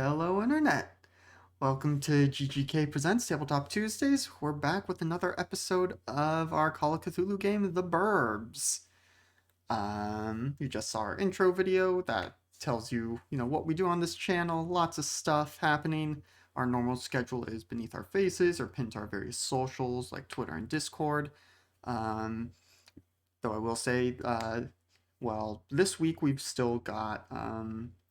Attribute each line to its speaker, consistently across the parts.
Speaker 1: Hello, Internet. Welcome to GGK Presents Tabletop Tuesdays. We're back with another episode of our Call of Cthulhu game, The Burbs. You just saw our intro video that tells you, what we do on this channel. Lots of stuff happening. Our normal schedule is beneath our faces or pinned to our various socials like Twitter and Discord. Um, though I will say, well, this week we've still got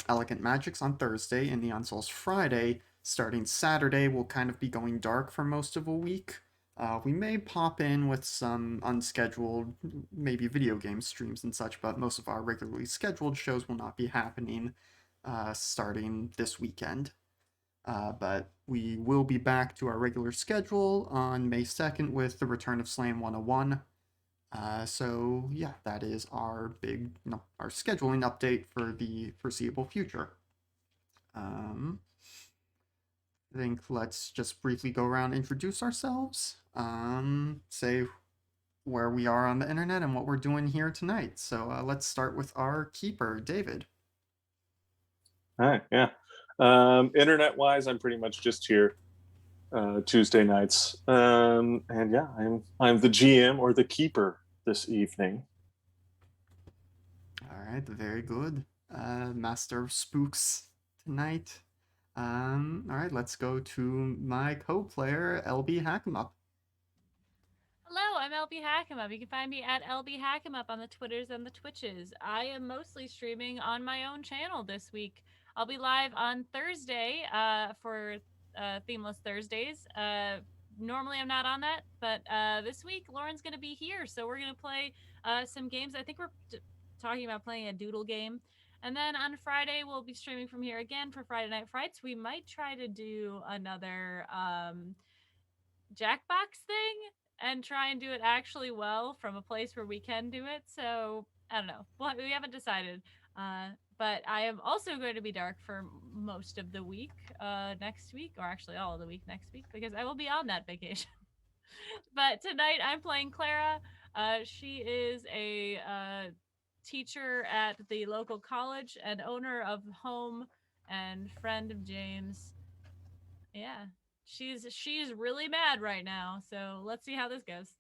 Speaker 1: Elegant Magics on Thursday and Neon Souls Friday. Starting Saturday, we'll kind of be going dark for most of a week. We may pop in with some unscheduled, maybe video game streams and such, but most of our regularly scheduled shows will not be happening starting this weekend. But we will be back to our regular schedule on May 2nd with the return of Slam 101. So yeah, that is our big, our scheduling update for the foreseeable future. Um, I think let's just briefly go around and introduce ourselves. Say where we are on the internet and what we're doing here tonight. So let's start with our keeper, David.
Speaker 2: Hi, yeah. Internet-wise, I'm pretty much just here Tuesday nights, and yeah, I'm the GM or the keeper this evening.
Speaker 1: All right, very good. Master of Spooks tonight. All right, let's go to my co-player, LB Hackemup.
Speaker 3: Hello, I'm LB Hackemup. You can find me at LB Hackemup on the Twitters and the Twitches. I am mostly streaming on my own channel this week. I'll be live on Thursday for Themeless Thursdays. Normally I'm not on that, but this week Lauren's going to be here, so we're going to play some games. I think we're talking about playing a doodle game. And then on Friday, we'll be streaming from here again for Friday Night Frights. We might try to do another Jackbox thing and try and do it actually well from a place where we can do it. So I don't know. Well, we haven't decided. But I am also going to be dark for most of the week next week, or actually all of the week next week, because I will be on that vacation. But tonight I'm playing Clara. She is a teacher at the local college and owner of home and friend of James. Yeah, she's really mad right now. So let's see how this goes.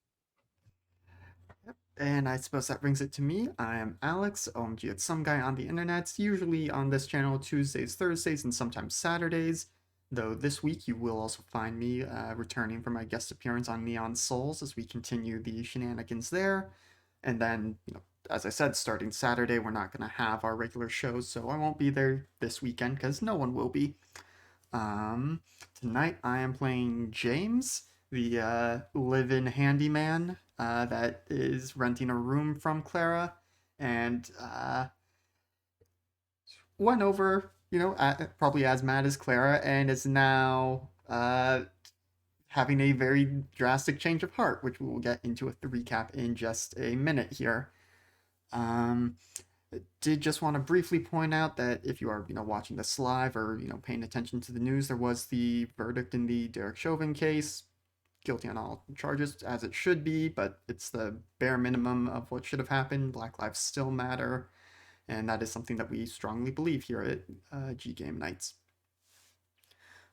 Speaker 1: And I suppose that brings it to me. I am Alex, OMG, it's some guy on the internet, usually on this channel Tuesdays, Thursdays, and sometimes Saturdays. Though this week you will also find me returning for my guest appearance on Neon Souls as we continue the shenanigans there. And then, as I said, starting Saturday, we're not going to have our regular shows, so I won't be there this weekend because no one will be. Um, Tonight I am playing James, the live-in handyman that is renting a room from Clara, and went over, probably as mad as Clara, and is now having a very drastic change of heart, which we will get into with the recap in just a minute here. Um, did just want to briefly point out that if you are, watching this live or, paying attention to the news, there was the verdict in the Derek Chauvin case. Guilty on all charges, as it should be, but it's the bare minimum of what should have happened. Black lives still matter, and that is something that we strongly believe here at G Game Nights.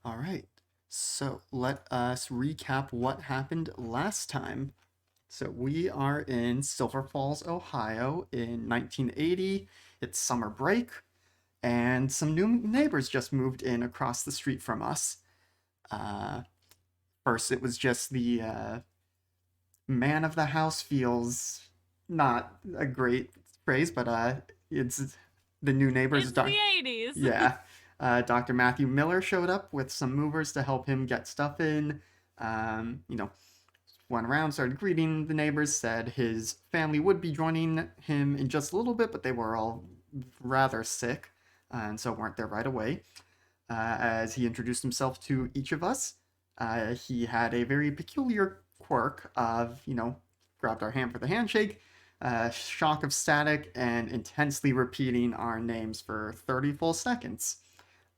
Speaker 1: All right, so let us recap what happened last time. So we are in Silver Falls, Ohio in 1980. It's summer break, and some new neighbors just moved in across the street from us. First, it was just the man of the house feels not a great phrase, but it's the new neighbors.
Speaker 3: It's the 80s.
Speaker 1: Yeah. Dr. Matthew Miller showed up with some movers to help him get stuff in. Went around, started greeting the neighbors, said his family would be joining him in just a little bit, but they were all rather sick, and so weren't there right away. As he introduced himself to each of us, he had a very peculiar quirk of, grabbed our hand for the handshake, shock of static, and intensely repeating our names for 30 full seconds.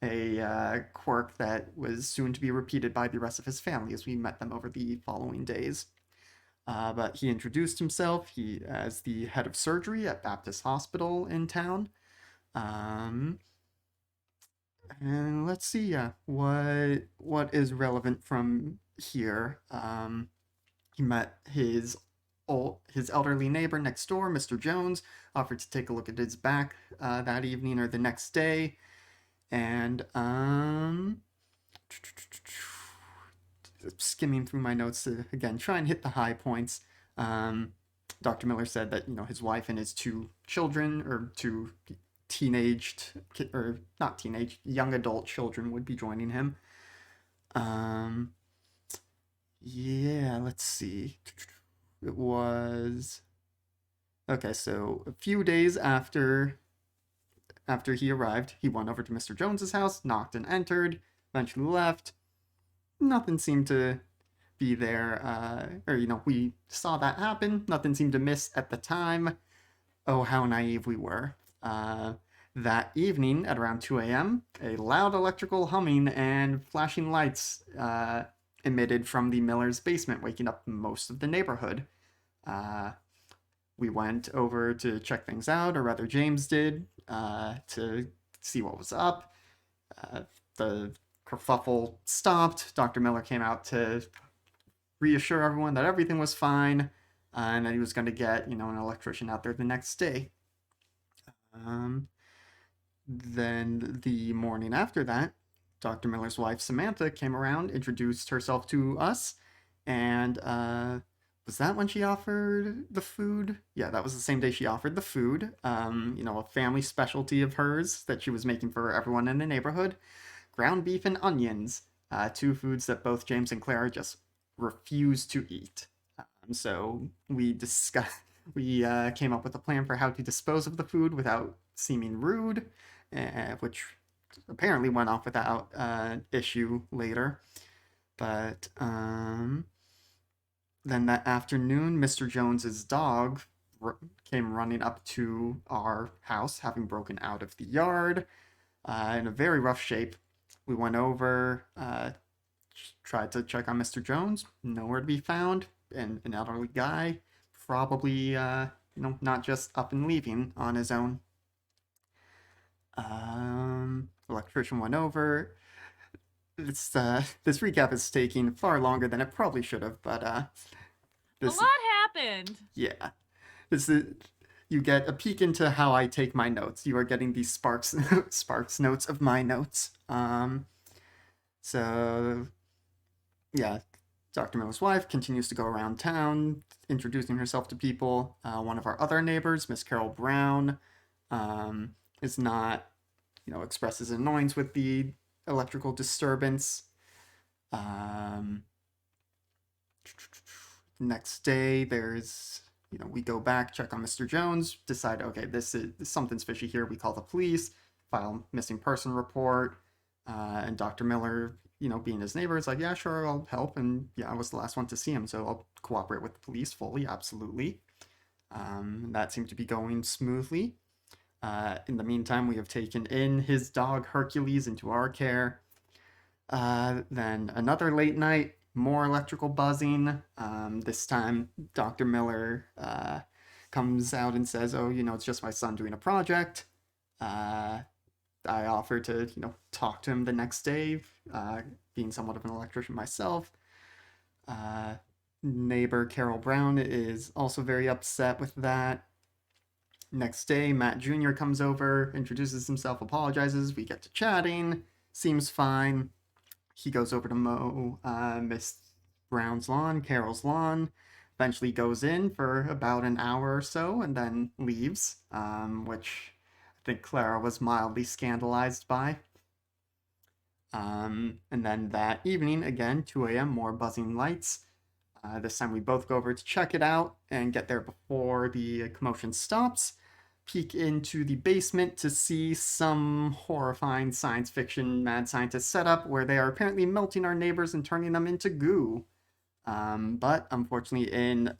Speaker 1: A quirk that was soon to be repeated by the rest of his family as we met them over the following days. But he introduced himself as the head of surgery at Baptist Hospital in town. And let's see, what is relevant from here. He met his elderly neighbor next door, Mr. Jones, offered to take a look at his back that evening or the next day, and skimming through my notes to again try and hit the high points. Um, Dr. Miller said that his wife and his two children, or two teenaged or not teenage, young adult children would be joining him. Um, yeah, let's see. It was okay. So a few days after he arrived, he went over to Mr. Jones's house, knocked and entered, eventually left. Nothing seemed to be there, or we saw that happen. Nothing seemed to miss at the time. Oh, how naive we were. That evening at around 2 a.m., a loud electrical humming and flashing lights emitted from the Miller's basement, waking up most of the neighborhood. We went over to check things out, or rather, James did, to see what was up. The kerfuffle stopped. Dr. Miller came out to reassure everyone that everything was fine, and that he was going to get, an electrician out there the next day. Then the morning after that, Dr. Miller's wife, Samantha, came around, introduced herself to us, and was that when she offered the food? Yeah, that was the same day she offered the food. A family specialty of hers that she was making for everyone in the neighborhood. Ground beef and onions, two foods that both James and Clara just refused to eat. So we came up with a plan for how to dispose of the food without seeming rude, which apparently went off without issue later. But then that afternoon, Mr. Jones's dog came running up to our house, having broken out of the yard in a very rough shape. We went over, tried to check on Mr. Jones, nowhere to be found, and an elderly guy, probably, not just up and leaving on his own. Electrician went over. This recap is taking far longer than it probably should have, but
Speaker 3: A
Speaker 1: this
Speaker 3: lot happened.
Speaker 1: yeah, this is you get a peek into how I take my notes. You are getting these sparks notes of my notes. So yeah, Dr. Miller's wife continues to go around town introducing herself to people. One of our other neighbors, Miss Carol Brown, is not, expresses annoyance with the electrical disturbance. Next day, there's, we go back, check on Mr. Jones, decide, okay, this is something's fishy here. We call the police, file missing person report, and Dr. Miller, being his neighbor, is like, yeah, sure, I'll help. And yeah, I was the last one to see him, so I'll cooperate with the police fully, absolutely. That seemed to be going smoothly. In the meantime, we have taken in his dog Hercules into our care. Then another late night, more electrical buzzing. This time, Dr. Miller comes out and says, oh, it's just my son doing a project. I offer to, talk to him the next day, being somewhat of an electrician myself. Neighbor Carol Brown is also very upset with that. Next day, Matt Jr. comes over, introduces himself, apologizes. We get to chatting. Seems fine. He goes over to mow Miss Brown's lawn, Carol's lawn. Eventually goes in for about an hour or so and then leaves, which I think Clara was mildly scandalized by. And then that evening, again, 2 a.m., more buzzing lights. This time we both go over to check it out and get there before the commotion stops. Peek into the basement to see some horrifying science fiction mad scientist setup where they are apparently melting our neighbors and turning them into goo. But unfortunately, in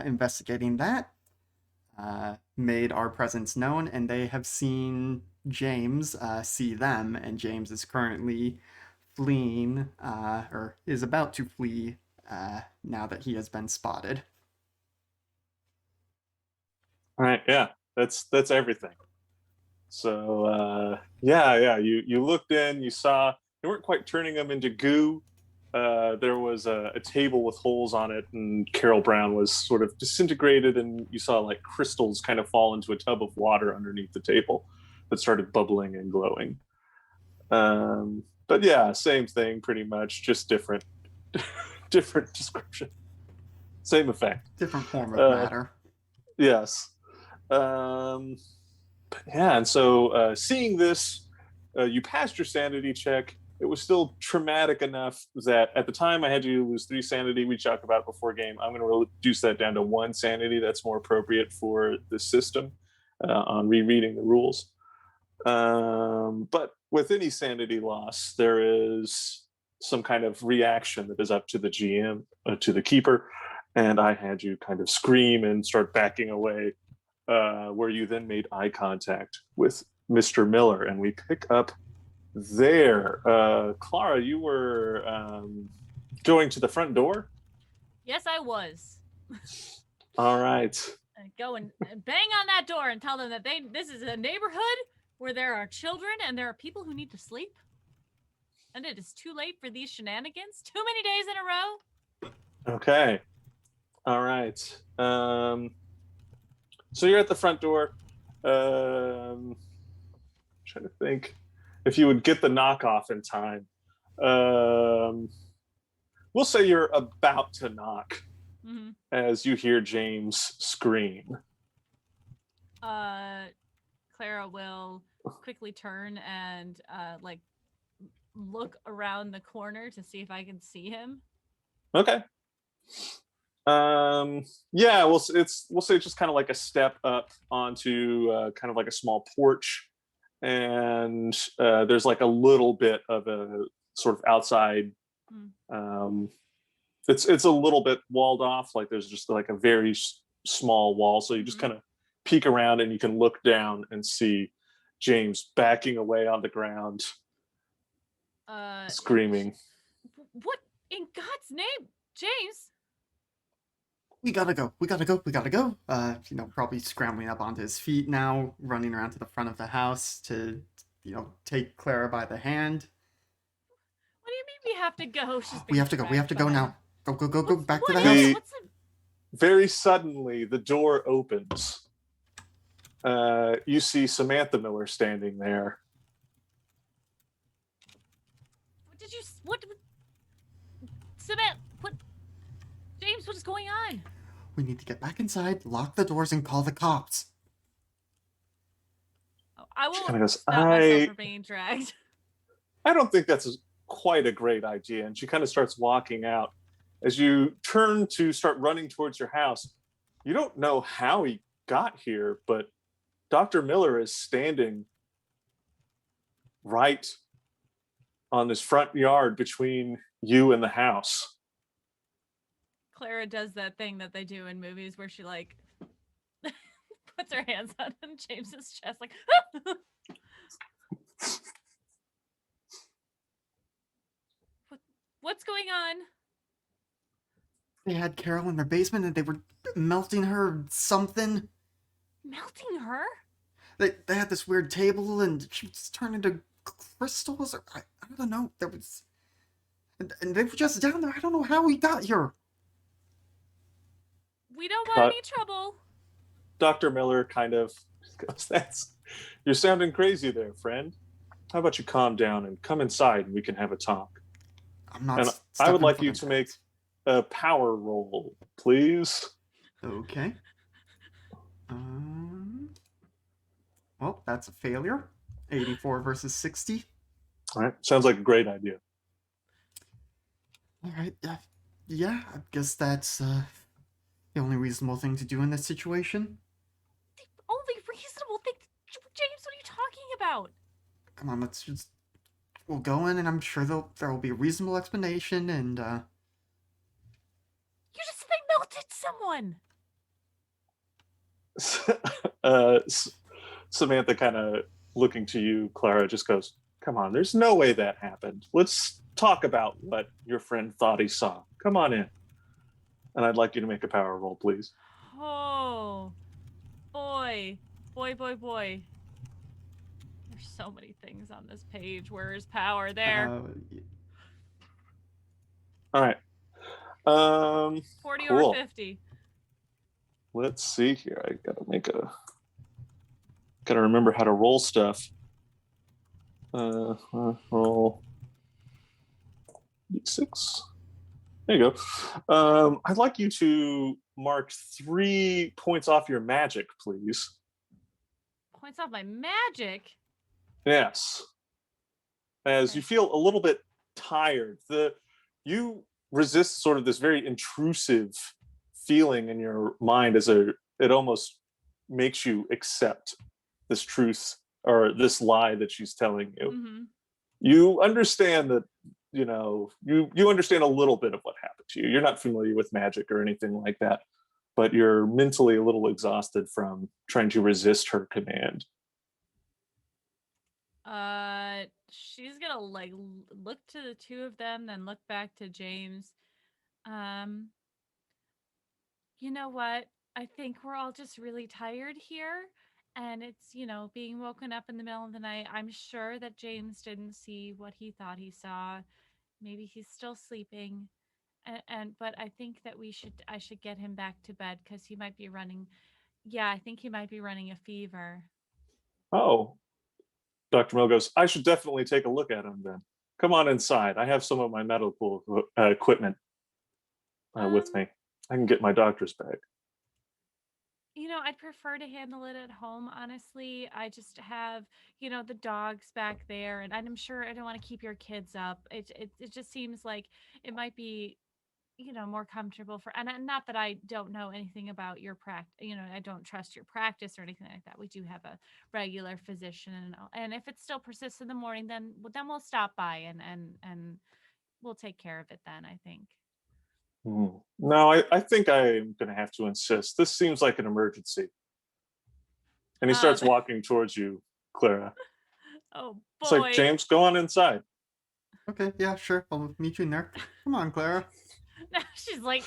Speaker 1: investigating that, made our presence known, and they have seen James see them, and James is currently fleeing, or is about to flee now that he has been spotted.
Speaker 2: All right, yeah, that's everything. So you looked in, you saw they weren't quite turning them into goo. There was a table with holes on it, and Carol Brown was sort of disintegrated, and you saw like crystals kind of fall into a tub of water underneath the table that started bubbling and glowing. But yeah, same thing pretty much, just different different description. Same effect.
Speaker 1: Different form of matter.
Speaker 2: Yes. Yeah, and so seeing this, you passed your sanity check. It was still traumatic enough that at the time I had to lose 3 sanity. We talked about it before game. I'm going to reduce that down to 1 sanity. That's more appropriate for the system on rereading the rules. But with any sanity loss, there is some kind of reaction that is up to the GM, to the keeper. And I had you kind of scream and start backing away, where you then made eye contact with Mr. Miller. And we pick up there. Clara, you were going to the front door?
Speaker 3: Yes, I was.
Speaker 2: All right.
Speaker 3: Go and bang on that door and tell them that this is a neighborhood where there are children and there are people who need to sleep. And it is too late for these shenanigans. Too many days in a row.
Speaker 2: Okay. All right. So you're at the front door. Trying to think if you would get the knockoff in time. We'll say you're about to knock as you hear James scream.
Speaker 3: Clara will quickly turn and look around the corner to see if I can see him.
Speaker 2: Okay. Yeah, we'll say it's just kind of like a step up onto kind of like a small porch, and there's like a little bit of a sort of outside. It's a little bit walled off. Like there's just like a very small wall, so you just kind of peek around and you can look down and see James backing away on the ground, screaming.
Speaker 3: What in God's name, James?
Speaker 1: We gotta go. Probably scrambling up onto his feet now, running around to the front of the house to, take Clara by the hand.
Speaker 3: What do you mean we have to go?
Speaker 1: We have to go. We have to go now. Go back to the house.
Speaker 2: Very suddenly, the door opens. You see Samantha Miller standing there.
Speaker 3: What? Samantha, what? James, what is going on?
Speaker 1: We need to get back inside, lock the doors, and call the cops.
Speaker 3: Oh, I won't
Speaker 2: stop
Speaker 3: myself from being dragged.
Speaker 2: I don't think that's quite a great idea. And she kind of starts walking out. As you turn to start running towards your house, you don't know how he got here, but Dr. Miller is standing right on this front yard between you and the house.
Speaker 3: Clara does that thing that they do in movies where she puts her hands on James's chest like What's going on?
Speaker 1: They had Carol in their basement and they were melting her something.
Speaker 3: Melting her?
Speaker 1: They had this weird table and she was turned into crystals, or I don't know. There was, and they were just down there. I don't know how we got here.
Speaker 3: We don't want any trouble.
Speaker 2: Dr. Miller kind of goes, you're sounding crazy there, friend. How about you calm down and come inside and we can have a talk?
Speaker 1: I'm not.
Speaker 2: And I would like you to make a power roll, please.
Speaker 1: Okay. Well, that's a failure. 84 versus 60.
Speaker 2: All right. Sounds like a great idea.
Speaker 1: All right. Yeah, I guess that's the only reasonable thing to do in this situation.
Speaker 3: The only reasonable thing? James, what are you talking about?
Speaker 1: Come on, we'll go in and I'm sure there will be a reasonable explanation and,
Speaker 3: You just said they melted someone!
Speaker 2: Samantha kind of looking to you, Clara, just goes, come on, there's no way that happened. Let's talk about what your friend thought he saw. Come on in. And I'd like you to make a power roll, please.
Speaker 3: Oh, boy. There's so many things on this page. Where is power? There.
Speaker 2: All right.
Speaker 3: 40
Speaker 2: cool.
Speaker 3: or 50.
Speaker 2: Let's see here. I gotta remember how to roll stuff. Roll d6. There you go. I'd like you to mark 3 points off your magic, please.
Speaker 3: Points off my magic.
Speaker 2: Yes. As you feel a little bit tired. You resist sort of this very intrusive feeling in your mind it almost makes you accept this truth or this lie that she's telling you.
Speaker 3: Mm-hmm.
Speaker 2: You understand that, you understand a little bit of what happened to you. You're not familiar with magic or anything like that, but you're mentally a little exhausted from trying to resist her command.
Speaker 3: She's gonna like look to the two of them, then look back to James. You know what? I think we're all just really tired here. And it's, being woken up in the middle of the night. I'm sure that James didn't see what he thought he saw. Maybe he's still sleeping. But I think that I should get him back to bed because he might be running. Yeah, I think he might be running a fever.
Speaker 2: Oh, Dr. Mill goes, I should definitely take a look at him then. Come on inside. I have some of my medical equipment with me. I can get my doctor's bag.
Speaker 3: I'd prefer to handle it at home, honestly. I just have, the dogs back there, and I'm sure I don't want to keep your kids up. It just seems like it might be, more comfortable and not that I don't know anything about your practice. I don't trust your practice or anything like that. We do have a regular physician, and if it still persists in the morning, then we'll stop by and we'll take care of it then, I think.
Speaker 2: No, I think I'm going to have to insist. This seems like an emergency. And he starts walking towards you, Clara.
Speaker 3: Oh, boy.
Speaker 2: It's like, James, go on inside.
Speaker 1: Okay, yeah, sure. I'll meet you in there. Come on, Clara.
Speaker 3: Now she's like,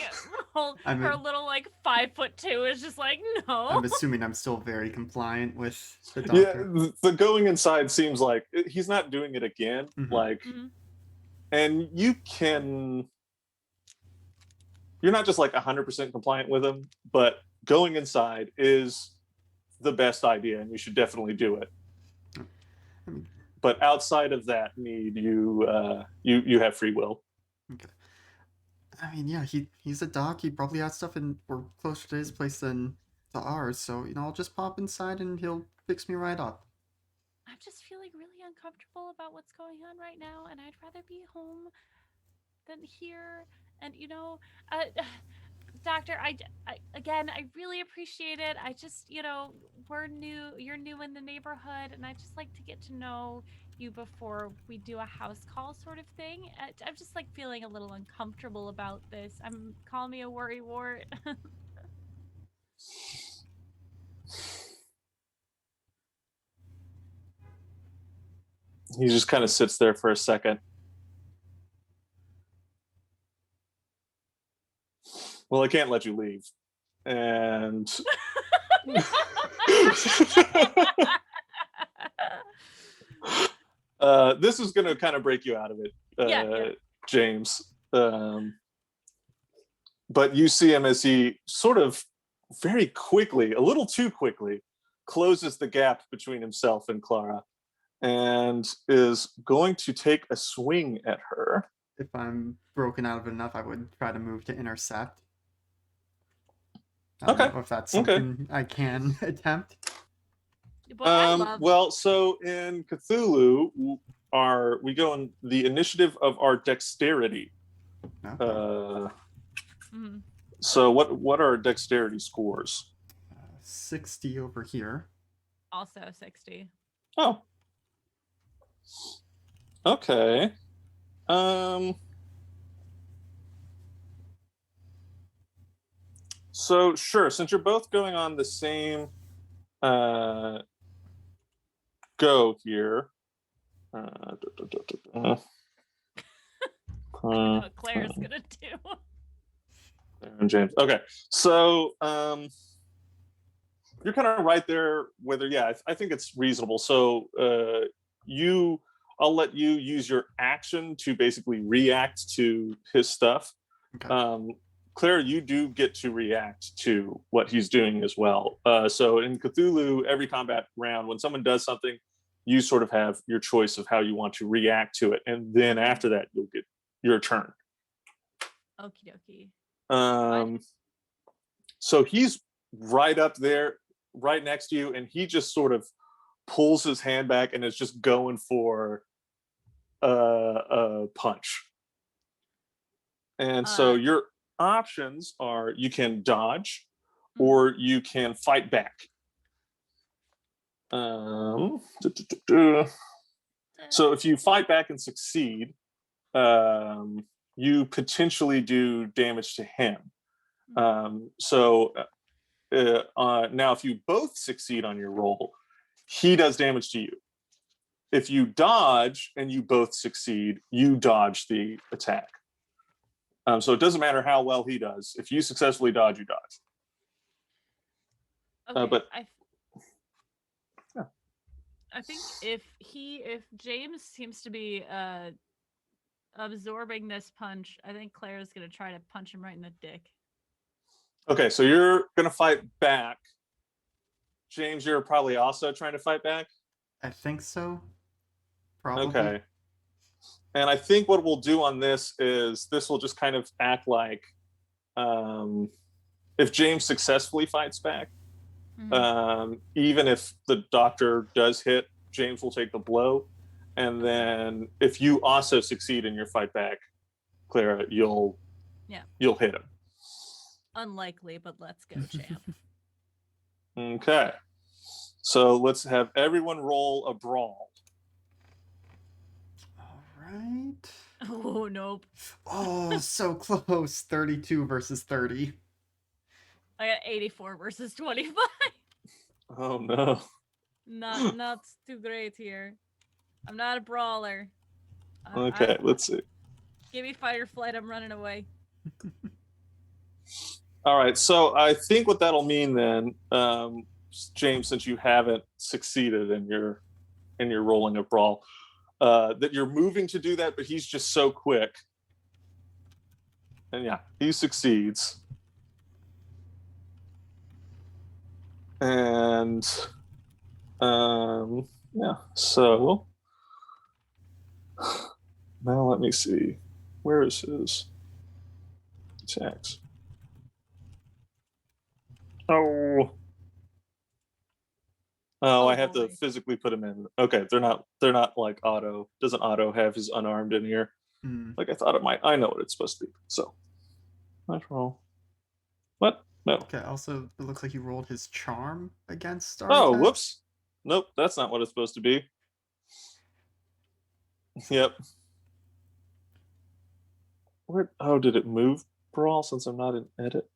Speaker 3: her little 5'2" is just like, no.
Speaker 1: I'm assuming I'm still very compliant with the doctor.
Speaker 2: Yeah, the going inside seems like he's not doing it again.
Speaker 1: Mm-hmm.
Speaker 2: And you're not just 100% compliant with him, but going inside is the best idea, and you should definitely do it. But outside of that need, you have free will.
Speaker 1: Okay. I mean, yeah, he's a doc. He probably has stuff, and we're closer to his place than to ours. So I'll just pop inside, and he'll fix me right up.
Speaker 3: I'm just feeling really uncomfortable about what's going on right now, and I'd rather be home than here. And doctor, I really appreciate it. I just, you're new in the neighborhood, and I just like to get to know you before we do a house call sort of thing. I'm just feeling a little uncomfortable about this. Call me a worrywart.
Speaker 2: He just kind of sits there for a second. Well, I can't let you leave. And this is going to kind of break you out of it,
Speaker 3: yeah.
Speaker 2: James. But you see him as he sort of very quickly, a little too quickly, closes the gap between himself and Clara and is going to take a swing at her.
Speaker 1: If I'm broken out of it enough, I would try to move to intercept. I don't know if that's something I can attempt.
Speaker 2: Well, so in Cthulhu, we go on the initiative of our dexterity.
Speaker 1: Okay.
Speaker 2: So what are dexterity scores?
Speaker 1: 60 over here.
Speaker 3: Also 60.
Speaker 2: Oh. Okay. So sure, since you're both going on the same go here.
Speaker 3: What Claire's gonna do.
Speaker 2: And James. Okay, so you're kind of right there. Whether I think it's reasonable. So I'll let you use your action to basically react to his stuff.
Speaker 1: Okay.
Speaker 2: Clara, you do get to react to what he's doing as well. So in Cthulhu, every combat round, when someone does something, you sort of have your choice of how you want to react to it, and then after that, you'll get your turn.
Speaker 3: Okie dokie.
Speaker 2: So he's right up there, right next to you, and he just sort of pulls his hand back and is just going for a punch. And so your options are you can dodge or you can fight back. So if you fight back and succeed, you potentially do damage to him. Now if you both succeed on your roll, he does damage to you. If you dodge and you both succeed, you dodge the attack. So it doesn't matter how well he does. If you successfully dodge, you dodge.
Speaker 3: Okay, I think if James seems to be absorbing this punch, I think Clara's gonna try to punch him right in the dick.
Speaker 2: Okay, so you're gonna fight back. James, you're probably also trying to fight back?
Speaker 1: I think so. Probably.
Speaker 2: Okay. And I think what we'll do on this is this will just kind of act like if James successfully fights back, even if the doctor does hit, James will take the blow. And then if you also succeed in your fight back, Clara, you'll hit him.
Speaker 3: Unlikely, but let's go, champ.
Speaker 2: Okay. So let's have everyone roll a brawl.
Speaker 1: All right.
Speaker 3: Oh, nope.
Speaker 1: Oh, so close. 32 versus 30.
Speaker 3: I got 84 versus 25.
Speaker 2: Oh, no.
Speaker 3: Not too great here. I'm not a brawler.
Speaker 2: Okay, let's see.
Speaker 3: Give me fight or flight. I'm running away.
Speaker 2: All right, so I think what that'll mean then, James, since you haven't succeeded in your rolling a brawl, that you're moving to do that, but he's just so quick. And he succeeds. And so now let me see. Where is his attacks? Oh, I have to physically put him in. Okay, they're not like auto. Doesn't auto have his unarmed in here? Like I thought it might. I know what it's supposed to be. So let's roll. What? No.
Speaker 1: Okay, also it looks like he rolled his charm against our
Speaker 2: Oh,
Speaker 1: attack.
Speaker 2: Whoops. Nope, that's not what it's supposed to be. Yep. Where? Oh, did it move brawl since I'm not in edit?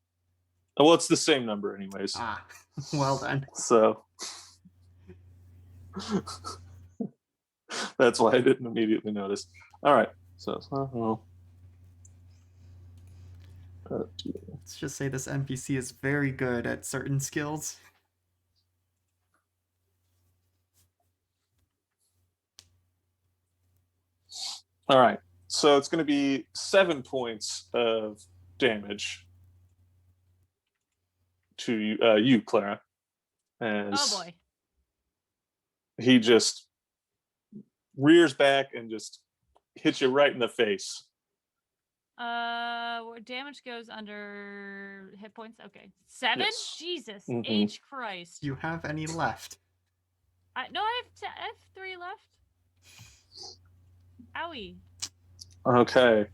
Speaker 2: Oh, well, it's the same number anyways.
Speaker 1: Ah, well then.
Speaker 2: So that's why I didn't immediately notice. All right. So
Speaker 1: let's just say this NPC is very good at certain skills.
Speaker 2: All right. So it's going to be 7 points of damage to you, Clara. As
Speaker 3: oh boy.
Speaker 2: He just rears back and just hits you right in the face.
Speaker 3: Damage goes under hit points. Okay, 7.
Speaker 2: Yes.
Speaker 3: Jesus H Christ.
Speaker 1: Do you have any left?
Speaker 3: I have 3 left. Owie.
Speaker 2: Okay.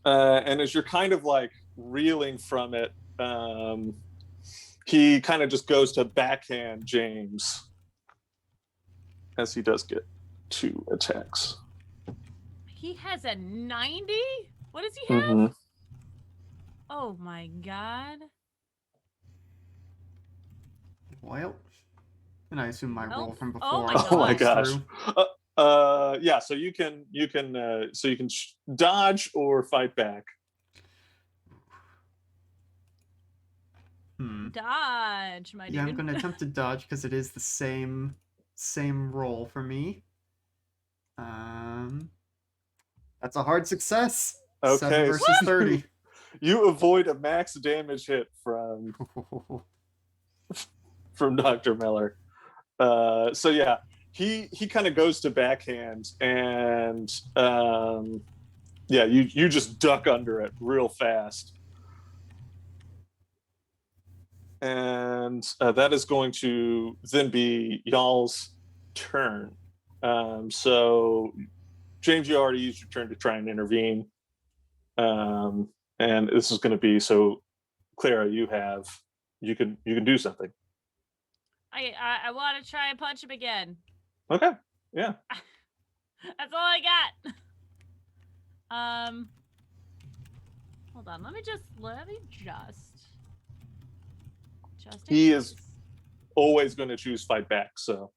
Speaker 2: And as you're kind of like reeling from it, he kind of just goes to backhand James, as he does get 2 attacks.
Speaker 3: He has a 90? What does he have? Oh my god.
Speaker 1: Well, and I assume my roll from before.
Speaker 3: Oh
Speaker 2: my gosh. So you can dodge or fight back.
Speaker 3: dodge, my
Speaker 1: Yeah, I'm
Speaker 3: dude.
Speaker 1: going to attempt to dodge because it is the same roll for me. That's a hard success. 7
Speaker 2: Okay,
Speaker 1: versus 30.
Speaker 2: you avoid a max damage hit from Dr. Miller. So yeah, he kind of goes to backhand, and yeah, you just duck under it real fast, and that is going to then be y'all's turn. So James, you already used your turn to try and intervene, and this is going to be so. Clara, you can do something.
Speaker 3: I want to try and punch him again.
Speaker 2: Okay. Yeah.
Speaker 3: That's all I got. Hold on. Let me just.
Speaker 2: He is always going to choose fight back, so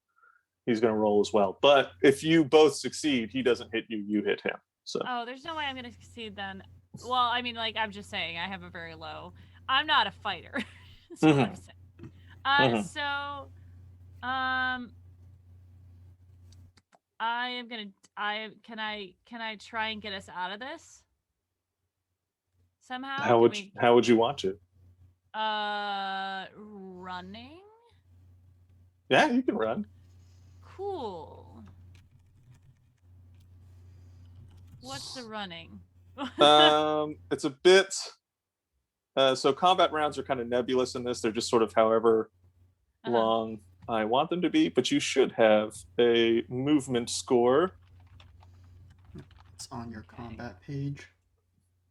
Speaker 2: he's going to roll as well. But if you both succeed, he doesn't hit you; you hit him. So.
Speaker 3: Oh, there's no way I'm going to succeed then. Well, I mean, like I'm just saying, I have a very low. I'm not a fighter. That's what I'm saying. So, I am gonna. Can I try and get us out of this somehow?
Speaker 2: How would you want to?
Speaker 3: Running.
Speaker 2: Yeah, you can run.
Speaker 3: Cool. What's the running?
Speaker 2: It's a bit. So combat rounds are kind of nebulous in this. They're just sort of however long I want them to be, but you should have a movement score.
Speaker 1: It's on your combat page.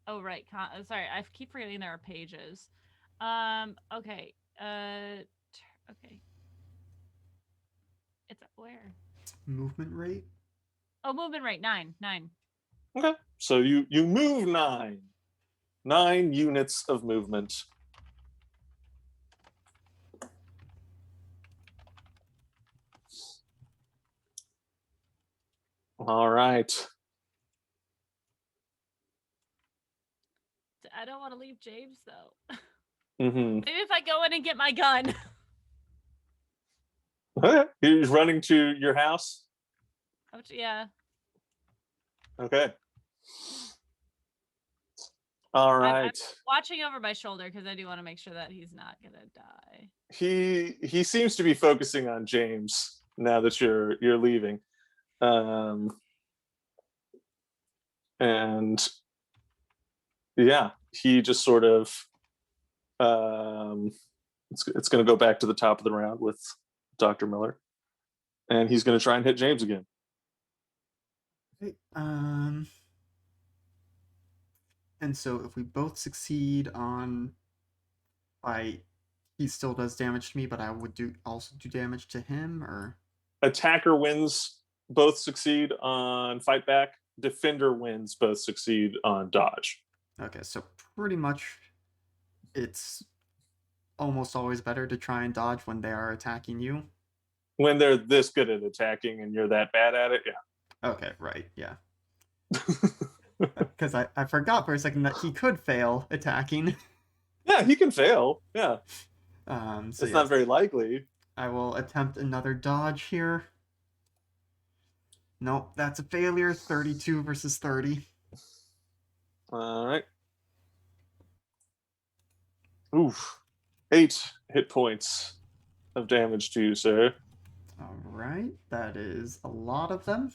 Speaker 3: Oh, right. Sorry, I keep forgetting there are pages. Okay. Okay. It's where?
Speaker 1: Movement rate?
Speaker 3: Oh, movement rate. 9.
Speaker 2: Okay. So you move 9 units of movement. All right.
Speaker 3: I don't want to leave James though.
Speaker 2: Mm-hmm.
Speaker 3: Maybe if I go in and get my gun.
Speaker 2: Okay. He's running to your house.
Speaker 3: Yeah.
Speaker 2: Okay. All right.
Speaker 3: I'm watching over my shoulder because I do want to make sure that he's not gonna die.
Speaker 2: He seems to be focusing on James now that you're leaving, and yeah, he just sort of it's going to go back to the top of the round with Dr. Miller, and he's going to try and hit James again.
Speaker 1: Okay, and so if we both succeed on fight, he still does damage to me, but I would also do damage to him, or
Speaker 2: attacker wins, both succeed on fight back. Defender wins, both succeed on dodge.
Speaker 1: Okay, so pretty much it's almost always better to try and dodge when they are attacking you.
Speaker 2: When they're this good at attacking and you're that bad at it, yeah.
Speaker 1: Okay, right, yeah. Because I forgot for a second that he could fail attacking.
Speaker 2: Yeah, he can fail. Yeah.
Speaker 1: So
Speaker 2: it's not very likely.
Speaker 1: I will attempt another dodge here. Nope, that's a failure. 32 versus 30.
Speaker 2: All right. Oof. 8 hit points of damage to you, sir.
Speaker 1: All right, that is a lot of them.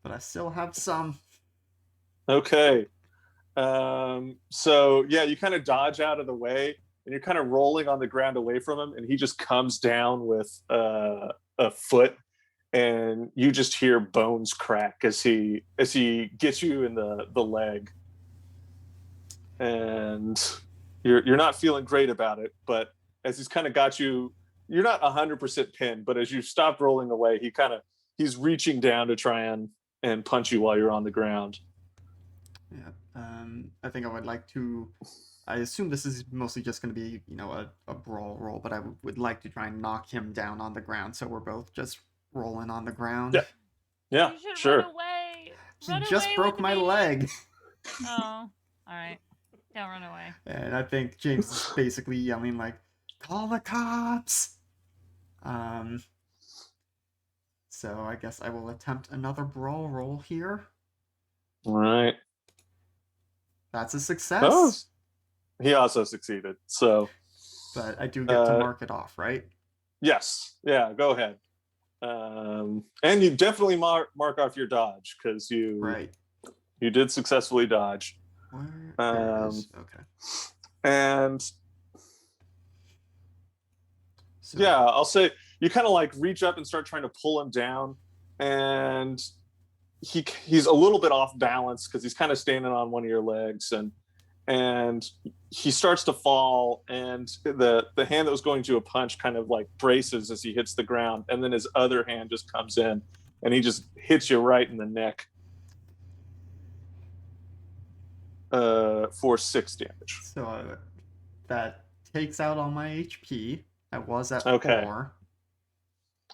Speaker 1: But I still have some.
Speaker 2: Okay. So yeah, you kind of dodge out of the way, and you're kind of rolling on the ground away from him, and he just comes down with a foot, and you just hear bones crack as he gets you in the leg, and you're not feeling great about it. But as he's kind of got you, you're not 100% pinned, but as you stopped rolling away, he's reaching down to try and punch you while you're on the ground.
Speaker 1: Yeah. I think I would like to. I assume this is mostly just going to be, a brawl roll, but I would like to try and knock him down on the ground, so we're both just rolling on the ground.
Speaker 2: Yeah,
Speaker 3: you should
Speaker 2: sure.
Speaker 3: Run away.
Speaker 1: He just broke my leg.
Speaker 3: Oh, all right. Don't run away.
Speaker 1: And I think James is basically yelling like, "Call the cops!" So I guess I will attempt another brawl roll here.
Speaker 2: All right.
Speaker 1: That's a
Speaker 2: Oh,
Speaker 1: success.
Speaker 2: he also succeeded. So,
Speaker 1: But I do get to mark it off, right?
Speaker 2: yes. Yeah, go ahead. And you definitely mark off your dodge because
Speaker 1: Right.
Speaker 2: you did successfully dodge.
Speaker 1: Where there it is. Okay.
Speaker 2: And
Speaker 1: So,
Speaker 2: yeah, I'll say you kind of like reach up and start trying to pull him down, and he's a little bit off balance because he's kind of standing on one of your legs, and he starts to fall, and the hand that was going to a punch kind of like braces as he hits the ground, and then his other hand just comes in and he just hits you right in the neck for 6 damage.
Speaker 1: so that takes out all my HP. I was at
Speaker 2: Okay.
Speaker 1: 4.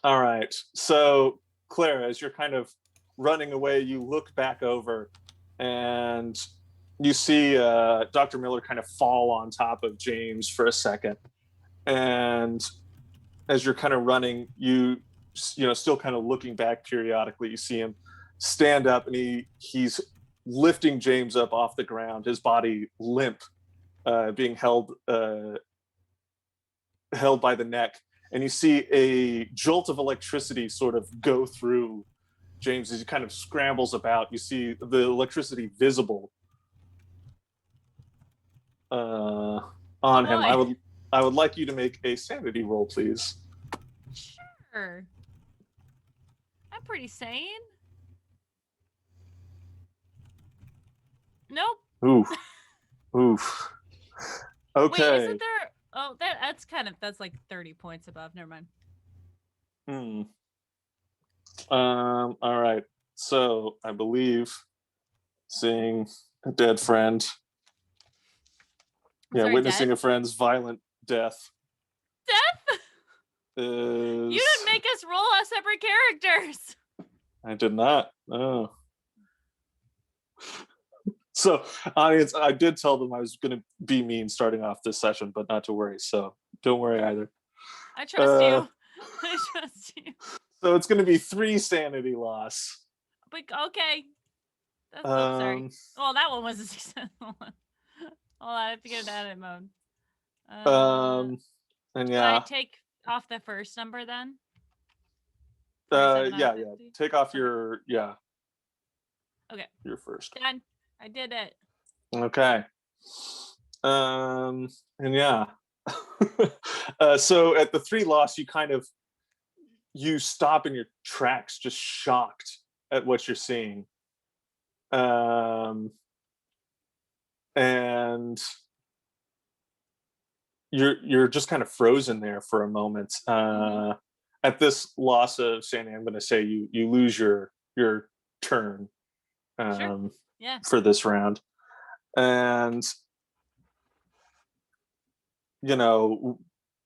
Speaker 2: All right. So, Clara, as you're kind of running away, you look back over and you see Dr. Miller kind of fall on top of James for a second. And as you're kind of running, you know, still kind of looking back periodically, you see him stand up, and he's lifting James up off the ground, his body limp, being held by the neck. And you see a jolt of electricity sort of go through James as he kind of scrambles about. You see the electricity visible on him. I would like you to make a sanity roll, please.
Speaker 3: Sure. I'm pretty sane. Nope.
Speaker 2: Oof. Okay.
Speaker 3: Wait, isn't there? Oh, that's like 30 points above. Never mind.
Speaker 2: All right. So I believe seeing a dead friend. Witnessing a friend's violent death.
Speaker 3: Death?
Speaker 2: You
Speaker 3: didn't make us roll our separate characters.
Speaker 2: I did not. Oh. So, audience, I did tell them I was going to be mean starting off this session, but not to worry. So, don't worry either.
Speaker 3: I trust you. I trust you.
Speaker 2: So, it's going to be 3 sanity loss.
Speaker 3: But okay. Sorry. Well, that one was a successful one. Hold on, I have to get it out of mode.
Speaker 2: And
Speaker 3: Can I take off the first number then?
Speaker 2: Yeah. Take off your
Speaker 3: Okay.
Speaker 2: Your first.
Speaker 3: Done. I did it.
Speaker 2: Okay. And yeah. So at the 3 loss, you stop in your tracks, just shocked at what you're seeing. And you're just kind of frozen there for a moment. At this loss of sanity, I'm going to say you lose your turn.
Speaker 3: Sure. Yeah.
Speaker 2: For this round. And you know,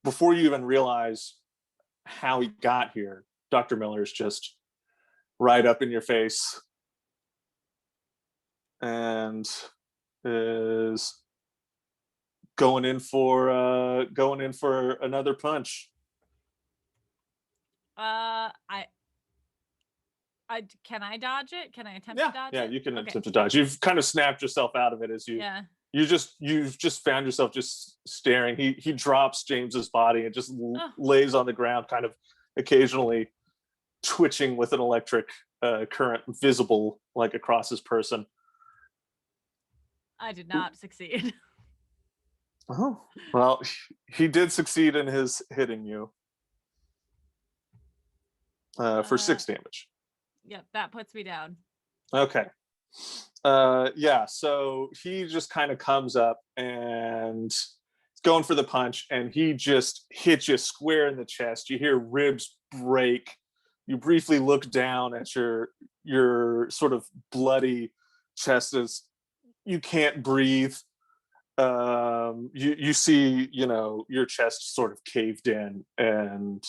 Speaker 2: before you even realize how he got here, Dr. Miller's just right up in your face and is going in for another punch.
Speaker 3: Can I dodge it? Can I attempt to dodge it?
Speaker 2: Yeah, you can attempt to dodge. You've kind of snapped yourself out of it as you've just found yourself just staring. He drops James's body and just lays on the ground, kind of occasionally twitching with an electric current visible like across his person.
Speaker 3: I did not succeed.
Speaker 2: Oh, well, he did succeed in his hitting you for 6 damage.
Speaker 3: Yep, that puts me down.
Speaker 2: Okay. So he just kind of comes up and is going for the punch, and he just hits you square in the chest. You hear ribs break. You briefly look down at your sort of bloody chest as you can't breathe. You see, your chest sort of caved in, and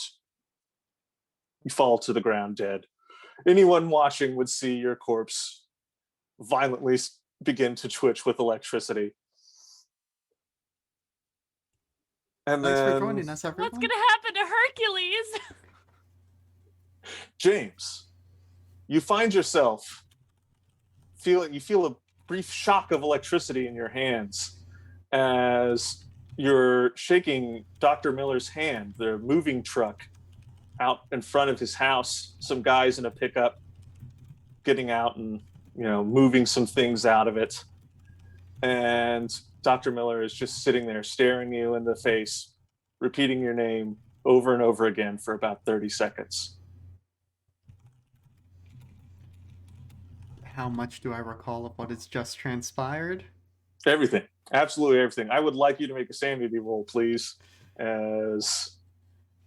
Speaker 2: you fall to the ground dead. Anyone watching would see your corpse violently begin to twitch with electricity. And
Speaker 1: Thanks for
Speaker 2: then
Speaker 1: joining us, everyone.
Speaker 3: What's gonna happen to Hercules?
Speaker 2: James, you find yourself you feel a brief shock of electricity in your hands as you're shaking Dr. Miller's hand, the moving truck out in front of his house, some guys in a pickup getting out and, moving some things out of it. And Dr. Miller is just sitting there staring you in the face, repeating your name over and over again for about 30 seconds.
Speaker 1: How much do I recall of what has just transpired?
Speaker 2: Everything. Absolutely everything. I would like you to make a sanity roll, please. As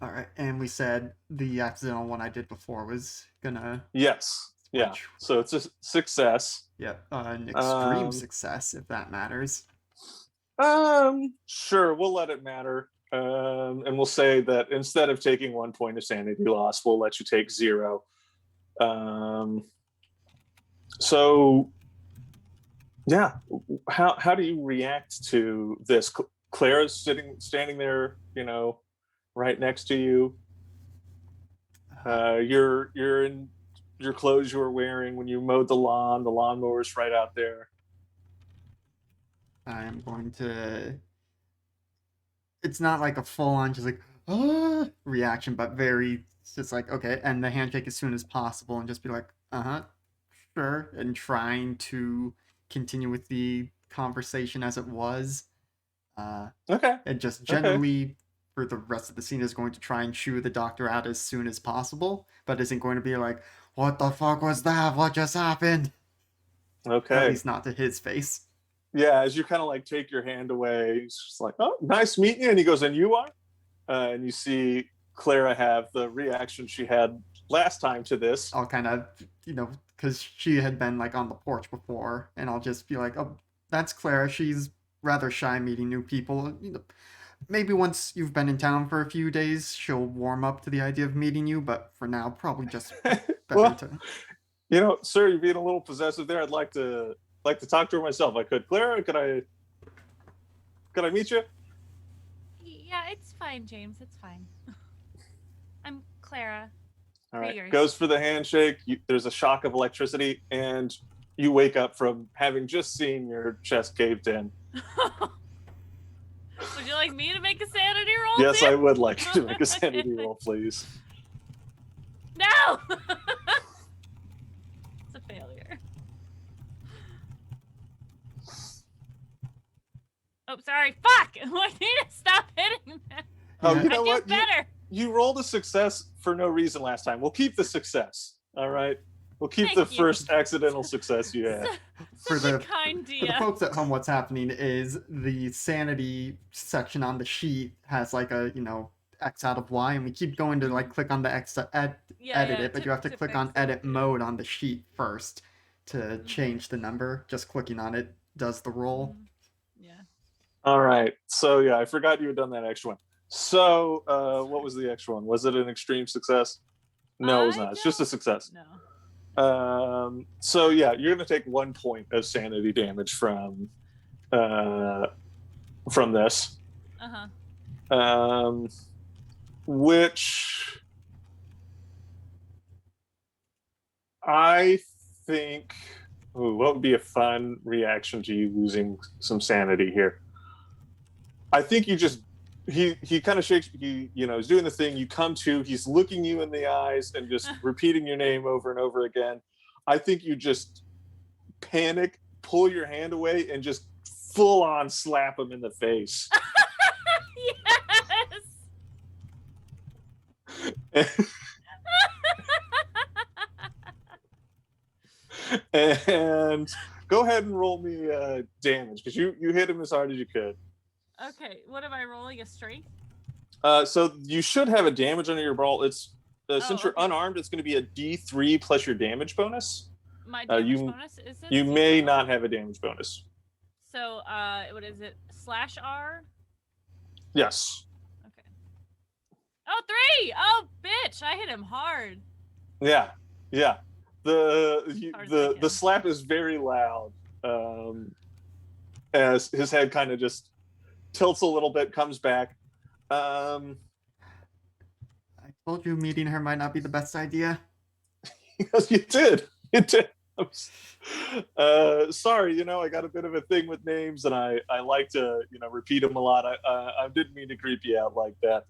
Speaker 1: All right, and we said the accidental one I did before was gonna.
Speaker 2: yes, yeah. So it's a success.
Speaker 1: Yep, an extreme success if that matters.
Speaker 2: Sure, we'll let it matter. And we'll say that instead of taking 1 point of sanity loss, we'll let you take 0. So, yeah, how do you react to this? Clara's standing there, right next to you. You're in your clothes you were wearing when you mowed the lawn. The lawnmower's right out there.
Speaker 1: I am going to. It's not like a full-on just like reaction, but very just like okay, and the handshake as soon as possible, and just be like, sure, and trying to continue with the conversation as it was.
Speaker 2: Okay.
Speaker 1: And just generally for the rest of the scene is going to try and chew the doctor out as soon as possible, but isn't going to be like, what the fuck was that? What just happened?
Speaker 2: Okay.
Speaker 1: At least not to his face.
Speaker 2: Yeah, as you kind of like take your hand away, he's just like, oh, nice meeting you. And he goes, and you are? And you see Clara have the reaction she had last time to this.
Speaker 1: I'll kind of, because she had been like on the porch before, and I'll just be like, oh, that's Clara. She's rather shy meeting new people. Maybe once you've been in town for a few days, she'll warm up to the idea of meeting you, but for now, probably just better to.
Speaker 2: Sir, you're being a little possessive there. I'd like to talk to her myself. I could. Clara, could I meet you?
Speaker 3: Yeah, it's fine, James. It's fine. I'm Clara.
Speaker 2: All right.
Speaker 3: Kriegers.
Speaker 2: Goes for the handshake. There's a shock of electricity, and you wake up from having just seen your chest caved in.
Speaker 3: Would you like me to make a sanity roll?
Speaker 2: Yes, I would like you to make a sanity roll, please.
Speaker 3: No! It's a failure. Oh, sorry. Fuck! I need to stop hitting that.
Speaker 2: Oh, you know what?
Speaker 3: Better.
Speaker 2: You rolled a success for no reason last time. We'll keep the success. All right. We'll keep the first accidental success you had.
Speaker 3: For the
Speaker 1: folks at home, what's happening is the sanity section on the sheet has like a X out of Y, and we keep going to like click on the X to edit it, but you have to click on edit mode on the sheet first to change the number. Just clicking on it does the roll.
Speaker 3: Yeah.
Speaker 2: All right. So yeah, I forgot you had done that extra one. So what was the extra one? Was it an extreme success? No, it was not. It's just a success.
Speaker 3: No.
Speaker 2: So yeah, you're gonna take 1 point of sanity damage from this. Which I think, what would be a fun reaction to you losing some sanity here? I think you just he kind of shakes, he's doing the thing, you come to, he's looking you in the eyes and just repeating your name over and over again. I think you just panic, pull your hand away, and just full on slap him in the face. Yes. And go ahead and roll me damage, because you hit him as hard as you could.
Speaker 3: Okay, what am I rolling? A strength?
Speaker 2: So you should have a damage under your brawl. It's since you're unarmed, it's going to be a D3 plus your damage bonus.
Speaker 3: My damage bonus is this?
Speaker 2: You may not have a damage bonus.
Speaker 3: So what is it? /R?
Speaker 2: Yes.
Speaker 3: Okay. Oh, 3! Oh, bitch! I hit him hard.
Speaker 2: Yeah. The slap is very loud. As his head kind of just tilts a little bit, comes back. Um,
Speaker 1: I told you meeting her might not be the best idea.
Speaker 2: yes, you did. You did. Sorry, I got a bit of a thing with names, and I like to repeat them a lot. I didn't mean to creep you out like that.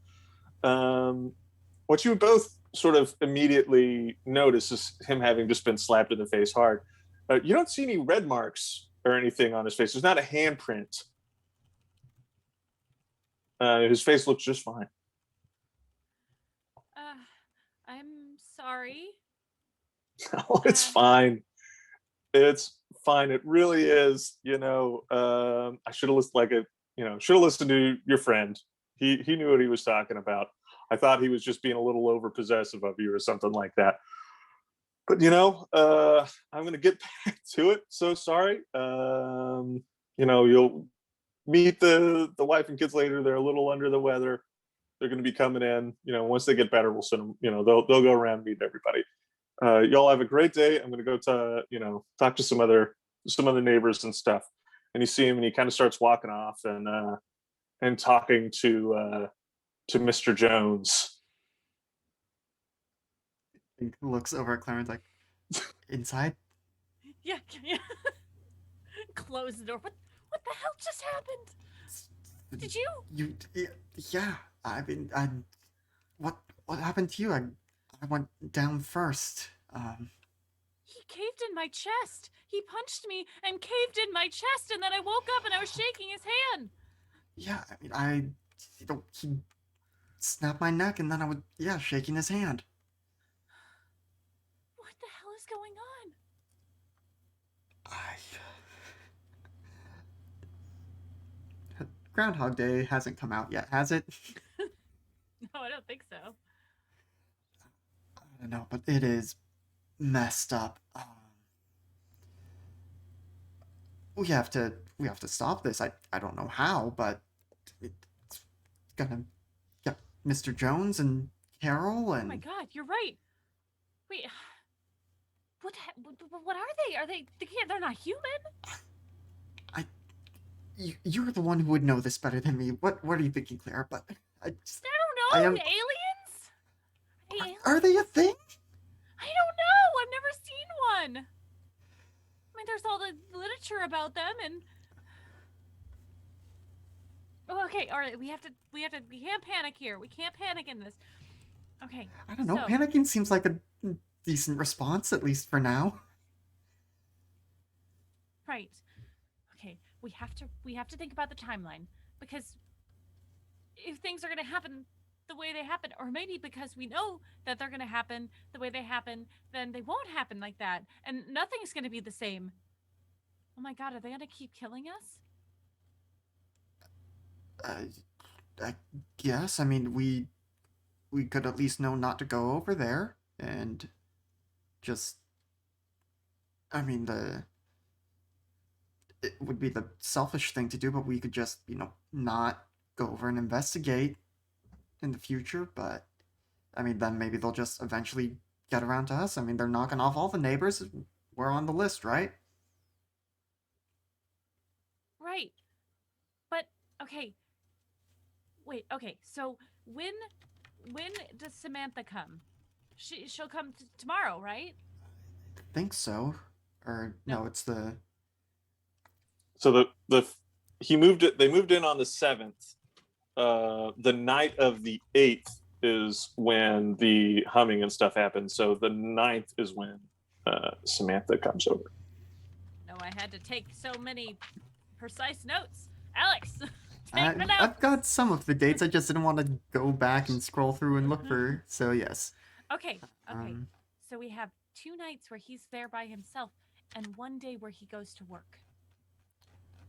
Speaker 2: What you both sort of immediately notice is him having just been slapped in the face hard. You don't see any red marks or anything on his face. There's not a handprint. His face looks just fine.
Speaker 3: I'm sorry.
Speaker 2: Oh, it's fine. It's fine. It really is. I should have listened should have listened to your friend. He knew what he was talking about. I thought he was just being a little over possessive of you or something like that. But I'm gonna get back to it. So sorry. You'll meet the wife and kids later. They're a little under the weather. They're going to be coming in. Once they get better, we'll send them. They'll go around and meet everybody. Y'all have a great day. I'm going to go to talk to some other neighbors and stuff. And you see him, and he kind of starts walking off and talking to Mr. Jones.
Speaker 1: He looks over at Clarence like, inside?
Speaker 3: Yeah. Close the door. What the hell just happened? Did you?
Speaker 1: Yeah. What happened to you? I went down first.
Speaker 3: He caved in my chest. He punched me and caved in my chest, and then I woke up and I was shaking his hand.
Speaker 1: Yeah, he snapped my neck, and then I was, shaking his hand.
Speaker 3: What the hell is going on?
Speaker 1: Groundhog Day hasn't come out yet, has it?
Speaker 3: No, I don't think so.
Speaker 1: I don't know, but it is messed up. We have to stop this. I don't know how, but it's gonna get Mr. Jones and Carol and.
Speaker 3: Oh my God, you're right. Wait, what are they? Are they? They're not human.
Speaker 1: You're the one who would know this better than me. What are you thinking, Clara? But
Speaker 3: I don't know. Aliens?
Speaker 1: Are they a thing?
Speaker 3: I don't know. I've never seen one. I mean, there's all the literature about them, and okay, all right. We can't panic here. We can't panic in this. Okay.
Speaker 1: I don't know. Panicking seems like a decent response, at least for now.
Speaker 3: Right. Okay. We have to think about the timeline, because if things are going to happen the way they happen, or maybe because we know that they're going to happen the way they happen, then they won't happen like that, and nothing's going to be the same. Oh my God, are they going to keep killing us?
Speaker 1: I guess. I mean, we could at least know not to go over there, and just. I mean, it would be the selfish thing to do, but we could just, not go over and investigate in the future. But I mean, then maybe they'll just eventually get around to us. I mean, they're knocking off all the neighbors. We're on the list, right?
Speaker 3: Right. But okay. Wait. Okay. So when does Samantha come? She'll come tomorrow, right?
Speaker 1: I think so. Or no, it's the.
Speaker 2: So they moved in on the 7th. The night of the 8th is when the humming and stuff happens. So the 9th is when Samantha comes over.
Speaker 3: No, I had to take so many precise notes. Alex,
Speaker 1: I've got some of the dates. I just didn't want to go back and scroll through and look for. So yes.
Speaker 3: Okay. So we have 2 nights where he's there by himself, and 1 day where he goes to work.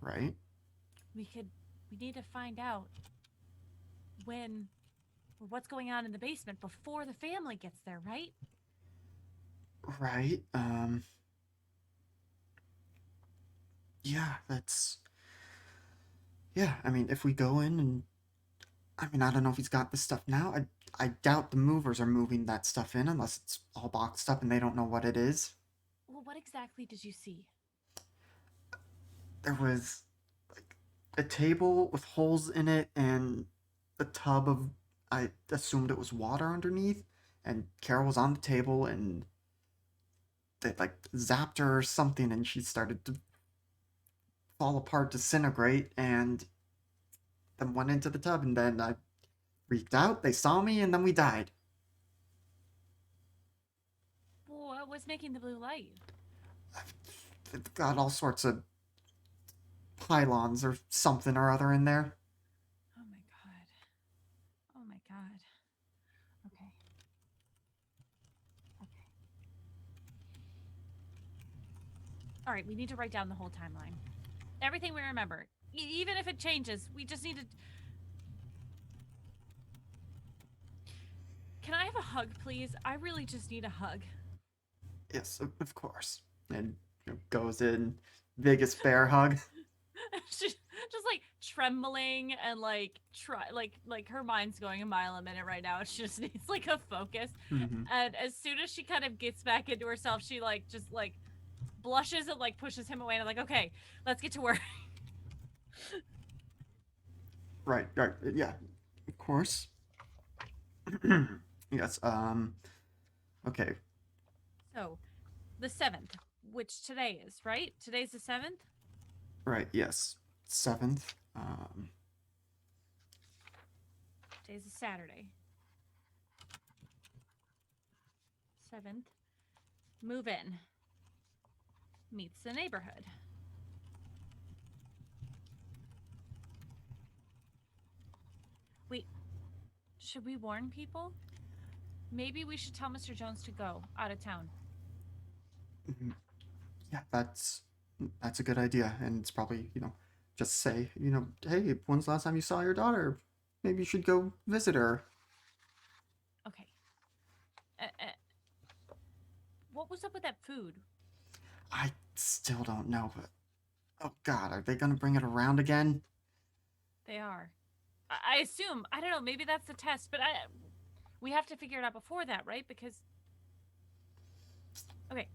Speaker 1: Right.
Speaker 3: We need to find out what's going on in the basement before the family gets there, right?
Speaker 1: Right. Yeah, that's. Yeah, I mean, if we go in and. I mean, I don't know if he's got this stuff now. I doubt the movers are moving that stuff in unless it's all boxed up and they don't know what it is.
Speaker 3: Well, what exactly did you see?
Speaker 1: There was, like, a table with holes in it and the tub of, I assumed it was water underneath, and Carol was on the table, and they like zapped her or something, and she started to fall apart, disintegrate, and then went into the tub, and then I freaked out. They saw me, and then we died.
Speaker 3: What was making the blue light?
Speaker 1: They've got all sorts of pylons or something or other in there.
Speaker 3: Oh my god. Oh my god. Okay. Okay. All right, we need to write down the whole timeline. Everything we remember. Even if it changes, we just need to... Can I have a hug, please? I really just need a hug.
Speaker 1: Yes, of course. And goes in, biggest bear hug.
Speaker 3: She's just like trembling and like her mind's going a mile a minute right now. She just needs like a focus.
Speaker 1: Mm-hmm.
Speaker 3: And as soon as she kind of gets back into herself, she like just like blushes and like pushes him away. And I'm like, okay, let's get to work.
Speaker 1: Right, yeah, of course. Yes, okay.
Speaker 3: So, the 7th, which today is, right? Today's the 7th?
Speaker 1: Right, yes. 7th.
Speaker 3: Today's a Saturday. 7th. Move in. Meets the neighborhood. Wait, should we warn people? Maybe we should tell Mr. Jones to go out of town.
Speaker 1: Yeah, that's a good idea, and it's probably, just say, hey, when's the last time you saw your daughter? Maybe you should go visit her.
Speaker 3: Okay. What was up with that food?
Speaker 1: I still don't know, but oh god, are they gonna bring it around again?
Speaker 3: They are. I assume. I don't know. Maybe that's the test, but we have to figure it out before that, right? Because okay,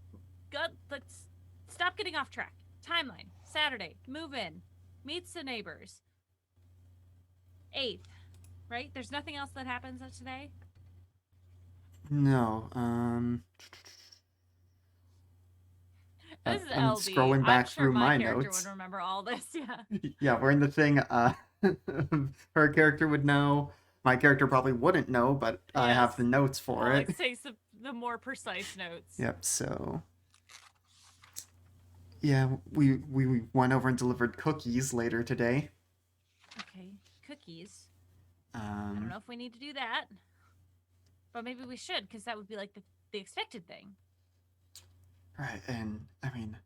Speaker 3: let's stop getting off track. Timeline. Saturday. Move in. Meets the neighbors. 8th. Right? There's nothing else that happens today?
Speaker 1: No,
Speaker 3: This is
Speaker 1: I'm
Speaker 3: LB.
Speaker 1: scrolling back
Speaker 3: I'm sure
Speaker 1: through
Speaker 3: my
Speaker 1: my
Speaker 3: character
Speaker 1: notes.
Speaker 3: would remember all this, yeah.
Speaker 1: Yeah, we're in the thing, her character would know. My character probably wouldn't know, but I have the notes for
Speaker 3: Alex
Speaker 1: it.
Speaker 3: takes the more precise notes.
Speaker 1: Yep, so yeah, we went over and delivered cookies later today.
Speaker 3: Okay, cookies. I don't know if we need to do that, but maybe we should, because that would be like the expected thing.
Speaker 1: Right, and I mean,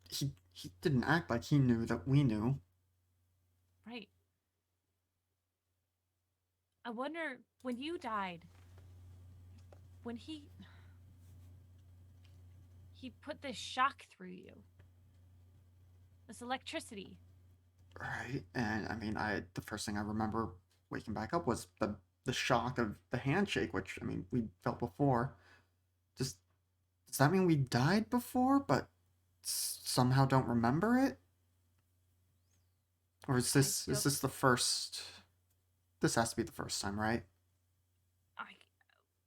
Speaker 1: he didn't act like he knew that we knew.
Speaker 3: Right. I wonder, when you died, when he put this shock through you, this electricity.
Speaker 1: Right, and I mean, the first thing I remember waking back up was the shock of the handshake, which I mean we felt before. Does that mean we died before, but somehow don't remember it? Or is this the first? This has to be the first time, right?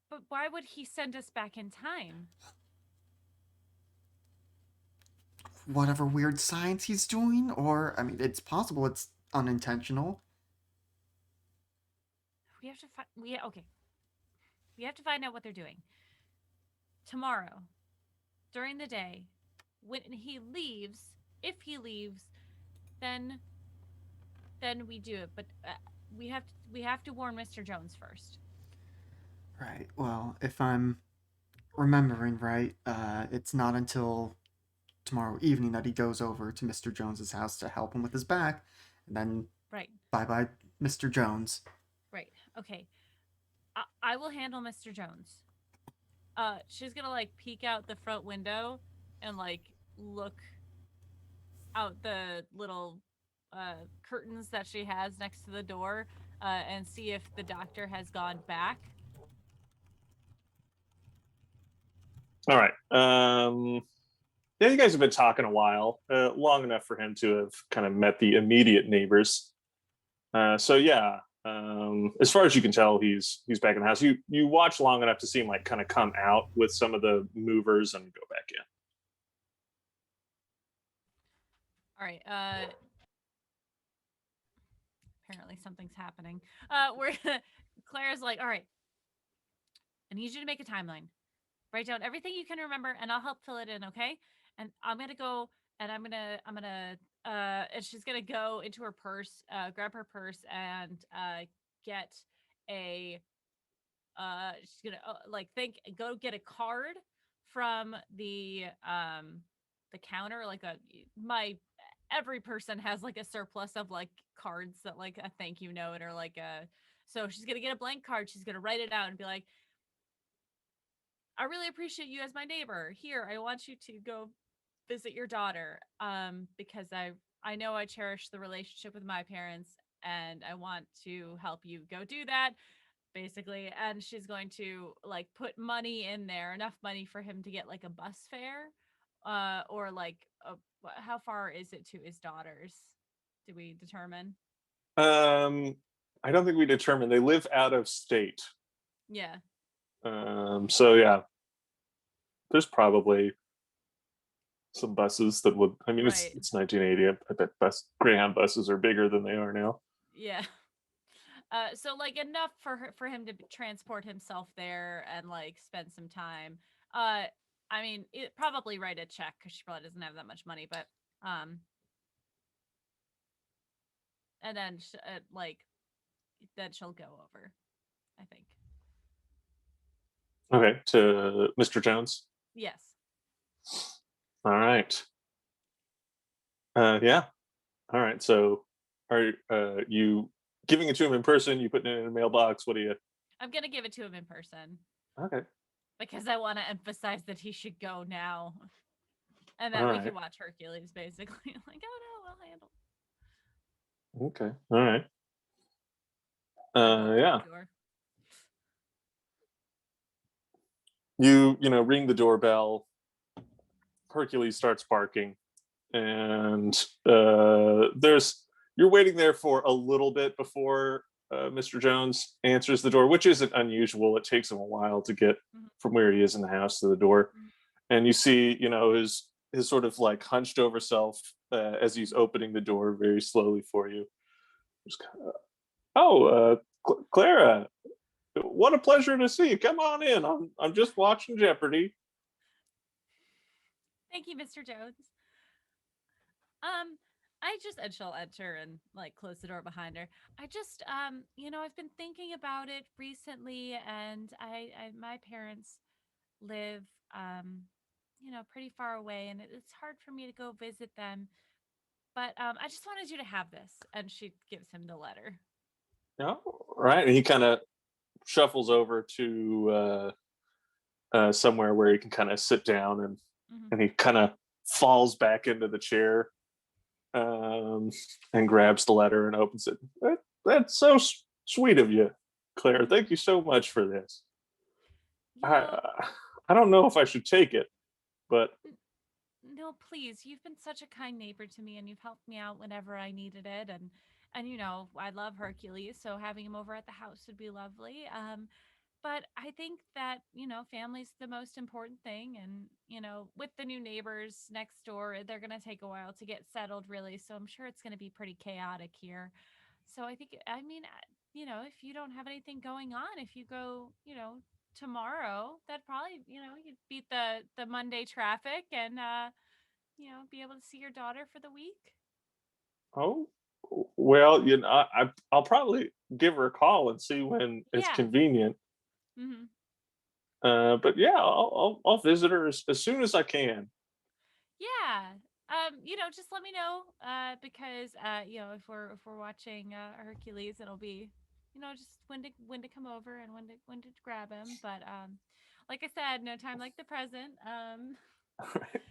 Speaker 3: But why would he send us back in time?
Speaker 1: Whatever weird science he's doing, or I mean, it's possible it's unintentional.
Speaker 3: We have to find. We have to find out what they're doing. Tomorrow, during the day, when he leaves, if he leaves, then we do it. But we have to warn Mr. Jones first.
Speaker 1: Right. Well, if I'm remembering right, it's not until tomorrow evening that he goes over to Mr. Jones's house to help him with his back, and then
Speaker 3: right.
Speaker 1: Bye, Mr. Jones.
Speaker 3: Right. Okay. I will handle Mr. Jones. She's gonna like peek out the front window and like look out the little curtains that she has next to the door and see if the doctor has gone back.
Speaker 2: All right. Yeah, you guys have been talking a while, long enough for him to have kind of met the immediate neighbors. So yeah, As far as you can tell, he's back in the house. You watch long enough to see him like kind of come out with some of the movers and go back in.
Speaker 3: All right. Apparently something's happening. We're Claire's like, all right, I need you to make a timeline. Write down everything you can remember, and I'll help fill it in, okay? And I'm gonna go, and and she's gonna go into her purse, grab her purse, and get a, she's gonna go get a card from the counter, like every person has like a surplus of like cards that like a thank you note or like a, so she's gonna get a blank card, she's gonna write it out and be like, I really appreciate you as my neighbor. Here, I want you to go visit your daughter. Because I know I cherish the relationship with my parents and I want to help you go do that, basically. And she's going to like put money in there, enough money for him to get like a bus fare. Or like how far is it to his daughter's? Do we determine?
Speaker 2: I don't think we determined. They live out of state.
Speaker 3: Yeah.
Speaker 2: So yeah, there's probably some buses that would. I mean,
Speaker 3: Right.
Speaker 2: it's 1980. I bet Greyhound buses are bigger than they are now.
Speaker 3: Yeah. So like enough for him to transport himself there and like spend some time. I mean, it probably write a check because she probably doesn't have that much money, but and then like then she'll go over, I think.
Speaker 2: Okay, to Mr. Jones.
Speaker 3: Yes.
Speaker 2: All right. Yeah. All right. So, are you giving it to him in person? You putting it in a mailbox? What do you?
Speaker 3: I'm gonna give it to him in person
Speaker 2: Okay.
Speaker 3: because I want to emphasize that he should go now, and that
Speaker 2: All
Speaker 3: we
Speaker 2: right.
Speaker 3: can watch Hercules, basically. Like, oh no, I'll handle.
Speaker 2: Okay. All right.
Speaker 3: I walk to
Speaker 2: Yeah.
Speaker 3: the door.
Speaker 2: You ring the doorbell. Hercules starts barking, and you're waiting there for a little bit before Mr. Jones answers the door, which isn't unusual. It takes him a while to get from where he is in the house to the door, and you see his sort of like hunched over self as he's opening the door very slowly for you. Just kind of, Clara, what a pleasure to see you. Come on in. I'm just watching Jeopardy.
Speaker 3: Thank you, Mr. Jones. And she'll enter and like close the door behind her. I've been thinking about it recently, and my parents live, pretty far away, and it's hard for me to go visit them. But I just wanted you to have this, and she gives him the letter.
Speaker 2: No, right. And he kind of shuffles over to somewhere where he can kind of sit down, and he kind of falls back into the chair and grabs the letter and opens it. That's so sweet of you, Claire. Thank you so much for this. I don't know if I should take it, but
Speaker 3: no, please. You've been such a kind neighbor to me, and you've helped me out whenever I needed it. And I love Hercules, so having him over at the house would be lovely. But I think that family's the most important thing, and with the new neighbors next door, they're gonna take a while to get settled, really. So I'm sure it's gonna be pretty chaotic here. So I mean, if you don't have anything going on, if you go, tomorrow, that probably, you'd beat the Monday traffic and be able to see your daughter for the week.
Speaker 2: oh, well, I'll probably give her a call and see when it's
Speaker 3: Yeah.
Speaker 2: convenient.
Speaker 3: Mm-hmm.
Speaker 2: But yeah, I'll visit her as soon as I can.
Speaker 3: Yeah. Just let me know. Because if we're watching Hercules, it'll be, just when to come over and when to grab him. But like I said, no time like the present.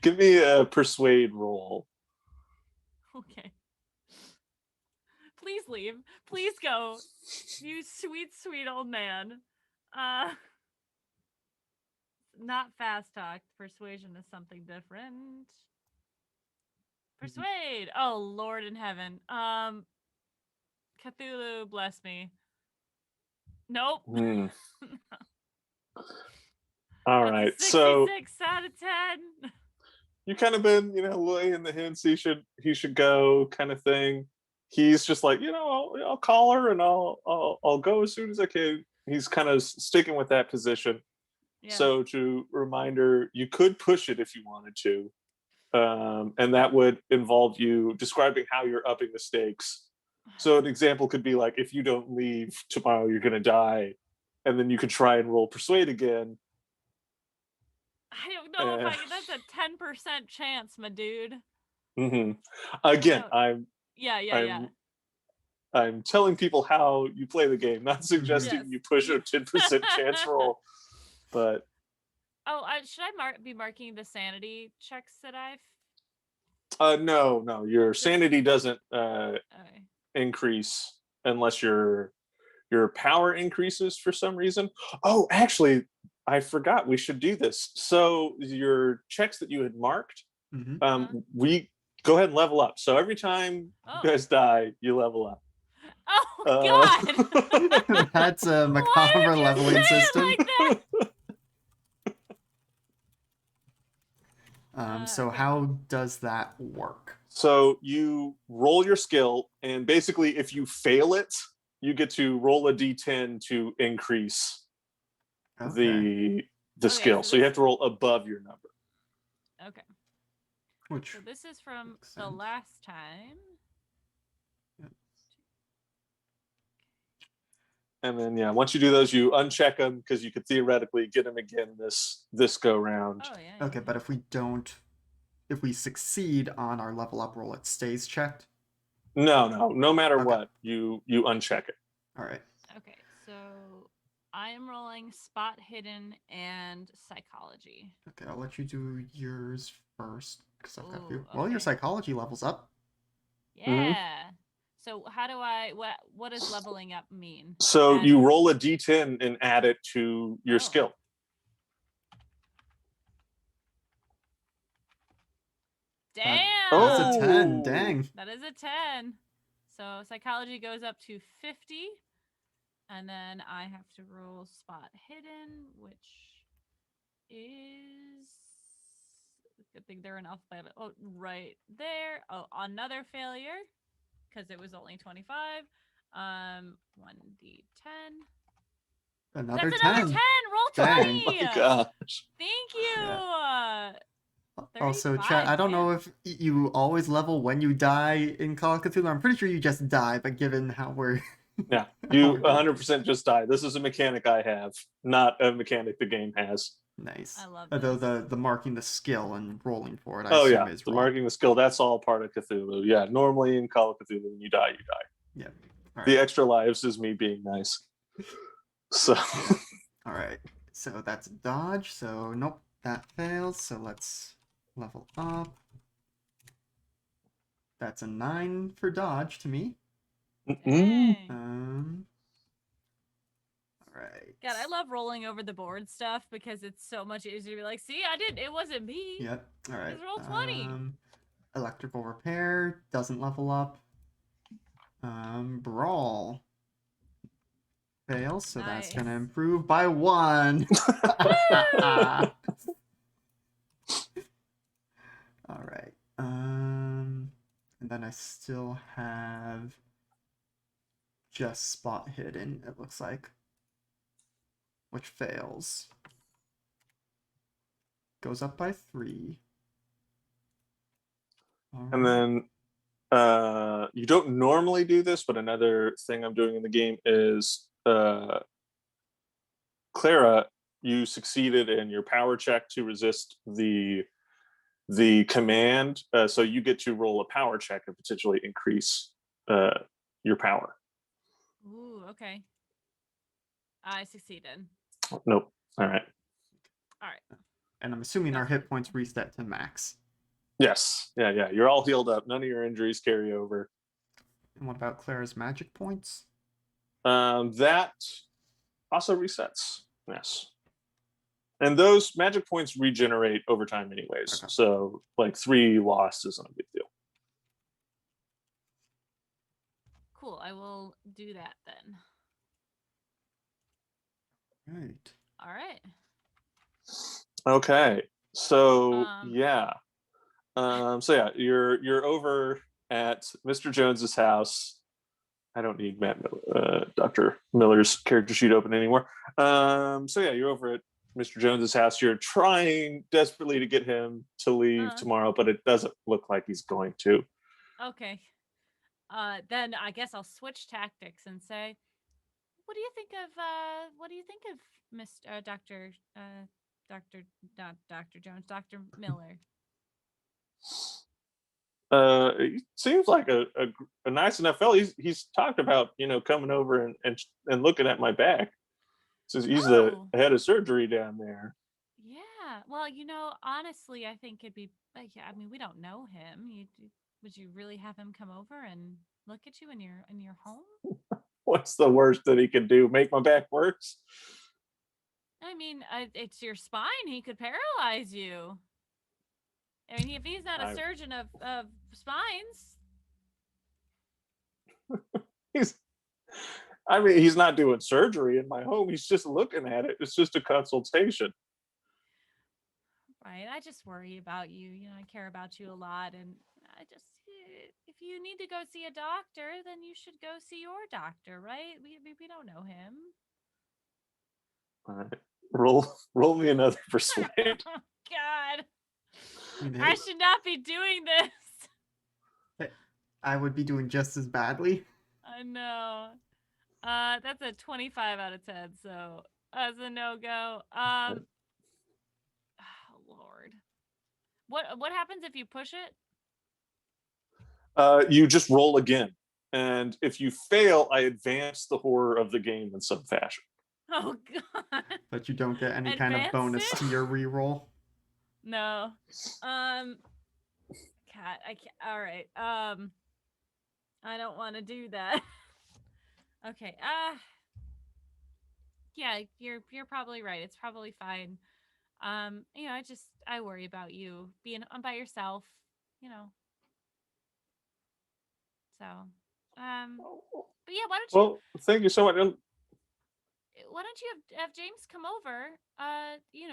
Speaker 2: Give me a persuade roll.
Speaker 3: Okay. Please leave. Please go. You sweet, sweet old man. Not fast talk. Persuasion is something different. Persuade. Oh, Lord in heaven. Cthulhu, bless me. Nope.
Speaker 2: Hmm. All
Speaker 3: That's
Speaker 2: right.
Speaker 3: a
Speaker 2: So
Speaker 3: 66 out of 10.
Speaker 2: you kind of been, laying the hints he should go kind of thing. He's just like, I'll call her and I'll go as soon as I can. He's kind of sticking with that position.
Speaker 3: Yeah.
Speaker 2: So to reminder, you could push it if you wanted to. And that would involve you describing how you're upping the stakes. So an example could be like, if you don't leave tomorrow, you're going to die. And then you could try and roll persuade again.
Speaker 3: I don't know if that's a 10% chance, my dude.
Speaker 2: Mhm. Again,
Speaker 3: Yeah.
Speaker 2: I'm telling people how you play the game, not suggesting
Speaker 3: Yes.
Speaker 2: you push a 10% chance roll. But
Speaker 3: should I be marking the sanity checks that I've?
Speaker 2: no, your sanity doesn't
Speaker 3: Okay.
Speaker 2: increase unless your power increases for some reason. Oh, actually, I forgot we should do this. So your checks that you had marked, we go ahead and level up. So every time you guys die, you level up.
Speaker 3: Oh God!
Speaker 1: That's a
Speaker 3: Why
Speaker 1: macabre
Speaker 3: would you
Speaker 1: leveling
Speaker 3: say it
Speaker 1: system.
Speaker 3: like that?
Speaker 1: So
Speaker 3: Okay.
Speaker 1: how does that work?
Speaker 2: So you roll your skill, and basically, if you fail it, you get to roll a d10 to increase
Speaker 1: Okay.
Speaker 2: the skill. So you have to roll above your number.
Speaker 3: Okay.
Speaker 1: Which
Speaker 3: So this is from
Speaker 1: makes
Speaker 3: the
Speaker 1: sense.
Speaker 3: last time.
Speaker 1: Yep.
Speaker 2: And then once you do those, you uncheck them because you could theoretically get them again this go round.
Speaker 3: Oh yeah.
Speaker 1: Okay, but if we succeed on our level up roll, it stays checked.
Speaker 2: No matter
Speaker 1: Okay.
Speaker 2: what, you uncheck it.
Speaker 1: All right.
Speaker 3: Okay, so I am rolling spot hidden and psychology.
Speaker 1: Okay, I'll let you do yours first because I've got a few.
Speaker 3: Ooh,
Speaker 1: Well, your
Speaker 3: okay.
Speaker 1: psychology levels up.
Speaker 3: Yeah. So how do what does leveling up mean?
Speaker 2: So you roll a d10 and add it to your skill.
Speaker 3: Damn.
Speaker 1: That's a 10. Dang.
Speaker 3: That is a 10. So psychology goes up to 50. And then I have to roll spot hidden, which is good thing they're in alphabetical. Oh, right there. Oh, another failure because it was only 25. 1d10.
Speaker 1: Another
Speaker 3: That's
Speaker 1: 10.
Speaker 3: another 10. Roll 20.
Speaker 1: Dang.
Speaker 2: Oh my gosh.
Speaker 3: Thank you.
Speaker 1: Yeah. Also,
Speaker 3: 35,
Speaker 1: Chad, I don't
Speaker 3: damn.
Speaker 1: know if you always level when you die in Call of Cthulhu. I'm pretty sure you just die, but given how we're
Speaker 2: Yeah, you 100% just die. This is a mechanic I have, not a mechanic the game has.
Speaker 1: Nice.
Speaker 3: I love
Speaker 1: Although
Speaker 3: this.
Speaker 1: the marking the skill and rolling for it, I
Speaker 2: Oh
Speaker 1: assume
Speaker 2: yeah,
Speaker 1: is
Speaker 2: the
Speaker 1: wrong.
Speaker 2: marking the skill, that's all part of Cthulhu. Yeah, normally in Call of Cthulhu, when you die, you die.
Speaker 1: Yeah. All
Speaker 2: The
Speaker 1: right.
Speaker 2: extra lives is me being nice. So.
Speaker 1: All right. So that's dodge. So nope, that fails. So let's level up. That's a 9 for dodge to me.
Speaker 3: Dang.
Speaker 1: All right.
Speaker 3: God, I love rolling over the board stuff because it's so much easier to be like, see, it wasn't me.
Speaker 1: Yep. All right.
Speaker 3: Just roll 20.
Speaker 1: Electrical repair doesn't level up. Brawl fails, so
Speaker 3: Nice.
Speaker 1: that's gonna improve by 1. All right. And then I still have just spot hidden, it looks like, which fails. Goes up by 3.
Speaker 2: And then you don't normally do this, but another thing I'm doing in the game is Clara, you succeeded in your power check to resist the command, so you get to roll a power check and potentially increase your power.
Speaker 3: Ooh, okay. I succeeded.
Speaker 2: Nope. All right.
Speaker 1: And I'm assuming our hit points reset to max.
Speaker 2: Yes. Yeah. You're all healed up. None of your injuries carry over.
Speaker 1: And what about Clara's magic points?
Speaker 2: That also resets. Yes. And those magic points regenerate over time anyways. Okay. So like 3 lost isn't a big deal.
Speaker 3: Cool. I will do that then. All right.
Speaker 2: Okay. So
Speaker 3: Um.
Speaker 2: yeah. So yeah, you're over at Mr. Jones's house. I don't need Dr. Miller's character sheet open anymore. So yeah, you're over at Mr. Jones's house. You're trying desperately to get him to leave
Speaker 3: Uh.
Speaker 2: tomorrow, but it doesn't look like he's going to.
Speaker 3: Okay. Then I guess I'll switch tactics and say, what do you think of Mr. Doctor not Doctor Jones, Doctor Miller?
Speaker 2: He seems like a nice enough fellow. He's talked about coming over and looking at my back. Says he's the
Speaker 3: Oh,
Speaker 2: head of surgery down there.
Speaker 3: yeah. Well, honestly, I think it'd be. Yeah, I mean, we don't know him. Would you really have him come over and look at you in your home?
Speaker 2: What's the worst that he could do? Make my back worse?
Speaker 3: I mean, it's your spine. He could paralyze you. I mean, if he's not a
Speaker 2: I,
Speaker 3: surgeon of spines.
Speaker 2: he's I mean, he's not doing surgery in my home. He's just looking at it. It's just a consultation.
Speaker 3: Right. I just worry about you. I care about you a lot. And if you need to go see a doctor, then you should go see your doctor, right? We don't know him.
Speaker 2: All right. Roll me another persuade.
Speaker 3: Oh, God.
Speaker 1: I mean,
Speaker 3: I
Speaker 1: hey,
Speaker 3: should not be doing this.
Speaker 1: I would be doing just as badly.
Speaker 3: I know. That's a 25 out of 10, so that's a no-go. Oh, Lord. What happens if you push it?
Speaker 2: You just roll again. And if you fail, I advance the horror of the game in some fashion.
Speaker 3: Oh, God.
Speaker 1: But you don't get any kind of
Speaker 3: Advanced
Speaker 1: bonus
Speaker 3: it?
Speaker 1: to your reroll.
Speaker 3: No. Cat, I can't. All right. I don't want to do that. Okay. Yeah, you're probably right. It's probably fine. I worry about you being by yourself, you know. So, but yeah,
Speaker 2: Well, thank you so much.
Speaker 3: why don't you have James come over?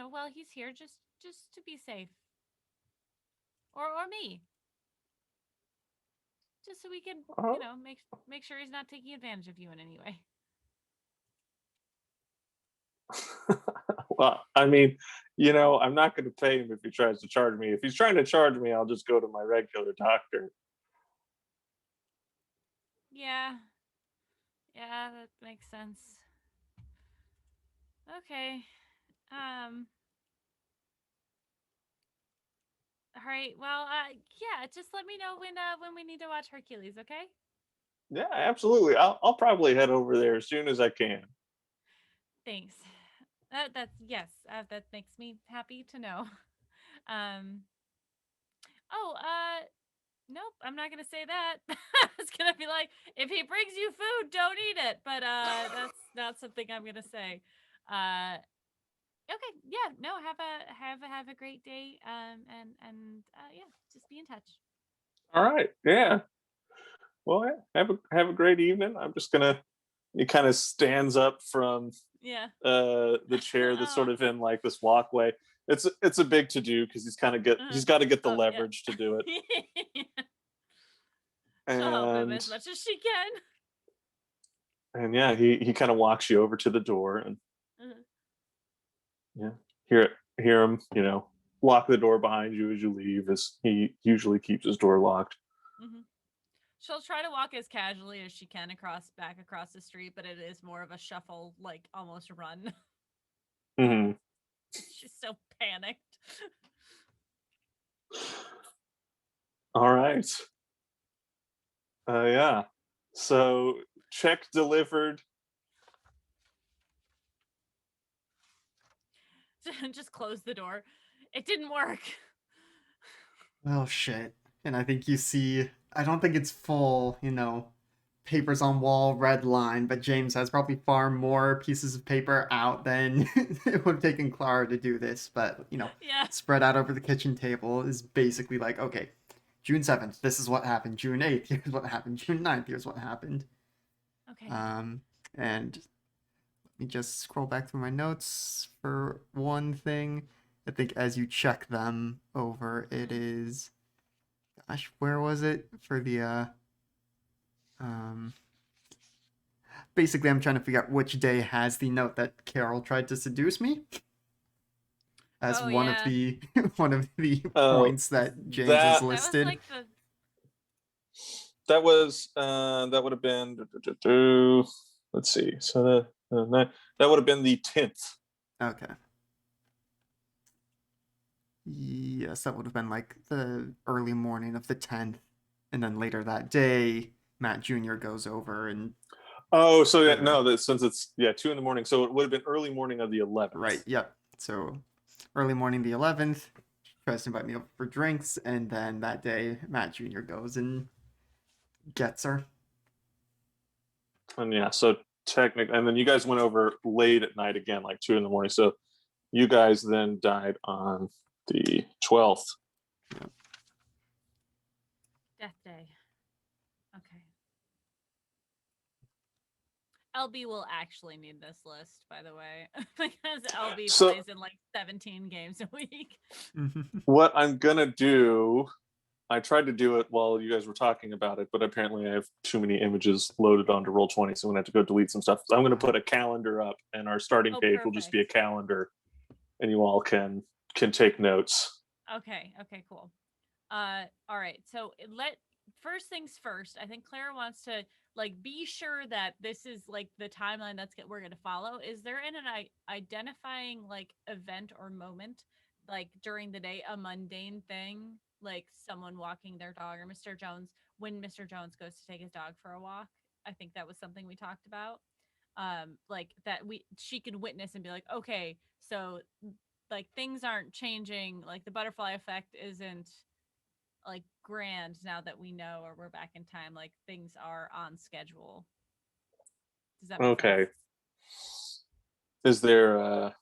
Speaker 3: While he's here, just to be safe, or me, just so we can,
Speaker 2: Uh,
Speaker 3: make sure he's not taking advantage of you in any way.
Speaker 2: well, I mean, I'm not going to pay him if he tries to charge me. If he's trying to charge me, I'll just go to my regular doctor.
Speaker 3: Yeah, yeah, that makes sense. Okay. Um. All right. Well, yeah. Just let me know when we need to watch Hercules. Okay.
Speaker 2: Yeah, absolutely. I'll probably head over there as soon as I can.
Speaker 3: Thanks. That's yes. That makes me happy to know. Um. Oh. Nope. I'm not gonna say that. It's gonna be like, if he brings you food, don't eat it. But that's not something I'm gonna say. Uh. Okay. Yeah. No. Have a great day. Yeah. Just be in touch.
Speaker 2: All right. Yeah. Well, yeah, have a great evening. I'm just gonna. He kind of stands up from
Speaker 3: Yeah.
Speaker 2: the chair that's
Speaker 3: Oh.
Speaker 2: sort of in like this walkway. It's a big to do because he's got to get the
Speaker 3: Oh yeah.
Speaker 2: leverage to do it.
Speaker 3: She'll help him
Speaker 2: And
Speaker 3: as much as she can.
Speaker 2: yeah, he kind of walks you over to the door and
Speaker 3: Mhm.
Speaker 2: yeah, hear him, lock the door behind you as you leave, as he usually keeps his door locked.
Speaker 3: Mhm. She'll try to walk as casually as she can back across the street, but it is more of a shuffle, like almost run.
Speaker 2: Hmm.
Speaker 3: She's so panicked.
Speaker 2: All right. Yeah. So check delivered.
Speaker 3: Just close the door. It didn't work.
Speaker 1: Oh shit. And I think you see, I don't think it's full, papers on wall, red line, but James has probably far more pieces of paper out than it would have taken Clara to do this. But,
Speaker 3: Yeah.
Speaker 1: spread out over the kitchen table is basically like, okay, June 7th, this is what happened. June 8th, here's what happened. June 9th, here's what happened.
Speaker 3: Okay.
Speaker 1: Um, and Let me just scroll back through my notes for one thing. I think as you check them over, it is, gosh, where was it for the um basically I'm trying to figure out which day has the note that Carol tried to seduce me as
Speaker 3: Oh
Speaker 1: one of
Speaker 3: yeah,
Speaker 1: the one of the
Speaker 2: Oh,
Speaker 1: points that James has
Speaker 2: that
Speaker 3: that was
Speaker 1: listed.
Speaker 3: like the
Speaker 2: that would have been. Let's see. So that would have been the 10th.
Speaker 1: Okay. Yes, that would have been like the early morning of the 10th. And then later that day, Matt Jr. goes over and
Speaker 2: Oh, so yeah,
Speaker 1: or,
Speaker 2: no, that since it's 2 in the morning, so it would have been early morning of the 11th.
Speaker 1: right, yep. So early morning the 11th, tries to invite me over for drinks, and then that day Matt Jr. goes and gets her.
Speaker 2: And yeah, so technically, and then you guys went over late at night again, like 2 in the morning. So you guys then died on the 12th.
Speaker 3: death day. Okay. LB will actually need this list, by the way, because LB
Speaker 2: So-
Speaker 3: plays in like 17 games a week.
Speaker 2: What I'm gonna do, I tried to do it while you guys were talking about it, but apparently I have too many images loaded onto Roll20, so I'm gonna have to go delete some stuff. So I'm gonna put a calendar up, and our starting
Speaker 3: Oh,
Speaker 2: page will just be a calendar, and you all can take notes.
Speaker 3: Okay, cool. All right. So first things first. I think Clara wants to like be sure that this is like the timeline we're going to follow. Is there an identifying like event or moment like during the day, a mundane thing, like someone walking their dog or Mr. Jones when Mr. Jones goes to take his dog for a walk? I think that was something we talked about. Like that she could witness and be like, okay, so like things aren't changing, like the butterfly effect isn't like grand now that we know or we're back in time, like things are on schedule. Does that make
Speaker 2: Okay.
Speaker 3: sense?
Speaker 2: Is there a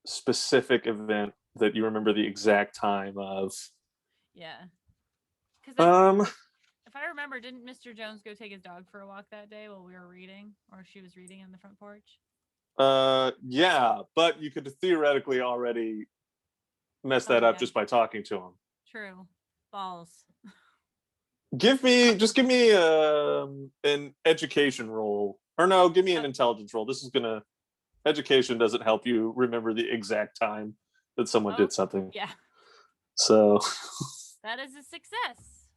Speaker 2: specific event that you remember the exact time of?
Speaker 3: Yeah, because
Speaker 2: Um,
Speaker 3: if I remember, didn't Mr. Jones go take his dog for a walk that day while we were reading, or she was reading on the front porch?
Speaker 2: yeah, but you could theoretically already mess that up just by talking to him.
Speaker 3: True. Balls.
Speaker 2: Give me an education roll, or no, give me an intelligence roll. This is gonna education doesn't help you remember the exact time that someone did something.
Speaker 3: Yeah,
Speaker 2: So
Speaker 3: that is a success.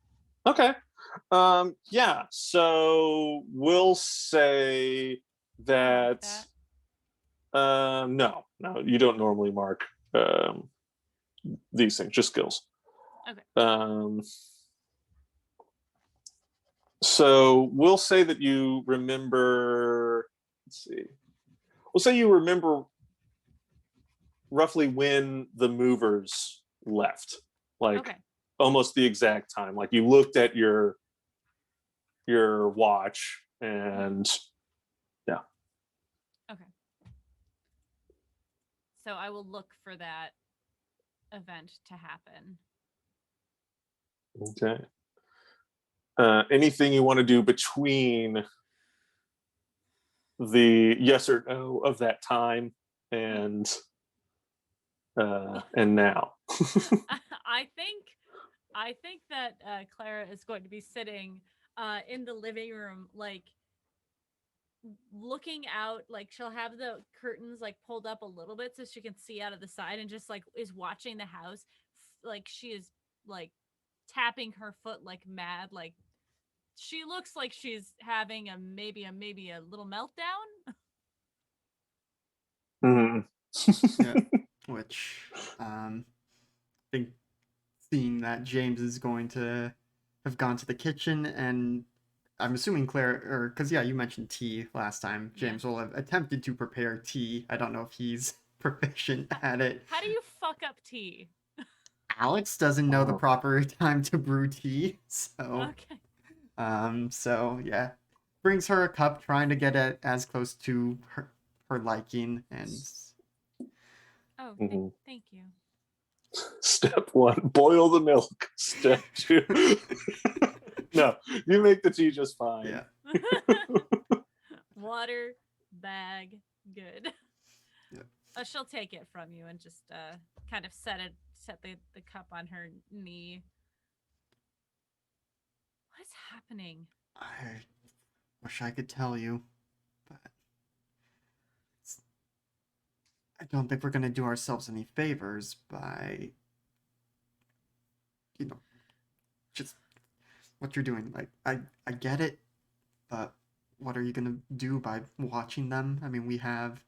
Speaker 2: okay, yeah. So we'll say that. No, you don't normally mark these things, just skills.
Speaker 3: Okay.
Speaker 2: So we'll say that you remember. Let's see. We'll say you remember roughly when the movers left, like almost the exact time. Like you looked at your watch, and yeah.
Speaker 3: Okay. So I will look for that event to happen.
Speaker 2: Okay. Anything you want to do between the yes or no of that time and now?
Speaker 3: I think that Clara is going to be sitting in the living room, like looking out. Like she'll have the curtains like pulled up a little bit so she can see out of the side, and just like is watching the house. Like she is like tapping her foot like mad. Like she looks like she's having maybe a little meltdown.
Speaker 2: Mm-hmm.
Speaker 1: Yeah. Which I think seeing that James is going to have gone to the kitchen, and I'm assuming Claire, or because yeah, you mentioned tea last time. James will have attempted to prepare tea. I don't know if he's proficient at it.
Speaker 3: How do you fuck up tea?
Speaker 1: Alex doesn't know the proper time to brew tea, so so yeah, brings her a cup, trying to get it as close to her liking, and
Speaker 3: thank you.
Speaker 2: Step 1, boil the milk. Step 2, no, you make the tea just fine.
Speaker 1: Yeah.
Speaker 3: Water, bag, Good.
Speaker 1: Yep.
Speaker 3: She'll take it from you and just kind of set the cup on her knee. What is happening?
Speaker 1: I wish I could tell you, but I don't think we're gonna do ourselves any favors by, you know, just what you're doing. Like, I get it, but what are you gonna do by watching them? I mean, we have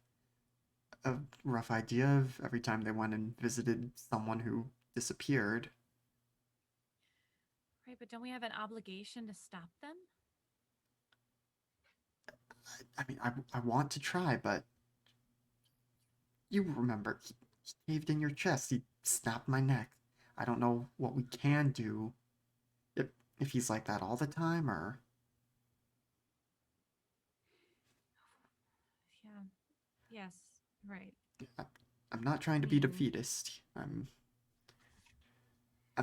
Speaker 1: a rough idea of every time they went and visited someone who disappeared.
Speaker 3: Right, but don't we have an obligation to stop them?
Speaker 1: I mean, I want to try, but you remember, he caved in your chest. He snapped my neck. I don't know what we can do if if he's like that all the time, or
Speaker 3: Yeah. Yes. Right.
Speaker 1: I- I'm not trying
Speaker 3: I
Speaker 1: to be
Speaker 3: mean,
Speaker 1: defeatist. I'm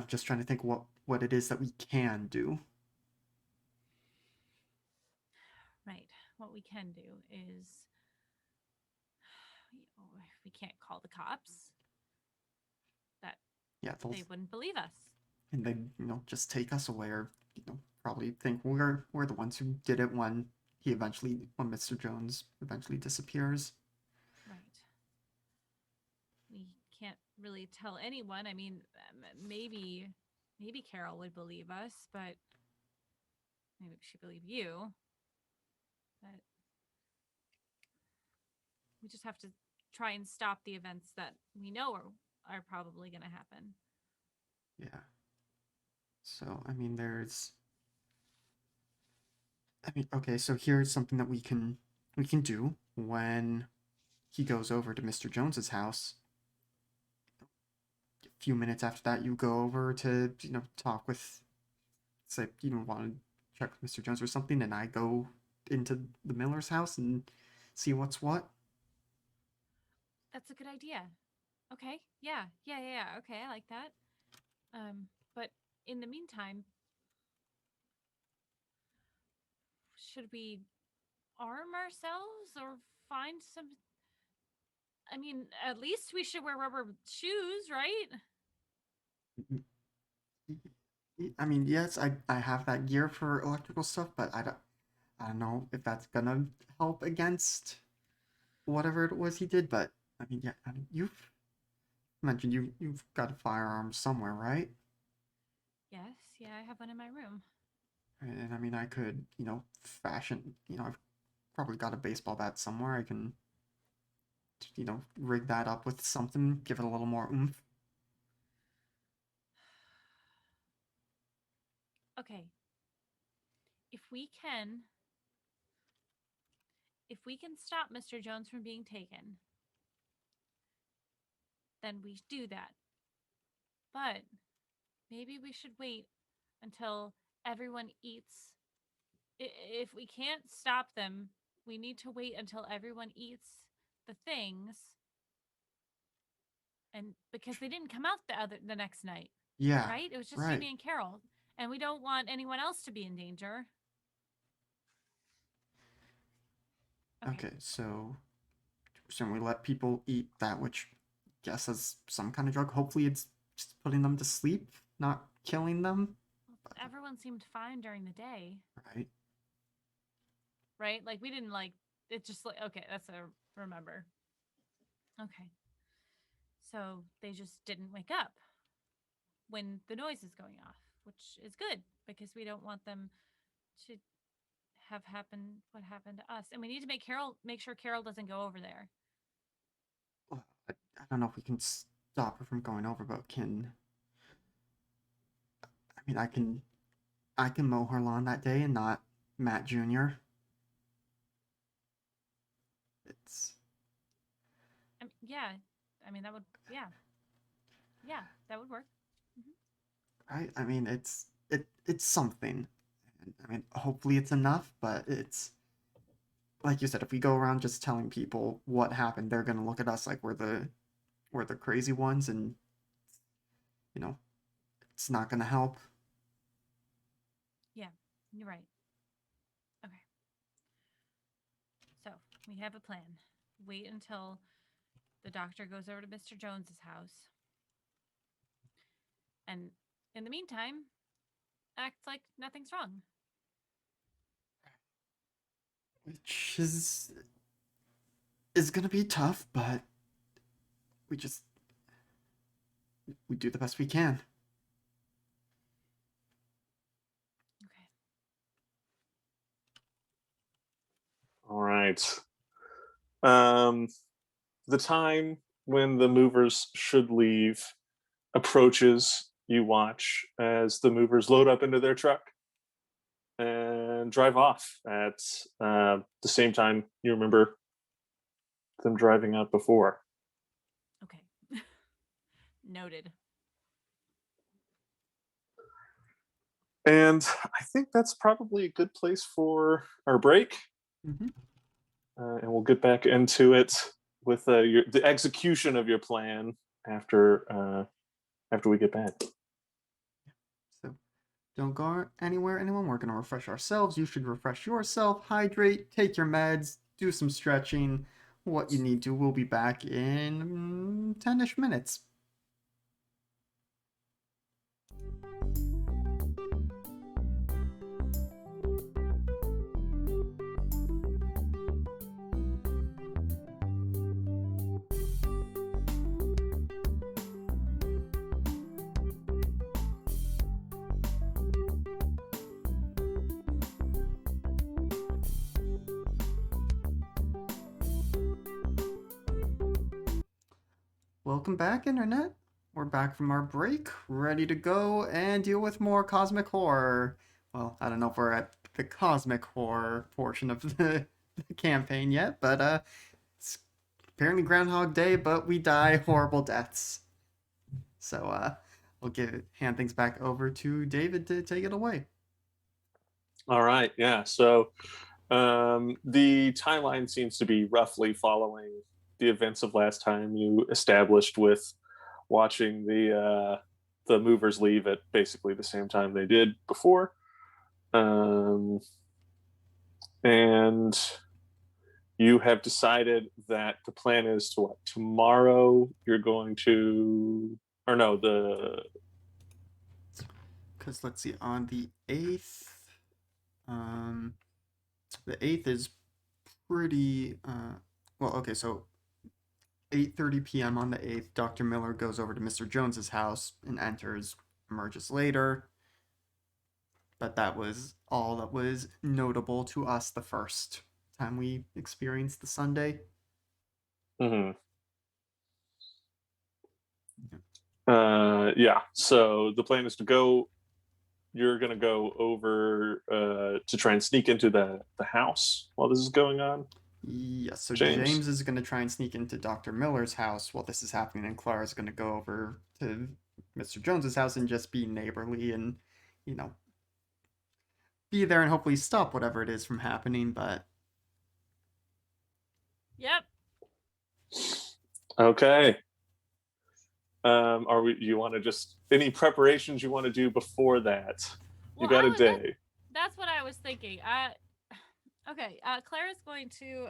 Speaker 1: just trying to think what it is that we can do.
Speaker 3: right. What we can do is, if we can't call the cops, that
Speaker 1: Yeah,
Speaker 3: they wouldn't believe us.
Speaker 1: and they just take us away, or probably think we're the ones who did it when Mr. Jones eventually disappears.
Speaker 3: Right. We can't really tell anyone. I mean, maybe Carol would believe us, but maybe she believe you. But we just have to try and stop the events that we know are probably going to happen.
Speaker 1: Yeah. So I mean, okay. So here's something that we can do when he goes over to Mr. Jones's house. A few minutes after that, you go over to talk with, say, want to check with Mr. Jones or something, and I go into the Miller's house and see what's what.
Speaker 3: That's a good idea. Okay. Yeah. Yeah. Yeah. Yeah. Okay. I like that. But in the meantime, should we arm ourselves or find some? I mean, at least we should wear rubber shoes, right?
Speaker 1: I mean, yes, I have that gear for electrical stuff, but I don't know if that's gonna help against whatever it was he did. But I mean, yeah, I mean, you've mentioned you've got a firearm somewhere, right?
Speaker 3: Yes. Yeah. I have one in my room.
Speaker 1: And I mean, I could fashion. I've probably got a baseball bat somewhere. I can rig that up with something, give it a little more oomph.
Speaker 3: Okay. If we can, if we can stop Mr. Jones from being taken, then we do that. But maybe we should wait until everyone eats. If we can't stop them, we need to wait until everyone eats the things, and because they didn't come out the next night,
Speaker 1: Yeah,
Speaker 3: right? It was just
Speaker 1: right.
Speaker 3: Jimmy and Carol, and we don't want anyone else to be in danger. Okay.
Speaker 1: Okay, so we let people eat that, which I guess is some kind of drug. Hopefully, it's just putting them to sleep, not killing them.
Speaker 3: Well, everyone seemed fine during the day,
Speaker 1: Right?
Speaker 3: right? Like we didn't like it. Just like okay, that's a remember. Okay, so they just didn't wake up when the noise is going off, which is good because we don't want them to have happened what happened to us, and we need to make sure Carol doesn't go over there.
Speaker 1: Well, I don't know if we can stop her from going over, but I mean, I can mow her lawn that day and not Matt Jr. It's
Speaker 3: Yeah, I mean that would yeah that would work. Mhm.
Speaker 1: right. I mean, it's something. And, I mean, hopefully it's enough, but it's like you said. If we go around just telling people what happened, they're gonna look at us like we're the crazy ones, and you know, it's not gonna help.
Speaker 3: Yeah, you're right. Okay, so we have a plan. wait until the doctor goes over to Mr. Jones's house. And in the meantime, act like nothing's wrong.
Speaker 1: Which is gonna be tough, but we do the best we can.
Speaker 3: Okay.
Speaker 2: All right. The time when the movers should leave approaches. You watch as the movers load up into their truck and drive off at the same time you remember them driving out before.
Speaker 3: Okay. Noted.
Speaker 2: And I think that's probably a good place for our break.
Speaker 1: Mm-hmm.
Speaker 2: And we'll get back into it with the execution of your plan after we get back.
Speaker 1: So don't go anywhere, anyone. We're going to refresh ourselves. You should refresh yourself, hydrate, take your meds, do some stretching. What you need to. We'll be back in 10-ish minutes. Welcome back, Internet. We're back from our break, ready to go and deal with more cosmic horror. Well, I don't know if we're at the cosmic horror portion of the campaign yet, but it's apparently Groundhog Day, but we die horrible deaths. So we'll hand things back over to David to take it away.
Speaker 2: All right, yeah. So the timeline seems to be roughly following the events of last time. You established with watching the movers leave at basically the same time they did before, and you have decided that the plan is to tomorrow you're going to, or no,
Speaker 1: because let's see, on the 8th, the 8th is pretty well, okay, so 8:30 p.m. on the 8th, Dr. Miller goes over to Mr. Jones's house and enters, emerges later. But that was all that was notable to us the first time we experienced the Sunday.
Speaker 2: Mm-hmm. Yeah. So the plan is to go. You're going to go over to try and sneak into the house while this is going on.
Speaker 1: Yes, so James is going to try and sneak into Dr. Miller's house while this is happening, and Clara's going to go over to Mr. Jones's house and just be neighborly and, be there and hopefully stop whatever it is from happening, but...
Speaker 3: Yep.
Speaker 2: Okay. You want to just, any preparations you want to do before that? You got a day.
Speaker 3: That's what I was thinking. Okay, Clara's going to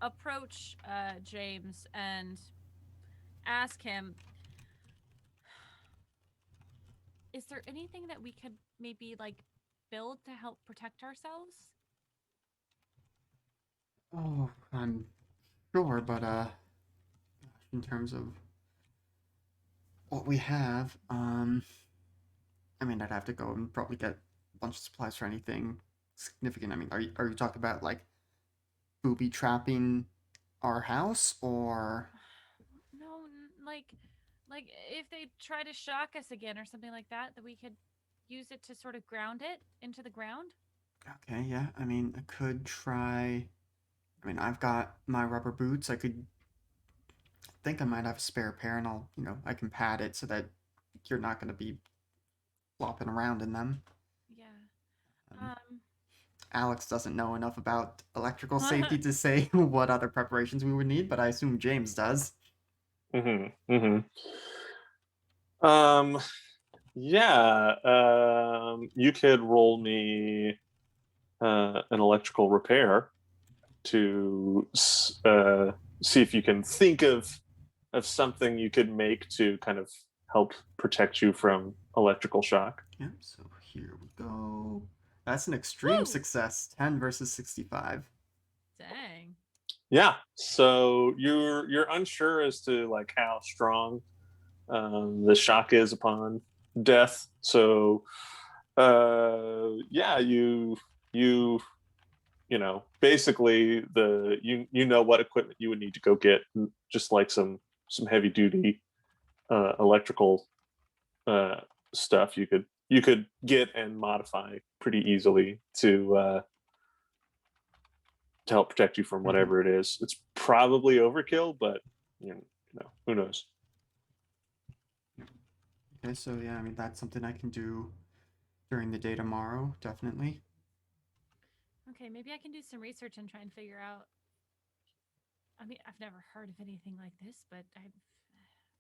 Speaker 3: approach James and ask him, is there anything that we could maybe build to help protect ourselves?
Speaker 1: Oh, I'm sure, but in terms of what we have, I mean, I'd have to go and probably get a bunch of supplies for anything significant. I mean, are you talking about booby trapping our house, or?
Speaker 3: No, like if they try to shock us again or something like that, that we could use it to sort of ground it into the ground.
Speaker 1: Okay, yeah. I mean, I could try. I mean, I've got my rubber boots. I think I might have a spare pair, and I can pad it so that you're not going to be flopping around in them.
Speaker 3: Yeah.
Speaker 1: Alex doesn't know enough about electrical safety to say what other preparations we would need, but I assume James does.
Speaker 2: Mm-hmm. Mm-hmm. Yeah. You could roll me an electrical repair. to see if you can think of something you could make to kind of help protect you from electrical shock.
Speaker 1: Yep, so here we go. That's an extreme
Speaker 3: Woo!
Speaker 1: success. 10 versus 65.
Speaker 3: Dang.
Speaker 2: Yeah, so you're unsure as to like how strong the shock is upon death. So yeah, you know, basically you know what equipment you would need to go get, just like some heavy duty electrical stuff you could get and modify pretty easily to help protect you from whatever it is. It's probably overkill, but you know, who knows?
Speaker 1: Okay, so yeah, I mean, that's something I can do during the day tomorrow, definitely.
Speaker 3: Okay, maybe I can do some research and try and figure out. I mean, I've never heard of anything like this, but I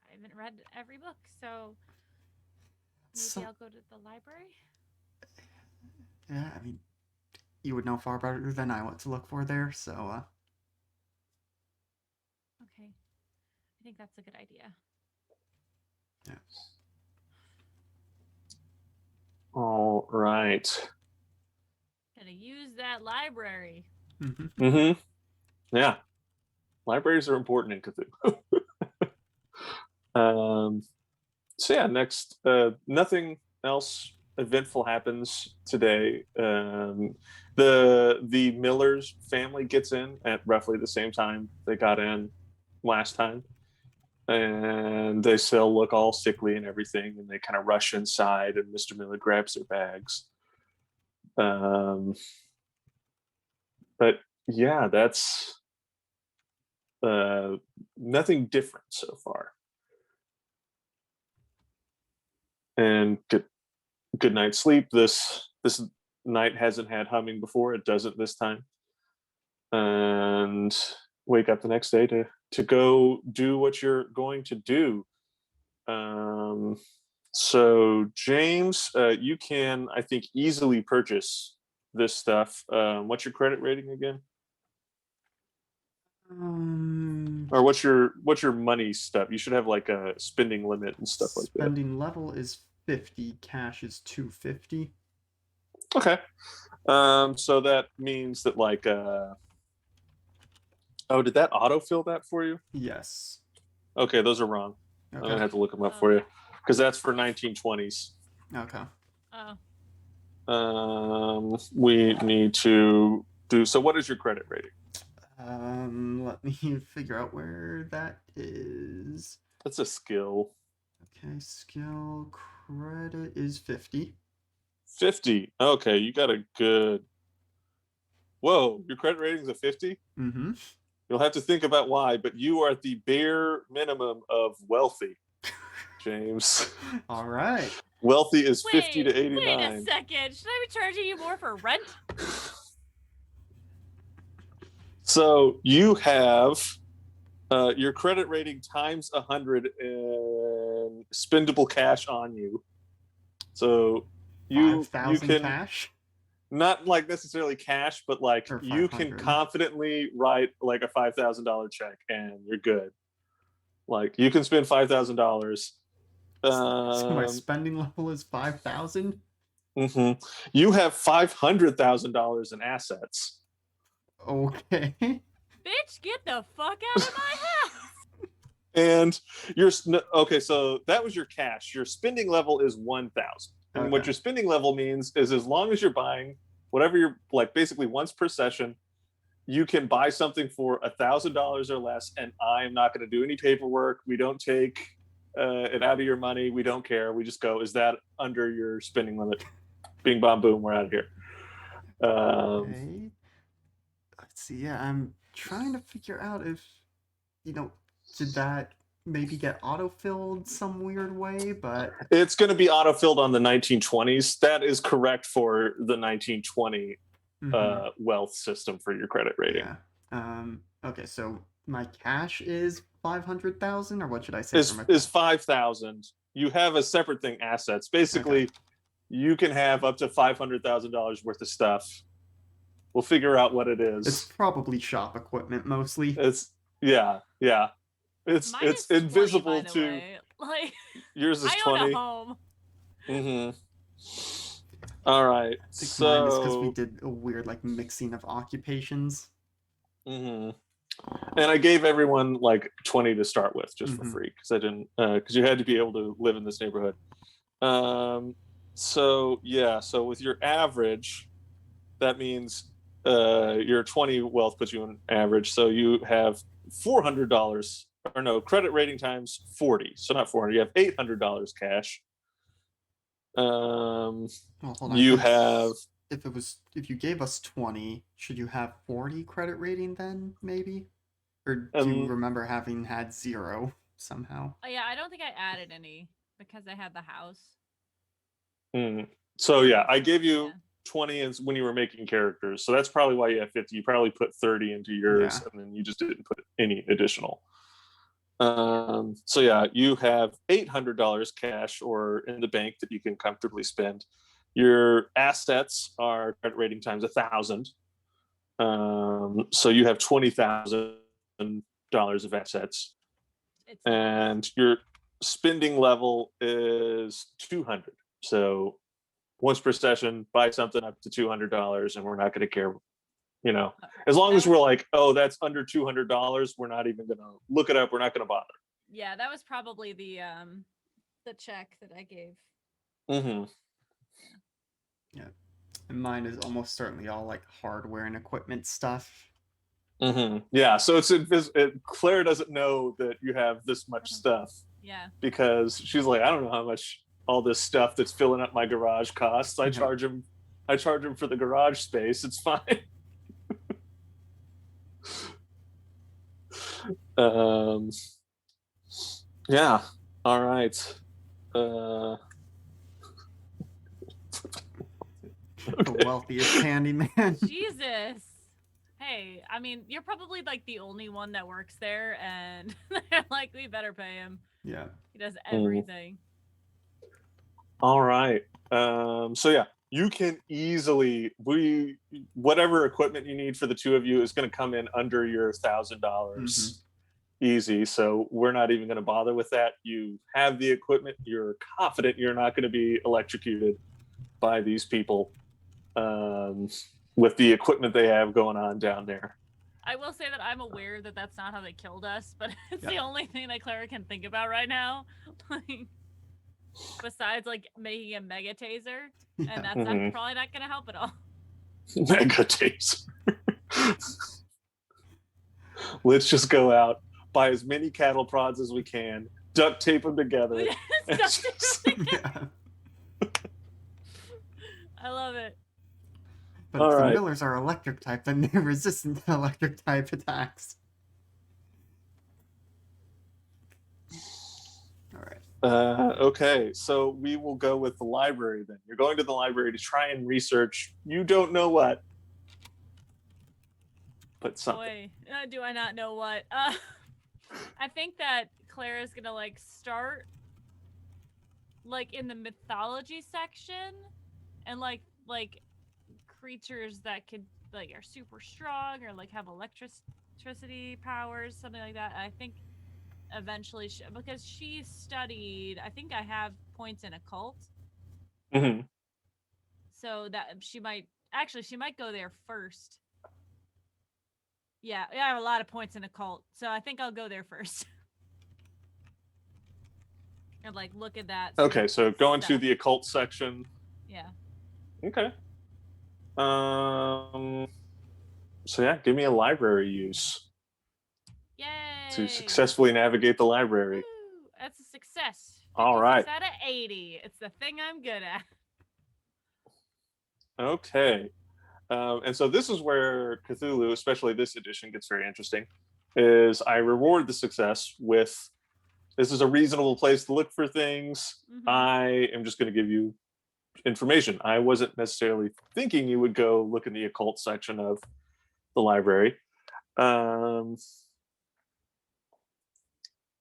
Speaker 3: haven't read every book, so maybe
Speaker 1: So,
Speaker 3: I'll go to the library.
Speaker 1: yeah, I mean, you would know far better than I what to look for there, so,
Speaker 3: Okay, I think that's a good idea.
Speaker 1: yeah.
Speaker 2: All right.
Speaker 3: Gotta use that library.
Speaker 2: Mm-hmm. Yeah. Libraries are important in Cthulhu. So yeah, next, nothing else eventful happens today. The Miller's family gets in at roughly the same time they got in last time, and they still look all sickly and everything, and they kind of rush inside, and Mr. Miller grabs their bags. But yeah, that's nothing different so far. And good night's sleep. This night hasn't had humming before. It doesn't this time. And wake up the next day to go do what you're going to do. So James, you can, I think, easily purchase this stuff. What's your credit rating again? Or what's your money stuff? You should have like a spending limit and stuff like that.
Speaker 1: Spending level is 50, cash is 250.
Speaker 2: Okay. So that means that like oh, did that autofill that for you?
Speaker 1: Yes.
Speaker 2: Okay, those are wrong.
Speaker 1: Okay.
Speaker 2: I'm gonna have to look them up for you because that's for 1920s.
Speaker 1: Okay.
Speaker 3: Oh.
Speaker 2: We need to do. So, what is your credit rating?
Speaker 1: Let me figure out where that is.
Speaker 2: That's a skill.
Speaker 1: Okay, skill credit is 50.
Speaker 2: 50. Okay, you got a good. Whoa, your credit rating's a 50?
Speaker 1: Mm-hmm.
Speaker 2: You'll have to think about why, but you are at the bare minimum of wealthy, James.
Speaker 1: All right.
Speaker 2: Wealthy is 50 to 89.
Speaker 3: Wait a second. Should I be charging you more for rent?
Speaker 2: So you have your credit rating times 100 in spendable cash on you. So you
Speaker 1: 5,000
Speaker 2: can
Speaker 1: cash?
Speaker 2: not like necessarily cash, but like
Speaker 1: Or
Speaker 2: you can
Speaker 1: 500.
Speaker 2: confidently write like a $5,000 check and you're good. Like you can spend $5,000.
Speaker 1: So my spending level is 5,000?
Speaker 2: Mm-hmm. You have $500,000 in assets.
Speaker 1: Okay.
Speaker 3: Bitch, get the fuck out of my house!
Speaker 2: And you're okay. So that was your cash. Your spending level is 1,000. And what your spending level means is as long as you're buying whatever you're like, basically once per session, you can buy something for $1,000 or less. And I'm not going to do any paperwork. We don't take it out of your money. We don't care. We just go, is that under your spending limit? Bing, bom, boom. We're out of here.
Speaker 1: Okay. Let's see. Yeah, I'm trying to figure out if, did that maybe get autofilled some weird way, but
Speaker 2: it's going to be autofilled on the 1920s. That is correct for the 1920 wealth system for your credit rating.
Speaker 1: Yeah. Okay, so my cash is 500,000, or what should I say?
Speaker 2: Is 5,000. You have a separate thing, assets. Basically, you can have up to $500,000 worth of stuff We'll figure out what it
Speaker 1: It's
Speaker 2: is.
Speaker 1: probably shop equipment mostly.
Speaker 2: It's It's
Speaker 3: Mine
Speaker 2: it's
Speaker 3: is 20,
Speaker 2: invisible
Speaker 3: by the
Speaker 2: to
Speaker 3: way. Like,
Speaker 2: yours is
Speaker 3: I own a
Speaker 2: 20.
Speaker 3: home.
Speaker 2: Mm-hmm. All right.
Speaker 1: I think mine is because we
Speaker 2: So
Speaker 1: did a weird like mixing of occupations.
Speaker 2: hmm and I gave everyone like 20 to start with just for
Speaker 1: Mhm.
Speaker 2: free because I didn't because you had to be able to live in this neighborhood. So yeah, so with your average, that means your 20 wealth puts you on average. So you have $400 or no credit rating times 40. So not 400. You have $800 cash.
Speaker 1: Well, hold on.
Speaker 2: You have
Speaker 1: If you gave us 20, should you have 40 credit rating then, maybe? Or do you
Speaker 2: um,
Speaker 1: remember having had 0 somehow?
Speaker 3: Oh, yeah, I don't think I added any because I had the house.
Speaker 2: so yeah, I gave you
Speaker 3: Yeah.
Speaker 2: 20 as when you were making characters. So that's probably why you have 50. You probably put 30 into yours
Speaker 1: Yeah.
Speaker 2: and then you just didn't put any additional. So yeah, you have $800 cash or in the bank that you can comfortably spend. Your assets are credit rating times 1,000. So you have $20,000 of assets,
Speaker 3: It's
Speaker 2: and your spending level is 200. So once per session, buy something up to $200, and we're not going to care. As long as we're like, oh, that's under $200, we're not even going to look it up. We're not going to bother.
Speaker 3: Yeah, that was probably the check that I gave.
Speaker 2: Mm-hmm.
Speaker 1: Yeah. And mine is almost certainly all like hardware and equipment stuff.
Speaker 2: Mm-hmm. Yeah, so Claire doesn't know that you have this much stuff.
Speaker 3: Yeah.
Speaker 2: Because she's like, I don't know how much all this stuff that's filling up my garage costs. I charge him for the garage space. It's fine. Yeah. All right.
Speaker 1: The wealthiest handyman.
Speaker 3: Jesus. Hey, I mean, you're probably like the only one that works there, and they're like, we better pay him.
Speaker 1: Yeah.
Speaker 3: He does everything.
Speaker 2: All right. So yeah, you can easily whatever equipment you need for the two of you is going to come in under your $1,000 easy. So we're not even going to bother with that. You have the equipment. You're confident you're not going to be electrocuted by these people with the equipment they have going on down there.
Speaker 3: I will say that I'm aware that that's not how they killed us, but it's the only thing that Clara can think about right now. Besides like making a mega taser, and that's probably not going to help at all.
Speaker 2: Mega taser. Let's just go out, buy as many cattle prods as we can, duct tape them together.
Speaker 3: I love it.
Speaker 1: But if the millers are electric type, then they're resistant to electric type attacks. All right.
Speaker 2: Okay, so we will go with the library then. You're going to the library to try and research. You don't know what, but something.
Speaker 3: Boy, do I not know what? I think that Clara's gonna like start like in the mythology section, and like creatures that could like are super strong or like have electricity powers, something like that. I think eventually because she studied, I think I have points in occult. So that she might go there first. Yeah, I have a lot of points in occult, so I think I'll go there first. And like look at that.
Speaker 2: Okay, so go into the occult section.
Speaker 3: Yeah.
Speaker 2: Okay. So yeah, give me a library use.
Speaker 3: Yay!
Speaker 2: To successfully navigate the library.
Speaker 3: Woo! That's a success.
Speaker 2: All right.
Speaker 3: Out of 80. It's the thing I'm good at.
Speaker 2: Okay. And so this is where Cthulhu, especially this edition, gets very interesting. Is I reward the success with, this is a reasonable place to look for things. I am just going to give you information. I wasn't necessarily thinking you would go look in the occult section of the library.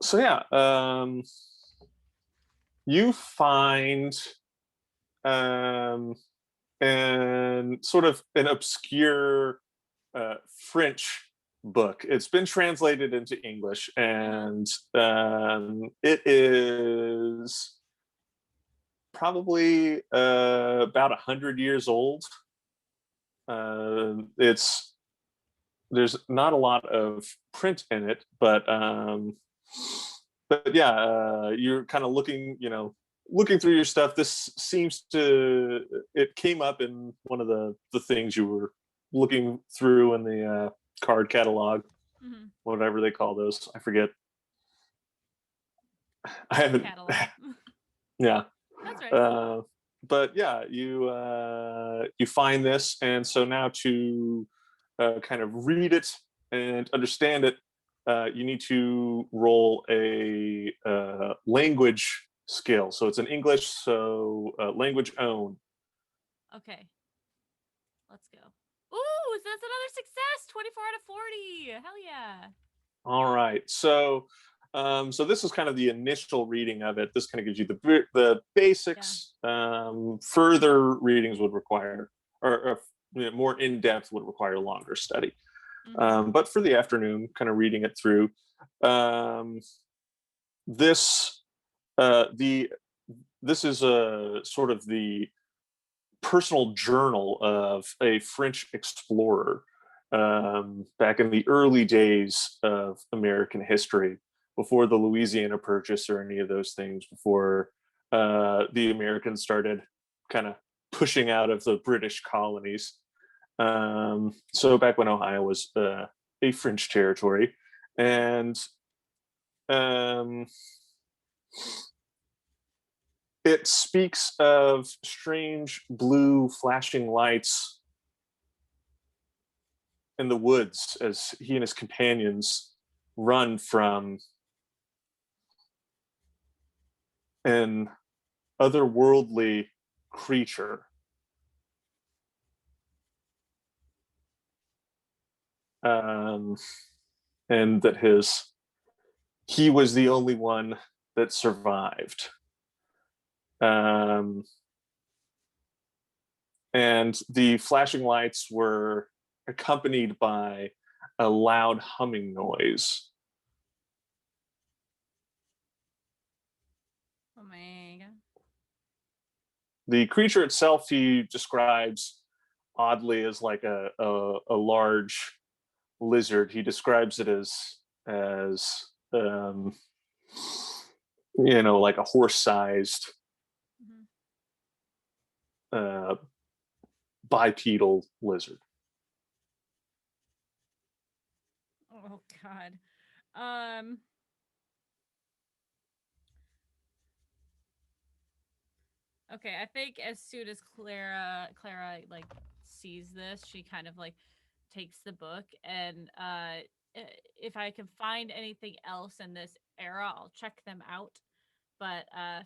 Speaker 2: So yeah, you find and sort of an obscure French book. It's been translated into English, and it is probably about 100 years old. There's not a lot of print in it, but yeah, you're kind of looking through your stuff. This seems to it came up in one of the things you were looking through in the card catalog, whatever they call those. I forget. I haven't.
Speaker 3: Catalog.
Speaker 2: Yeah.
Speaker 3: That's right.
Speaker 2: But yeah, you find this, and so now to kind of read it and understand it, you need to roll a language skill. So it's in English, so language own.
Speaker 3: Okay. Let's go. Ooh, that's another success. 24 out of 40. Hell yeah.
Speaker 2: All right. So so this is kind of the initial reading of it. This kind of gives you the basics. Further readings would require, or more in depth would require longer study. But for the afternoon, kind of reading it through, this this is a sort of the personal journal of a French explorer back in the early days of American history, before the Louisiana Purchase or any of those things, before the Americans started kind of pushing out of the British colonies. So back when Ohio was a French territory, and it speaks of strange blue flashing lights in the woods as he and his companions run from an otherworldly creature. And that he was the only one that survived. And the flashing lights were accompanied by a loud humming noise.
Speaker 3: Oh my god.
Speaker 2: The creature itself he describes oddly as like a large lizard. He describes it as like a horse-sized bipedal lizard.
Speaker 3: Oh god. Okay, I think as soon as Clara like sees this, she kind of like takes the book, and if I can find anything else in this era, I'll check them out. But I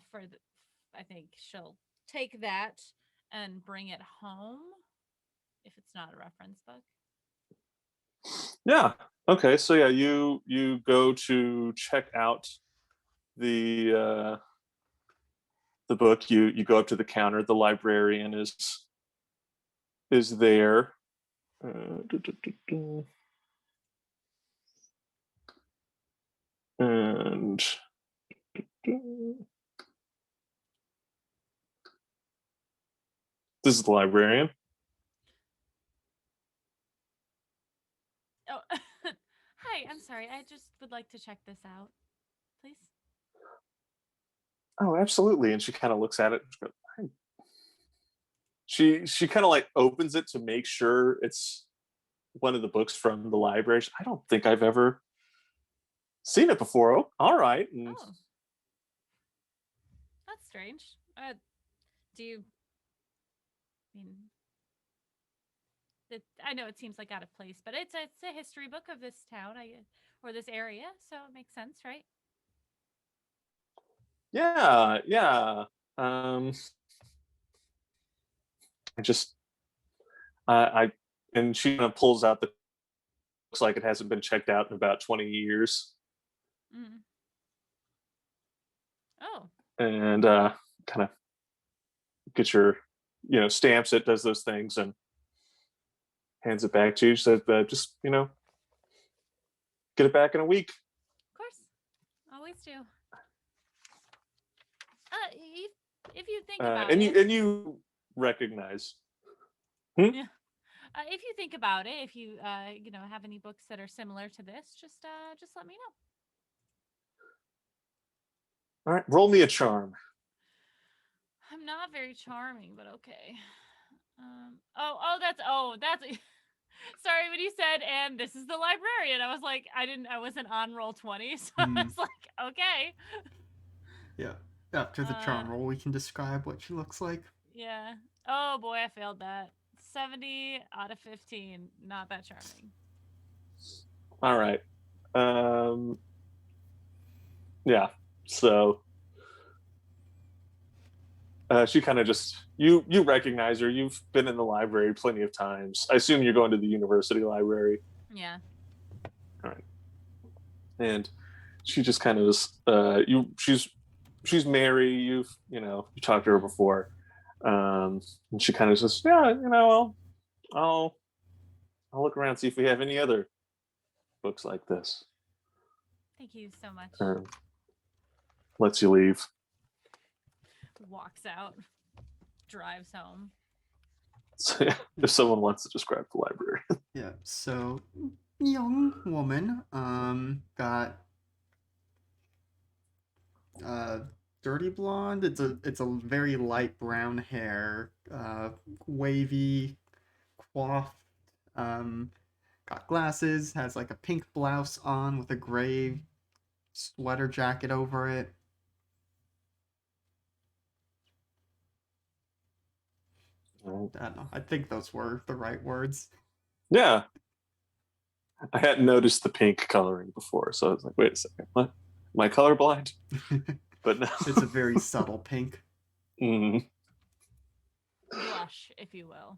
Speaker 3: think she'll take that and bring it home if it's not a reference book.
Speaker 2: Yeah. Okay. So yeah, you go to check out the book. You go up to the counter. The librarian is there. And this is the librarian.
Speaker 3: Oh, hi. I'm sorry. I just would like to check this out, please.
Speaker 2: Oh, absolutely. And she kind of looks at it. She kind of like opens it to make sure it's one of the books from the library. I don't think I've ever seen it before. Oh, all right. And
Speaker 3: oh, that's strange. Do you mean? I know it seems like out of place, but it's a history book of this town, or this area, so it makes sense, right?
Speaker 2: yeah. I and she kind of pulls out the looks like it hasn't been checked out in about 20 years.
Speaker 3: Oh.
Speaker 2: And kind of get your stamps it, does those things, and hands it back to you. Says, just get it back in a week.
Speaker 3: Of course, always do. If you think about
Speaker 2: and
Speaker 3: it,
Speaker 2: you recognize.
Speaker 3: yeah. If you think about it, if you have any books that are similar to this, just let me know.
Speaker 2: All right, roll me a charm.
Speaker 3: I'm not very charming, but okay. That's sorry, when you said, and this is the librarian, I was like, I wasn't on roll 20, so I was like, okay.
Speaker 1: Yeah. After the charm roll, we can describe what she looks like.
Speaker 3: Yeah. Oh boy, I failed that. 70 out of 15. Not that charming.
Speaker 2: All right. Yeah. So she kind of just you recognize her. You've been in the library plenty of times. I assume you're going to the university library.
Speaker 3: Yeah.
Speaker 2: All right. And she just kind of she's Mary. You talked to her before, and she kind of says, yeah, I'll look around, see if we have any other books like this.
Speaker 3: Thank you so much.
Speaker 2: Lets you leave.
Speaker 3: Walks out. Drives home.
Speaker 2: So, yeah, if someone wants to describe the library.
Speaker 1: Yeah, so young woman, got dirty blonde. It's a very light brown hair, wavy, coiffed. Got glasses. Has like a pink blouse on with a gray sweater jacket over it. I don't know. I think those were the right words.
Speaker 2: Yeah. I hadn't noticed the pink coloring before, so I was like, wait a second, what? Am I colorblind? But no.
Speaker 1: It's a very subtle pink.
Speaker 2: Mm.
Speaker 3: Blush, if you will.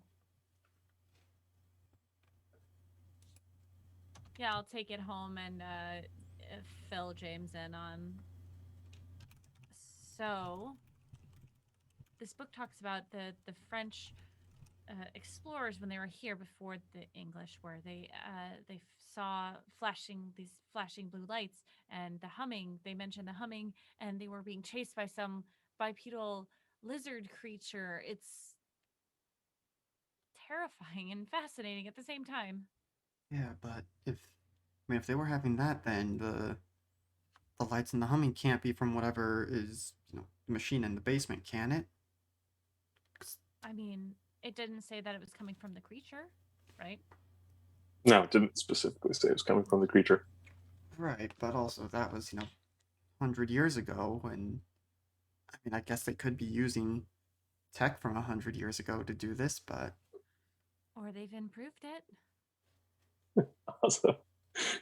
Speaker 3: Yeah, I'll take it home and fill James in on. So, this book talks about the French explorers when they were here before the English were. They saw these flashing blue lights and the humming. They mentioned the humming, and they were being chased by some bipedal lizard creature. It's terrifying and fascinating at the same time.
Speaker 1: Yeah, but if they were having that, then the lights and the humming can't be from whatever is the machine in the basement, can it?
Speaker 3: I mean, it didn't say that it was coming from the creature, right?
Speaker 2: No, it didn't specifically say it was coming from the creature.
Speaker 1: Right, but also that was 100 years ago, and I mean, I guess they could be using tech from 100 years ago to do this, but
Speaker 3: Or they've improved it.
Speaker 2: Also,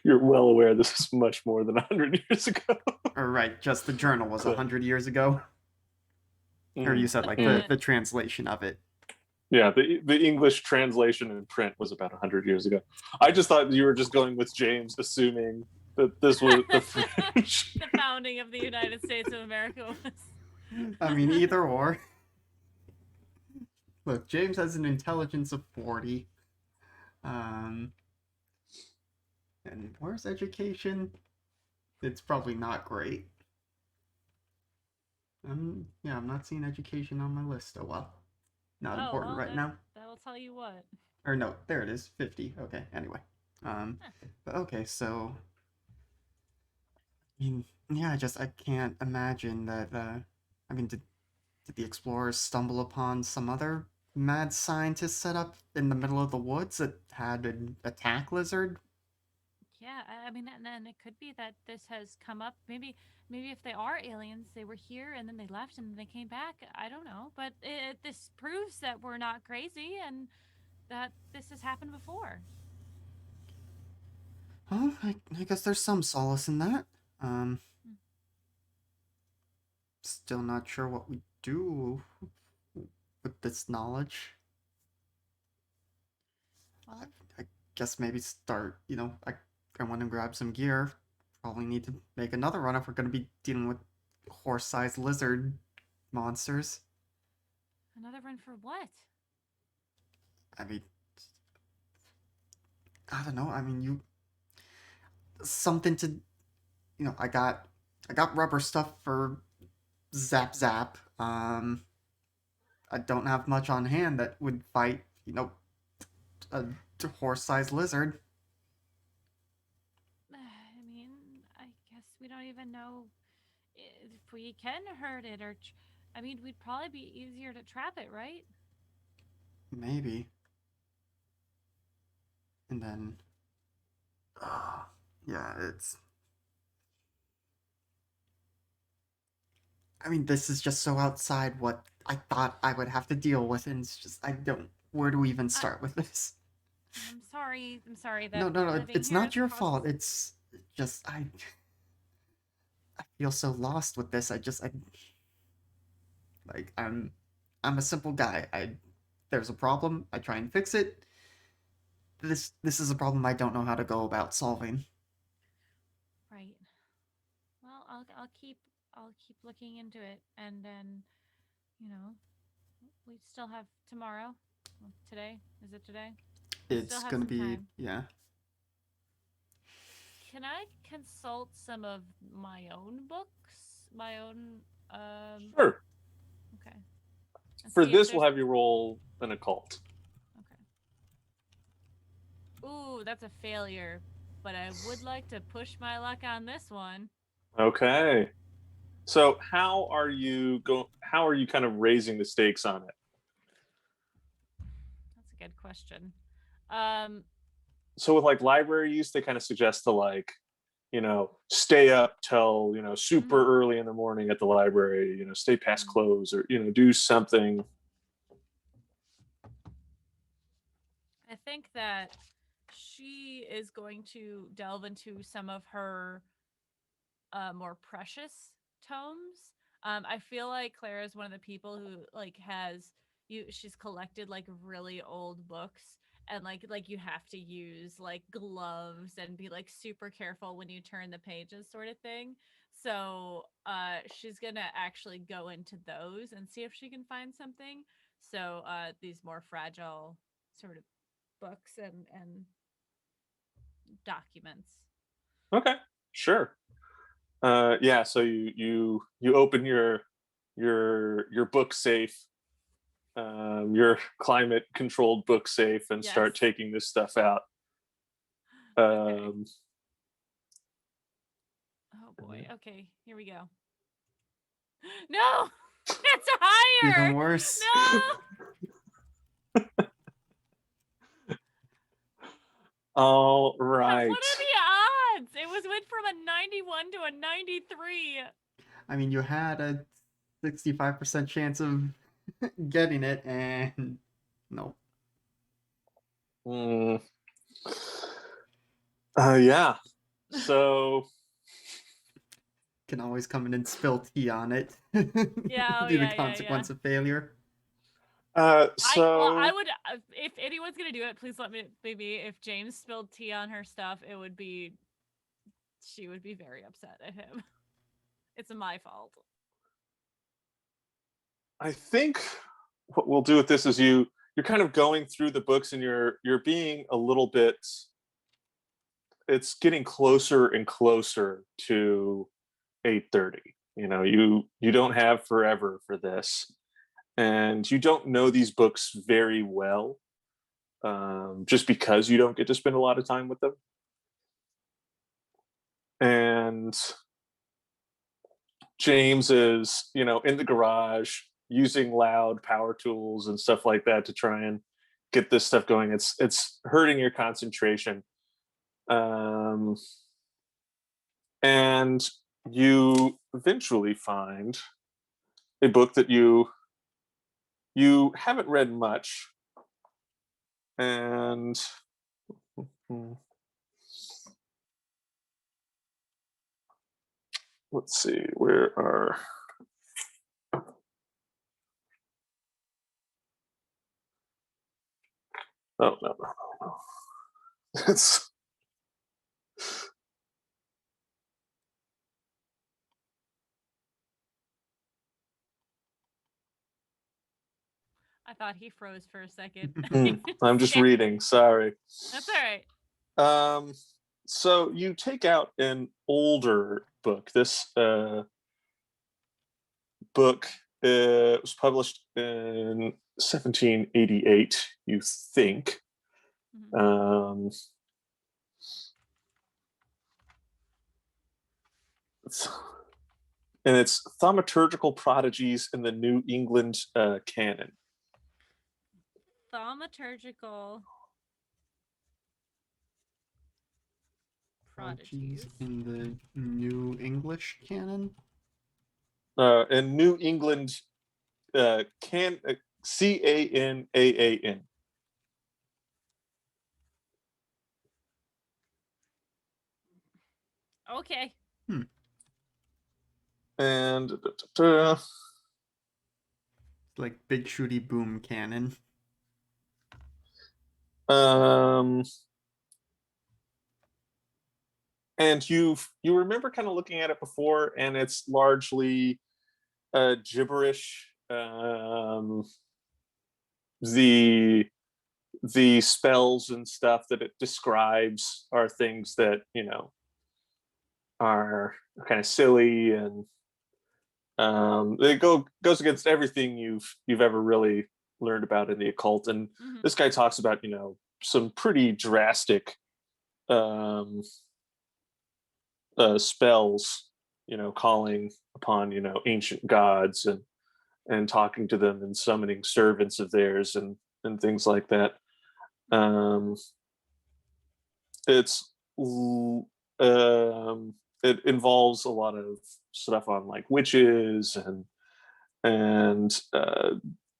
Speaker 2: you're well aware this is much more than 100 years ago.
Speaker 1: Or right, just the journal was 100 years ago. Or you said like the translation of it.
Speaker 2: Yeah, the English translation in print was about 100 years ago. I just thought you were just going with James, assuming that this was the French.
Speaker 3: The founding of the United States of America was.
Speaker 1: I mean, either or. Look, James has an intelligence of 40. And where's education? It's probably not great. I'm not seeing education on my list. Oh well. Not important right now.
Speaker 3: That'll tell you what.
Speaker 1: Or no, there it is. 50. Okay, anyway. But okay, so I mean, yeah, I can't imagine that I mean, did the explorers stumble upon some other mad scientist set up in the middle of the woods that had an attack lizard?
Speaker 3: Yeah, I mean, and then it could be that this has come up. Maybe if they are aliens, they were here and then they left and then they came back. I don't know, but this proves that we're not crazy and that this has happened before.
Speaker 1: Well, I guess there's some solace in that. Still not sure what we do with this knowledge.
Speaker 3: Well,
Speaker 1: I guess maybe start, I want to grab some gear. Probably need to make another run if we're going to be dealing with horse-sized lizard monsters.
Speaker 3: Another run for what?
Speaker 1: I mean, I don't know. I mean, you something to, I got rubber stuff for zap zap. I don't have much on hand that would fight, a horse-sized lizard.
Speaker 3: I mean, I guess we don't even know if we can hurt it or. I mean, we'd probably be easier to trap it, right?
Speaker 1: Maybe. And then, yeah, it's. I mean, this is just so outside what I thought I would have to deal with, and it's just I don't. Where do we even
Speaker 3: I,
Speaker 1: start with this?
Speaker 3: I'm sorry. I'm sorry
Speaker 1: No,
Speaker 3: that
Speaker 1: no, no.
Speaker 3: living
Speaker 1: It's
Speaker 3: here
Speaker 1: not
Speaker 3: has
Speaker 1: your
Speaker 3: caused.
Speaker 1: fault. It's just I feel so lost with this. I like I'm a simple guy. There's a problem. I try and fix it. This is a problem I don't know how to go about solving.
Speaker 3: Right. Well, I'll keep looking into it, and then, you know, we still have tomorrow. Well, today, is it today? We still
Speaker 1: It's
Speaker 3: have
Speaker 1: gonna
Speaker 3: some
Speaker 1: be,
Speaker 3: time.
Speaker 1: yeah.
Speaker 3: Can I consult some of my own books? My own
Speaker 2: Sure.
Speaker 3: okay. And
Speaker 2: For
Speaker 3: see if
Speaker 2: this, we'll
Speaker 3: there's
Speaker 2: have you roll an occult.
Speaker 3: okay. Ooh, that's a failure. But I would like to push my luck on this one.
Speaker 2: Okay. So how are you kind of raising the stakes on it?
Speaker 3: That's a good question. Um
Speaker 2: So with like library use, they kind of suggest to like, stay up till,
Speaker 3: mhm,
Speaker 2: super early in the morning at the library, stay past
Speaker 3: mhm.
Speaker 2: close or, do something.
Speaker 3: I think that she is going to delve into some of her more precious tomes. I feel like Clara is one of the people who like has you. She's collected like really old books, and like you have to use like gloves and be like super careful when you turn the pages, sort of thing. So she's gonna actually go into those and see if she can find something. So these more fragile sort of books and documents.
Speaker 2: Okay, sure. Yeah, so you open your book safe, your climate controlled book safe, and
Speaker 3: Yes.
Speaker 2: start taking this stuff out.
Speaker 3: Okay.
Speaker 2: Um,
Speaker 3: Oh boy. Okay, here we go. No, it's higher.
Speaker 1: Even worse.
Speaker 3: No.
Speaker 2: all
Speaker 3: What
Speaker 2: right.
Speaker 3: are the odds? It went from a 91 to a 93.
Speaker 1: I mean, you had a 65% chance of getting it, and nope.
Speaker 2: Mm. Yeah. So
Speaker 1: Can always come in and spill tea on it.
Speaker 3: Yeah. Oh
Speaker 1: Be the
Speaker 3: yeah. Yeah. Yeah.
Speaker 1: consequence of failure.
Speaker 3: I
Speaker 2: so
Speaker 3: would if anyone's gonna do it, please let me maybe if James spilled tea on her stuff, it would be she would be very upset at him. It's my fault.
Speaker 2: I think what we'll do with this is you're kind of going through the books and you're being a little bit, it's getting closer and closer to 8:30. You don't have forever for this, and you don't know these books very well, just because you don't get to spend a lot of time with them. And James is, in the garage using loud power tools and stuff like that to try and get this stuff going. It's hurting your concentration. Um, and you eventually find a book that you haven't read much, and let's see, where are oh no. It's
Speaker 3: I thought he froze for a second.
Speaker 2: I'm just reading. Sorry.
Speaker 3: That's all right.
Speaker 2: So you take out an older book. This book was published in 1788, you think.
Speaker 3: Mhm.
Speaker 2: And it's Thaumaturgical Prodigies in the New England Canon.
Speaker 3: Thaumaturgical
Speaker 1: Prodigies
Speaker 3: prodigies.
Speaker 1: in the New English canon.
Speaker 2: In New England Canaan.
Speaker 3: Okay.
Speaker 2: And
Speaker 1: It's like Big Shooty Boom canon.
Speaker 2: And you remember kind of looking at it before, and it's largely gibberish. The spells and stuff that it describes are things that are kind of silly, and it goes against everything you've ever really learned about in the occult. And this guy talks about some pretty drastic spells, calling upon ancient gods, and talking to them and summoning servants of theirs, and things like that. It's it involves a lot of stuff on like witches, and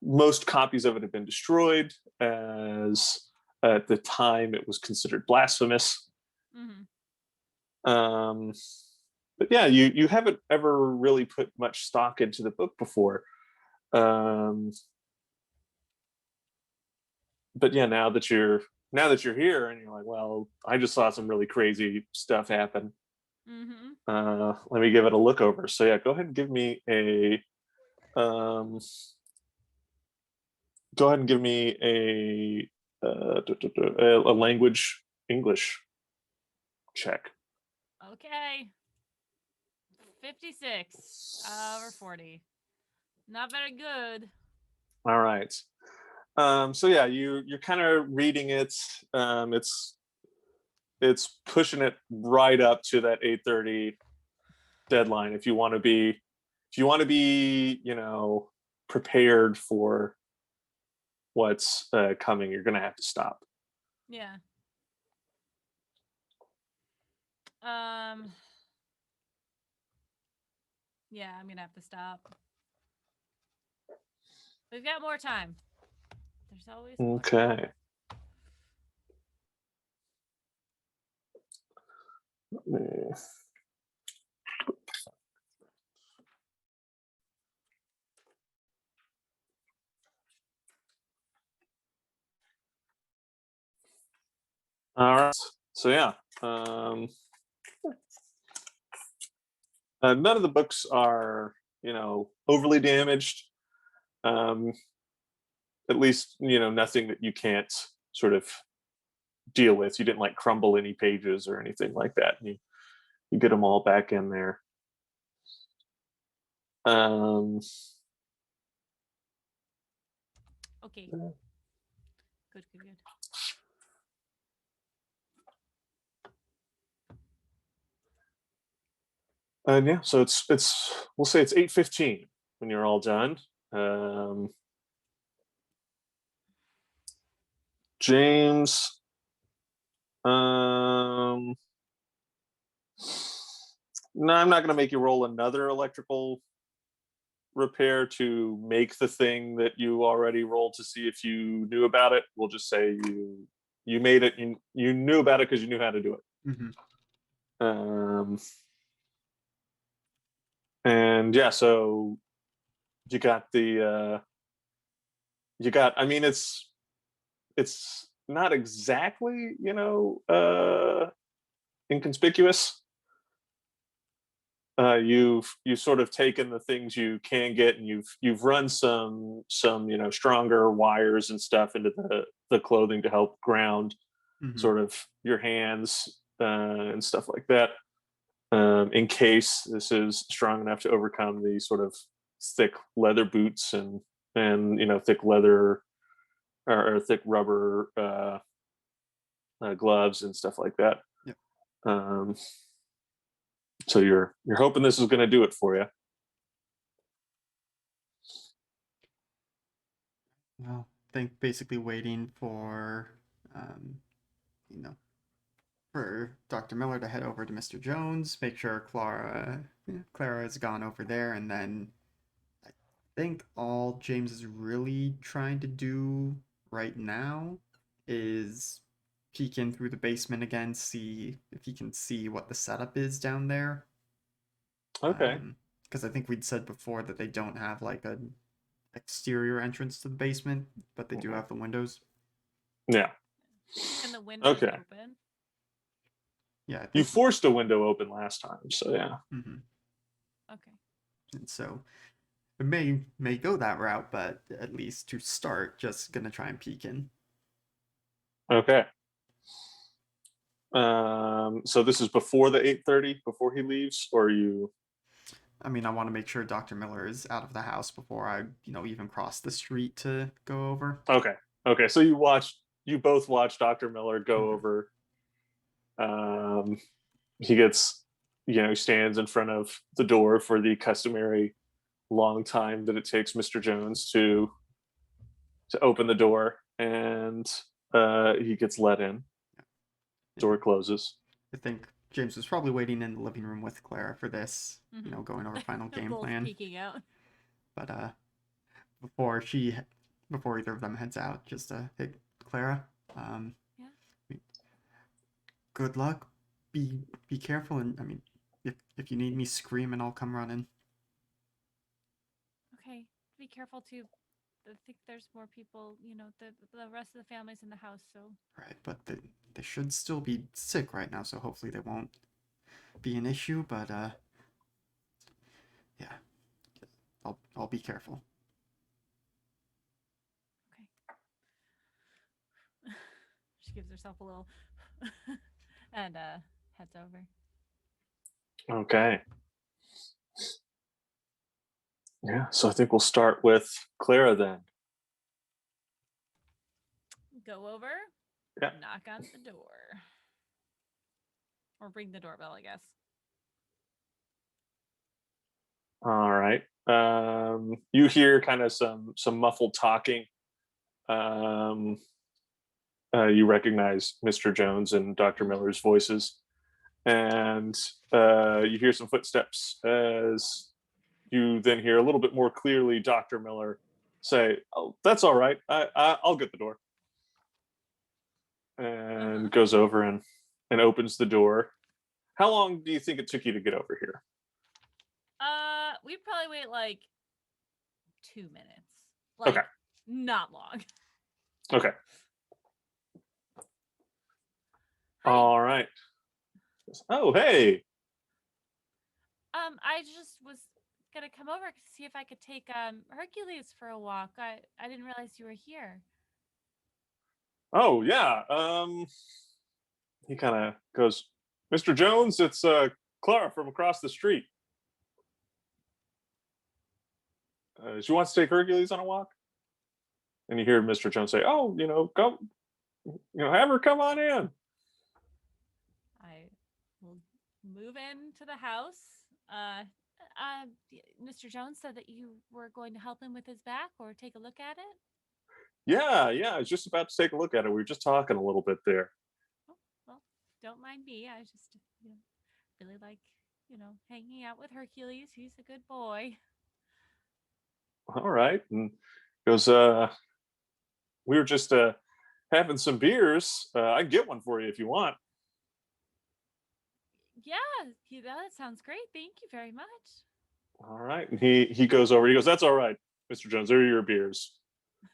Speaker 2: most copies of it have been destroyed, as at the time it was considered blasphemous. But yeah, you haven't ever really put much stock into the book before. But yeah, now that you're here and you're like, well, I just saw some really crazy stuff happen. Let me give it a look over. So yeah, go ahead and give me a a language English check.
Speaker 3: Okay. 56 over 40. Not very good.
Speaker 2: All right. So yeah, you're kind of reading it. It's pushing it right up to that 8:30 deadline. If you want to be, prepared for what's coming, you're gonna have to stop.
Speaker 3: Yeah. Yeah, I'm gonna have to stop. We've got more time. There's always more
Speaker 2: Okay.
Speaker 3: time.
Speaker 2: All right. So yeah, none of the books are overly damaged. At least nothing that you can't sort of deal with. You didn't like crumble any pages or anything like that. You get them all back in there.
Speaker 3: Okay. Good.
Speaker 2: And yeah, so it's we'll say it's 8:15 when you're all done. James, no, I'm not going to make you roll another electrical repair to make the thing that you already rolled to see if you knew about it. We'll just say you made it. You knew about it because you knew how to do it. And yeah, so you got I mean, it's not exactly inconspicuous, you've sort of taken the things you can get, and you've run some stronger wires and stuff into the clothing to help ground
Speaker 1: Hmm.
Speaker 2: sort of your hands and stuff like that, in case this is strong enough to overcome the sort of thick leather boots and thick leather or thick rubber gloves and stuff like that.
Speaker 1: Yep.
Speaker 2: Um, so you're hoping this is going to do it for you.
Speaker 1: Well, I think basically waiting for, um, you know, for Dr. Miller to head over to Mr. Jones, make sure Clara has gone over there, and then I think all James is really trying to do right now is peek in through the basement again, see if he can see what the setup is down there.
Speaker 2: Okay.
Speaker 1: Because I think we'd said before that they don't have like an exterior entrance to the basement, but they do
Speaker 2: Mhm.
Speaker 1: have the windows.
Speaker 2: Yeah.
Speaker 3: Can the windows
Speaker 2: Okay.
Speaker 3: open?
Speaker 1: Yeah, I
Speaker 2: You
Speaker 1: think.
Speaker 2: forced a window open last time, so yeah.
Speaker 1: Mhm.
Speaker 3: Okay.
Speaker 1: And so it may go that route, but at least to start, just gonna try and peek in.
Speaker 2: Okay. So this is before the 8:30, before he leaves, or you?
Speaker 1: I mean, I want to make sure Dr. Miller is out of the house before I, even cross the street to go over.
Speaker 2: Okay. Okay. So you both watch Dr. Miller go
Speaker 1: Mhm.
Speaker 2: over. He gets, he stands in front of the door for the customary long time that it takes Mr. Jones to open the door, and he gets let in. Door closes.
Speaker 1: I think James was probably waiting in the living room with Clara for this,
Speaker 3: Mhm.
Speaker 1: going over final game
Speaker 3: Both
Speaker 1: plan.
Speaker 3: peeking out.
Speaker 1: But before she, before either of them heads out, just hey, Clara, um,
Speaker 3: Yeah.
Speaker 1: good luck. Be careful, and I mean, if you need me, scream, and I'll come running.
Speaker 3: Okay. Be careful too. I think there's more people. The rest of the family's in the house, so.
Speaker 1: Right, but they should still be sick right now, so hopefully they won't be an issue. But yeah, I'll be careful.
Speaker 3: Okay. She gives herself a little, and heads over.
Speaker 2: Okay. Yeah. So I think we'll start with Clara then.
Speaker 3: Go over.
Speaker 2: Yeah.
Speaker 3: Knock on the door. Or ring the doorbell, I guess.
Speaker 2: All right. You hear kind of some muffled talking. Um, you recognize Mr. Jones and Dr. Miller's voices, and you hear some footsteps as you then hear a little bit more clearly Dr. Miller say, "Oh, that's all right. I'll get the door," and goes over and opens the door. How long do you think it took you to get over here?
Speaker 3: We'd probably wait like 2 minutes.
Speaker 2: Okay.
Speaker 3: Not long.
Speaker 2: Okay.
Speaker 3: Hi.
Speaker 2: All right. Oh, hey.
Speaker 3: I just was gonna come over to see if I could take Hercules for a walk. I didn't realize you were here.
Speaker 2: Oh, yeah. He kind of goes, "Mr. Jones, it's Clara from across the street. She wants to take Hercules on a walk." And you hear Mr. Jones say, "Oh, go, have her come on in."
Speaker 3: I will move into the house. Mr. Jones said that you were going to help him with his back or take a look at it.
Speaker 2: Yeah. I was just about to take a look at it. We were just talking a little bit there.
Speaker 3: Oh, well, don't mind me. I just really like hanging out with Hercules. He's a good boy.
Speaker 2: All right. And he goes, we were just having some beers. I can get one for you if you want.
Speaker 3: Yeah, that sounds great. Thank you very much.
Speaker 2: All right. And he goes over. He goes, "That's all right, Mr. Jones. There are your beers."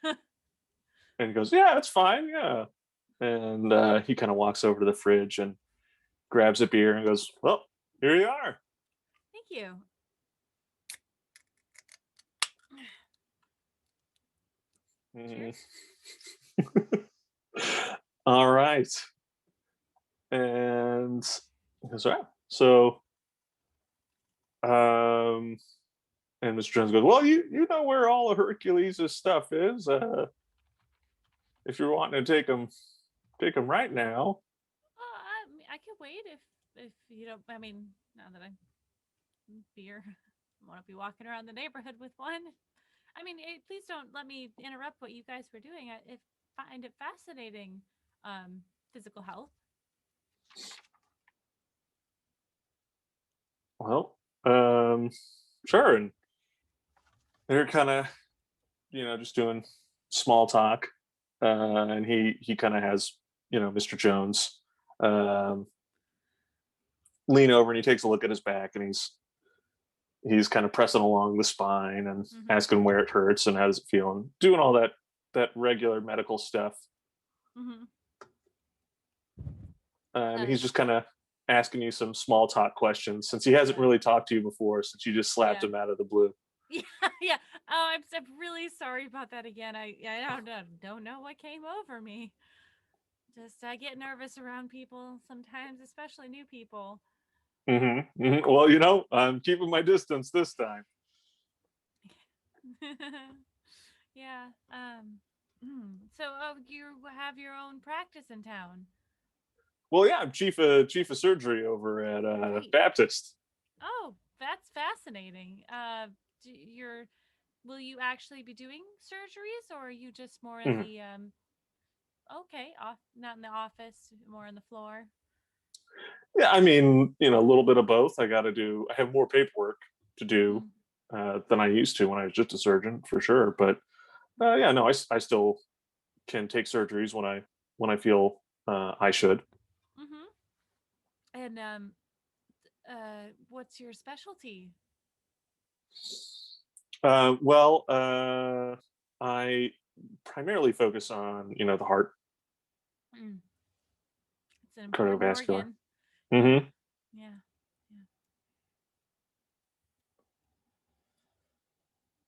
Speaker 2: And he goes, "Yeah, that's fine. Yeah." And he kind of walks over to the fridge and grabs a beer and goes, "Well, here you are."
Speaker 3: Thank you. Cheers.
Speaker 2: All right. And that's right. So, and Mr. Jones goes, "Well, you know where all of Hercules' stuff is. If you're wanting to take him right now."
Speaker 3: I could wait if you don't. I mean, now that I'm beer, I want to be walking around the neighborhood with one. I mean, please don't let me interrupt what you guys were doing. I find it fascinating. Physical health.
Speaker 2: Well, sure. And they're kind of, just doing small talk, and he kind of has, Mr. Jones um, lean over and he takes a look at his back, and he's kind of pressing along the spine and asking where it hurts and how does it feel, and doing all that regular medical stuff. He's just kind of asking you some small talk questions since he hasn't really talked to you before, since you just slapped him out of the blue.
Speaker 3: Yeah. Oh, I'm really sorry about that again. I don't know what came over me. Just I get nervous around people sometimes, especially new people.
Speaker 2: Well, I'm keeping my distance this time.
Speaker 3: Yeah. So, you have your own practice in town?
Speaker 2: Well, yeah, I'm chief of surgery over at Baptist.
Speaker 3: Oh, that's fascinating. Will you actually be doing surgeries, or are you just more in the not in the office, more on the floor?
Speaker 2: Yeah, I mean, a little bit of both. I have more paperwork to do than I used to when I was just a surgeon, for sure. But yeah, no, I still can take surgeries when I feel I should.
Speaker 3: And what's your specialty?
Speaker 2: I primarily focus on the heart,
Speaker 3: It's an important
Speaker 2: cardiovascular.
Speaker 3: organ. Yeah.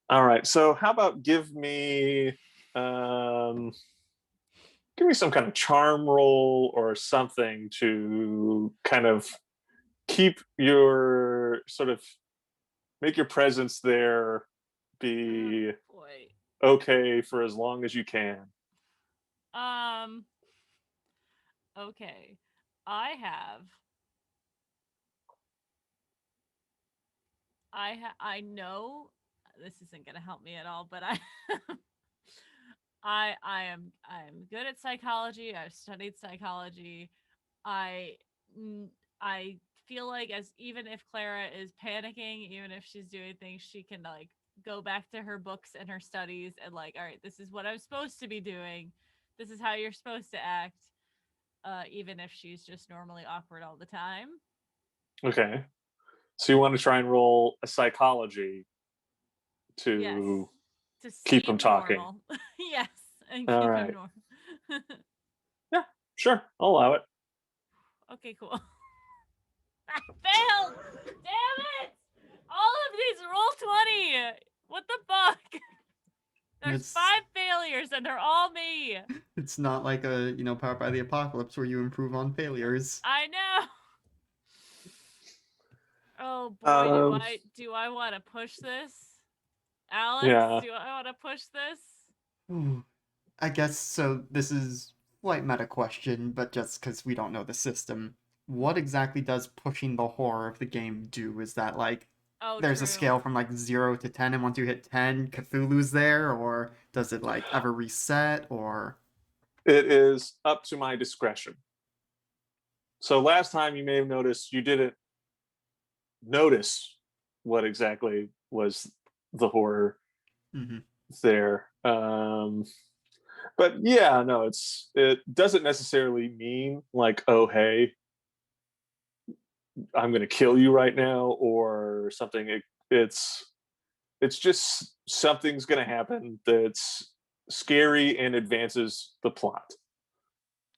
Speaker 2: All right. So how about give me some kind of charm roll or something to kind of keep your make your presence there be okay for as long as you can.
Speaker 3: Okay. I know this isn't going to help me at all, but I'm good at psychology. I've studied psychology. I I feel like even if Clara is panicking, even if she's doing things, she can go back to her books and her studies and all right, this is what I'm supposed to be doing. This is how you're supposed to act. Even if she's just normally awkward all the time.
Speaker 2: Okay. So you want to try and roll a psychology to keep him talking.
Speaker 3: Normal. Yes, and
Speaker 2: all
Speaker 3: keep
Speaker 2: right.
Speaker 3: him normal.
Speaker 2: Yeah, sure. I'll allow it.
Speaker 3: Okay, cool. I failed! Damn it! All of these roll 20! What the fuck? There's 5 failures and they're all me.
Speaker 1: It's not like a, Powered by the Apocalypse where you improve on failures.
Speaker 3: I know. Oh boy, do I want to push this? Alex, do I want to push this?
Speaker 1: I guess so. This is slight meta question, but just because we don't know the system, what exactly does pushing the horror of the game do? Is that there's a scale from 0 to 10, and once you hit 10, Cthulhu's there, or does it ever reset, or?
Speaker 2: It is up to my discretion. So last time you may have noticed you didn't notice what exactly was the horror there. But yeah, no, it doesn't necessarily mean oh, hey, I'm going to kill you right now or something. It's just something's going to happen that's scary and advances the plot.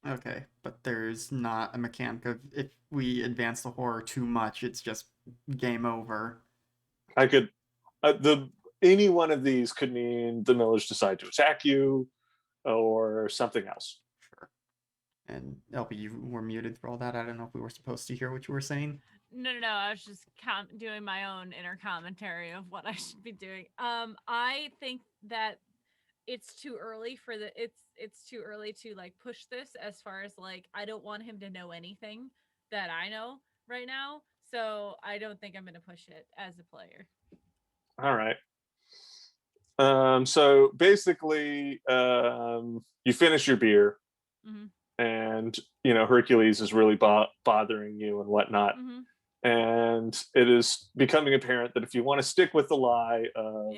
Speaker 1: Okay, but there's not a mechanic of if we advance the horror too much, it's just game over.
Speaker 2: I could any one of these could mean the Millers decide to attack you or something else.
Speaker 1: Sure. And LB, you were muted for all that. I don't know if we were supposed to hear what you were saying.
Speaker 3: No. I was just doing my own inner commentary of what I should be doing. I think that it's too early for it's too early to like push this as far as like I don't want him to know anything that I know right now. So I don't think I'm going to push it as a player.
Speaker 2: All right. So basically, you finish your beer, and Hercules is really bothering you and whatnot. And it is becoming apparent that if you want to stick with the lie of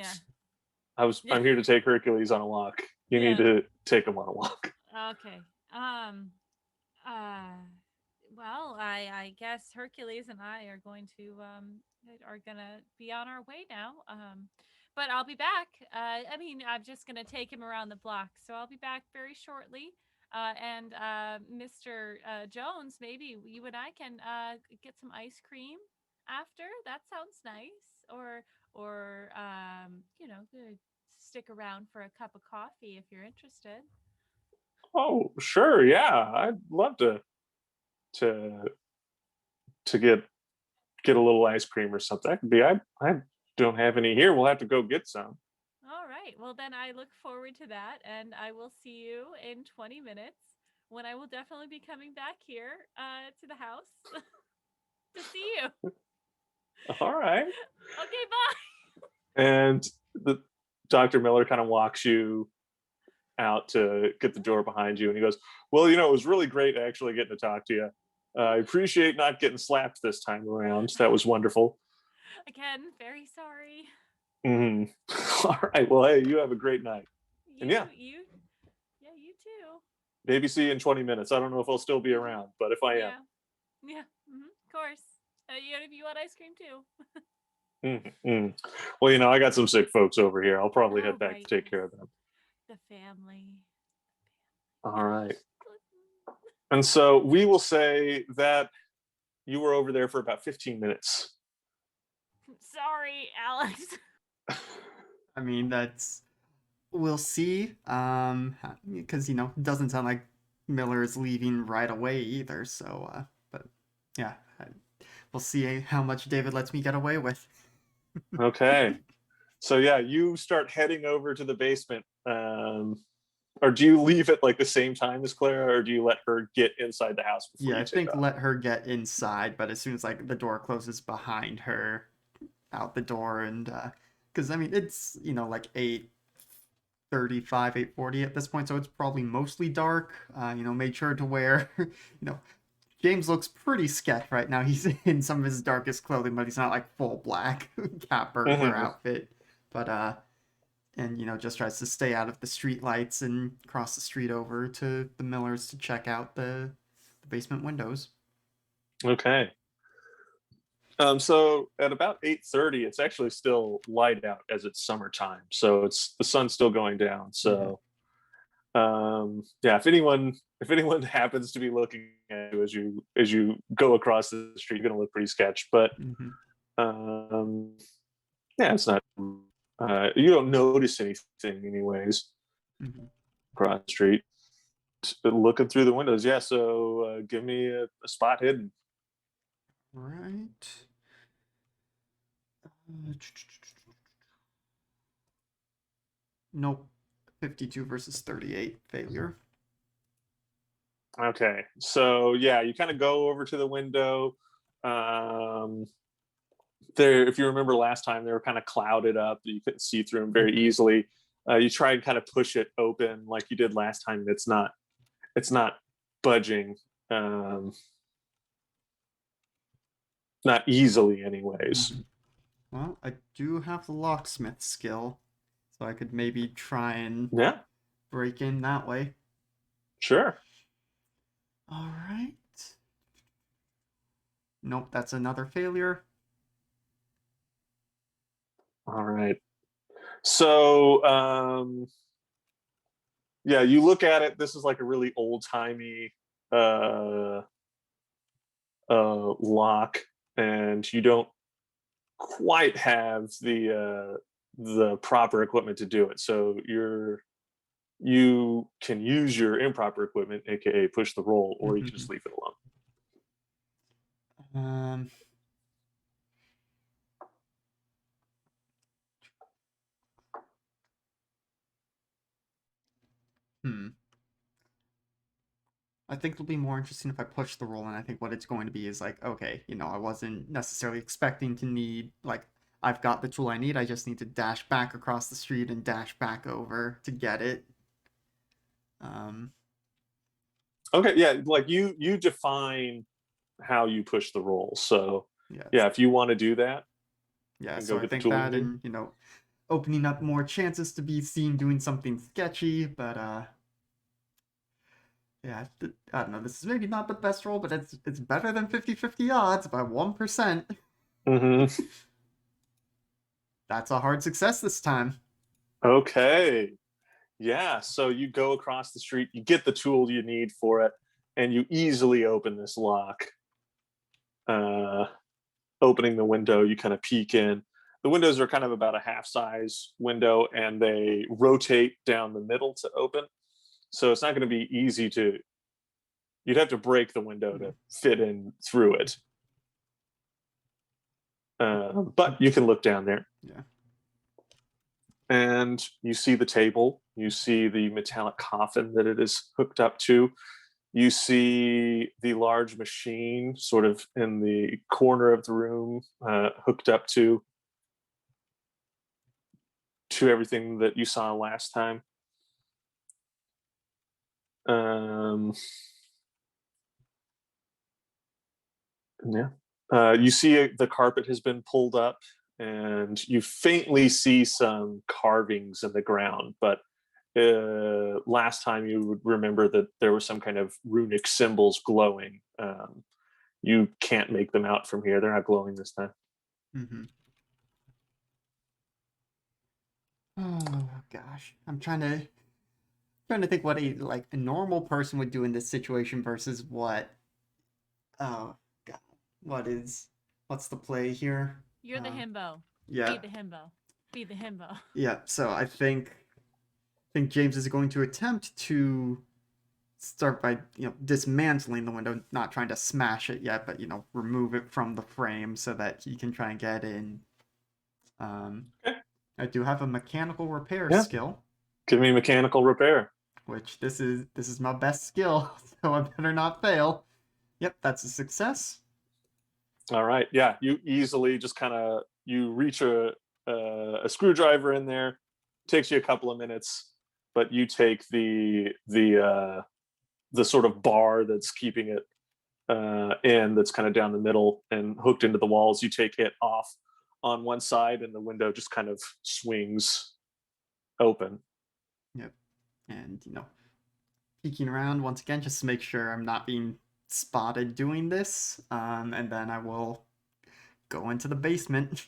Speaker 2: I'm here to take Hercules on a walk, you need to take him on a walk.
Speaker 3: Okay. Well, I guess Hercules and I are going to be on our way now. But I'll be back. I mean, I'm just gonna take him around the block, so I'll be back very shortly. And Mr. Jones, maybe you and I can get some ice cream after. That sounds nice. Or stick around for a cup of coffee if you're interested.
Speaker 2: Oh, sure, yeah, I'd love to get a little ice cream or something. That could be. I don't have any here. We'll have to go get some.
Speaker 3: All right. Well, then I look forward to that, and I will see you in 20 minutes when I will definitely be coming back here to the house to see you.
Speaker 2: All right.
Speaker 3: Okay, bye.
Speaker 2: And the Dr. Miller kind of walks you out to get the door behind you, and he goes, "Well, it was really great actually getting to talk to you. I appreciate not getting slapped this time around. That was wonderful."
Speaker 3: Again, very sorry.
Speaker 2: All right. Well, hey, you have a great night.
Speaker 3: You too.
Speaker 2: Maybe see you in 20 minutes. I don't know if I'll still be around, but if I am.
Speaker 3: Yeah. Of course. You want ice cream too?
Speaker 2: Well, I got some sick folks over here. I'll probably head back to take care of them.
Speaker 3: The family.
Speaker 2: All right. And so we will say that you were over there for about 15 minutes.
Speaker 3: Sorry, Alex.
Speaker 1: I mean, we'll see. Because it doesn't sound like Miller is leaving right away either. So, but yeah, we'll see how much David lets me get away with.
Speaker 2: Okay. So yeah, you start heading over to the basement. Or do you leave at like the same time as Clara, or do you let her get inside the house before
Speaker 1: Yeah,
Speaker 2: you
Speaker 1: I think let her get inside, but as soon as like the door closes behind her, out the door, and because I mean it's like 8:35, 8:40 at this point, so it's probably mostly dark. Made sure to wear, James looks pretty sketch right now. He's in some of his darkest clothing, but he's not like full black cat burglar outfit. But and just tries to stay out of the street lights and cross the street over to the Millers to check out the basement windows.
Speaker 2: Okay. So at about 8:30, it's actually still light out as it's summertime. So the sun's still going down. So if anyone happens to be looking at you as you go across the street, you're gonna look pretty sketch. But it's not you don't notice anything anyways. Across the street. Looking through the windows, so give me a spot hidden.
Speaker 1: Right. Nope. 52 versus 38 failure.
Speaker 2: Okay, so you kind of go over to the window. There, if you remember last time, they were kind of clouded up. You couldn't see through them very easily. You try and kind of push it open like you did last time. It's not budging. Not easily, anyways.
Speaker 1: Well, I do have the locksmith skill, so I could maybe try and break in that way.
Speaker 2: Sure.
Speaker 1: All right. Nope, that's another failure.
Speaker 2: All right. So, you look at it. This is like a really old-timey lock, and you don't quite have the proper equipment to do it. So you can use your improper equipment, aka push the roll, or you can just leave it alone.
Speaker 1: Um, hmm. I think it'll be more interesting if I push the roll, and I think what it's going to be is like, okay, I wasn't necessarily expecting to need, like, I've got the tool I need, I just need to dash back across the street and dash back over to get it. Um,
Speaker 2: Okay, yeah, like you define how you push the roll. So
Speaker 1: yeah,
Speaker 2: yeah, if you want to do that,
Speaker 1: yeah,
Speaker 2: and
Speaker 1: so
Speaker 2: go
Speaker 1: I
Speaker 2: get the
Speaker 1: think
Speaker 2: tool you
Speaker 1: that
Speaker 2: need.
Speaker 1: and, opening up more chances to be seen doing something sketchy, but, yeah, I don't know, this is maybe not the best roll, but it's better than 50-50 odds by 1%.
Speaker 2: Mm-hmm.
Speaker 1: That's a hard success this time.
Speaker 2: Okay. Yeah. So you go across the street, you get the tool you need for it, and you easily open this lock. Opening the window, you kind of peek in. The windows are kind of about a half size window, and they rotate down the middle to open. So it's not going to be easy to. You'd have to break the window to fit in through it. But you can look down there.
Speaker 1: Yeah.
Speaker 2: And you see the table. You see the metallic coffin that it is hooked up to. You see the large machine sort of in the corner of the room, hooked up to everything that you saw last time. Yeah. You see the carpet has been pulled up, and you faintly see some carvings in the ground. But last time you would remember that there were some kind of runic symbols glowing. You can't make them out from here. They're not glowing this time.
Speaker 1: Mm-hmm. Oh gosh, I'm trying to think what a normal person would do in this situation versus what. Oh god, what's the play here?
Speaker 3: You're the himbo.
Speaker 1: Yeah,
Speaker 3: Feed the himbo. Feed the himbo.
Speaker 1: yeah. So I think James is going to attempt to start by dismantling the window, not trying to smash it yet, but remove it from the frame so that he can try and get in.
Speaker 2: Okay.
Speaker 1: I do have a mechanical repair
Speaker 2: Yeah.
Speaker 1: skill,
Speaker 2: Give me mechanical repair.
Speaker 1: which this is my best skill, so I better not fail. Yep, that's a success.
Speaker 2: All right. Yeah. You easily just kind of you reach a screwdriver in there. Takes you a couple of minutes, but you take the sort of bar that's keeping it in, that's kind of down the middle and hooked into the walls. You take it off on one side, and the window just kind of swings open.
Speaker 1: Yep, and peeking around once again just to make sure I'm not being spotted doing this, and then I will go into the basement.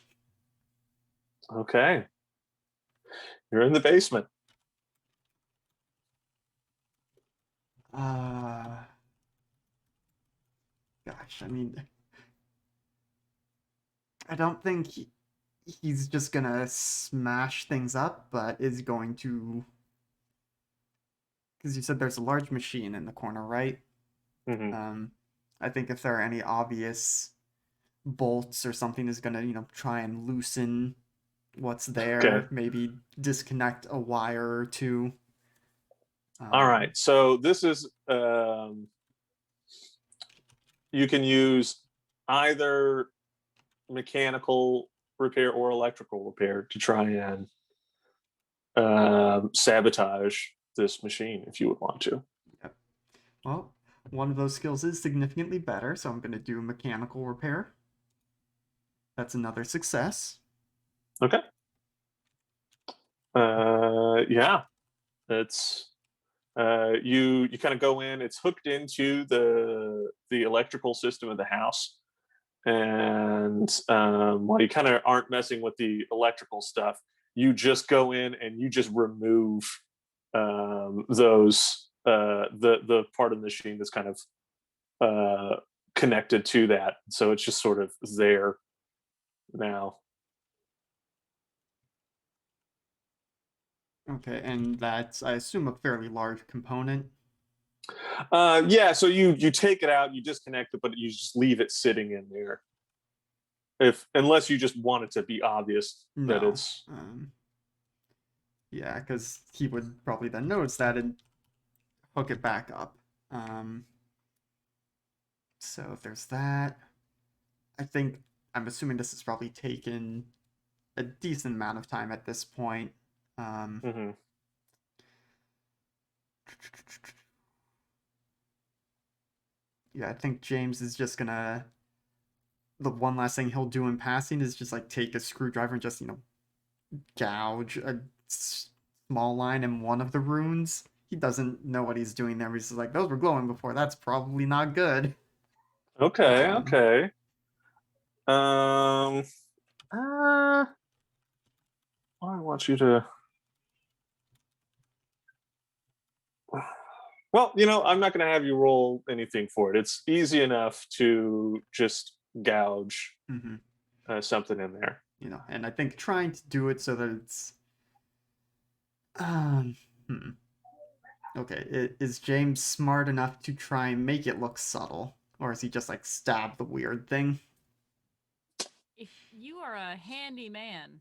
Speaker 2: Okay. You're in the basement.
Speaker 1: Uh, Gosh, I mean, I don't think he's just gonna smash things up, but is going to. Because you said there's a large machine in the corner, right?
Speaker 2: Mm-hmm.
Speaker 1: I think if there are any obvious bolts or something, is gonna try and loosen what's
Speaker 2: Okay.
Speaker 1: there. Maybe disconnect a wire or two.
Speaker 2: All right. So this is you can use either mechanical repair or electrical repair to try and sabotage this machine if you would want to.
Speaker 1: Yep. Well, one of those skills is significantly better, so I'm gonna do mechanical repair. That's another success.
Speaker 2: Okay. Yeah, it's you kind of go in. It's hooked into the electrical system of the house, and while you kind of aren't messing with the electrical stuff, you just go in and you just remove those the part of the machine that's kind of connected to that. So it's just sort of there. now.
Speaker 1: Okay, and that's, I assume, a fairly large component.
Speaker 2: Yeah, so you take it out, you disconnect it, but you just leave it sitting in there. Unless you just want it to be obvious that
Speaker 1: No.
Speaker 2: it's
Speaker 1: Yeah, because he would probably then notice that and hook it back up. So if there's that, I think I'm assuming this has probably taken a decent amount of time at this point.
Speaker 2: Mhm.
Speaker 1: Yeah, I think James is just gonna. The one last thing he'll do in passing is just like take a screwdriver and just gouge a small line in one of the runes. He doesn't know what he's doing there. He's just like, those were glowing before. That's probably not good.
Speaker 2: Okay,
Speaker 1: Um,
Speaker 2: okay. Um I want you to well, I'm not going to have you roll anything for it. It's easy enough to just gouge
Speaker 1: mhm.
Speaker 2: something in there.
Speaker 1: And I think trying to do it so that it's um, hmm. Okay, is James smart enough to try and make it look subtle, or is he just like stab the weird thing?
Speaker 3: If you are a handy man,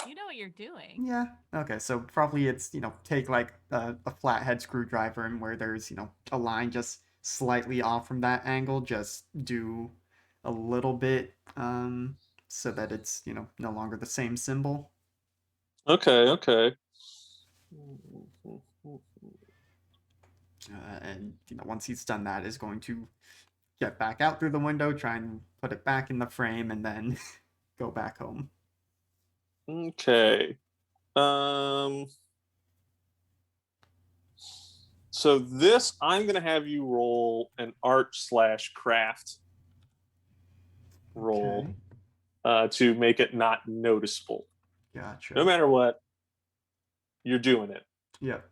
Speaker 3: you know what you're doing.
Speaker 1: Yeah. Okay, so probably it's take like a flathead screwdriver and where there's a line just slightly off from that angle, just do a little bit so that it's no longer the same symbol.
Speaker 2: Okay, okay.
Speaker 1: And once he's done that, is going to get back out through the window, try and put it back in the frame, and then go back home.
Speaker 2: Okay. So this, I'm going to have you roll an art/craft roll
Speaker 1: Okay.
Speaker 2: to make it not noticeable.
Speaker 1: Gotcha.
Speaker 2: No matter what, you're doing it.
Speaker 1: Yep.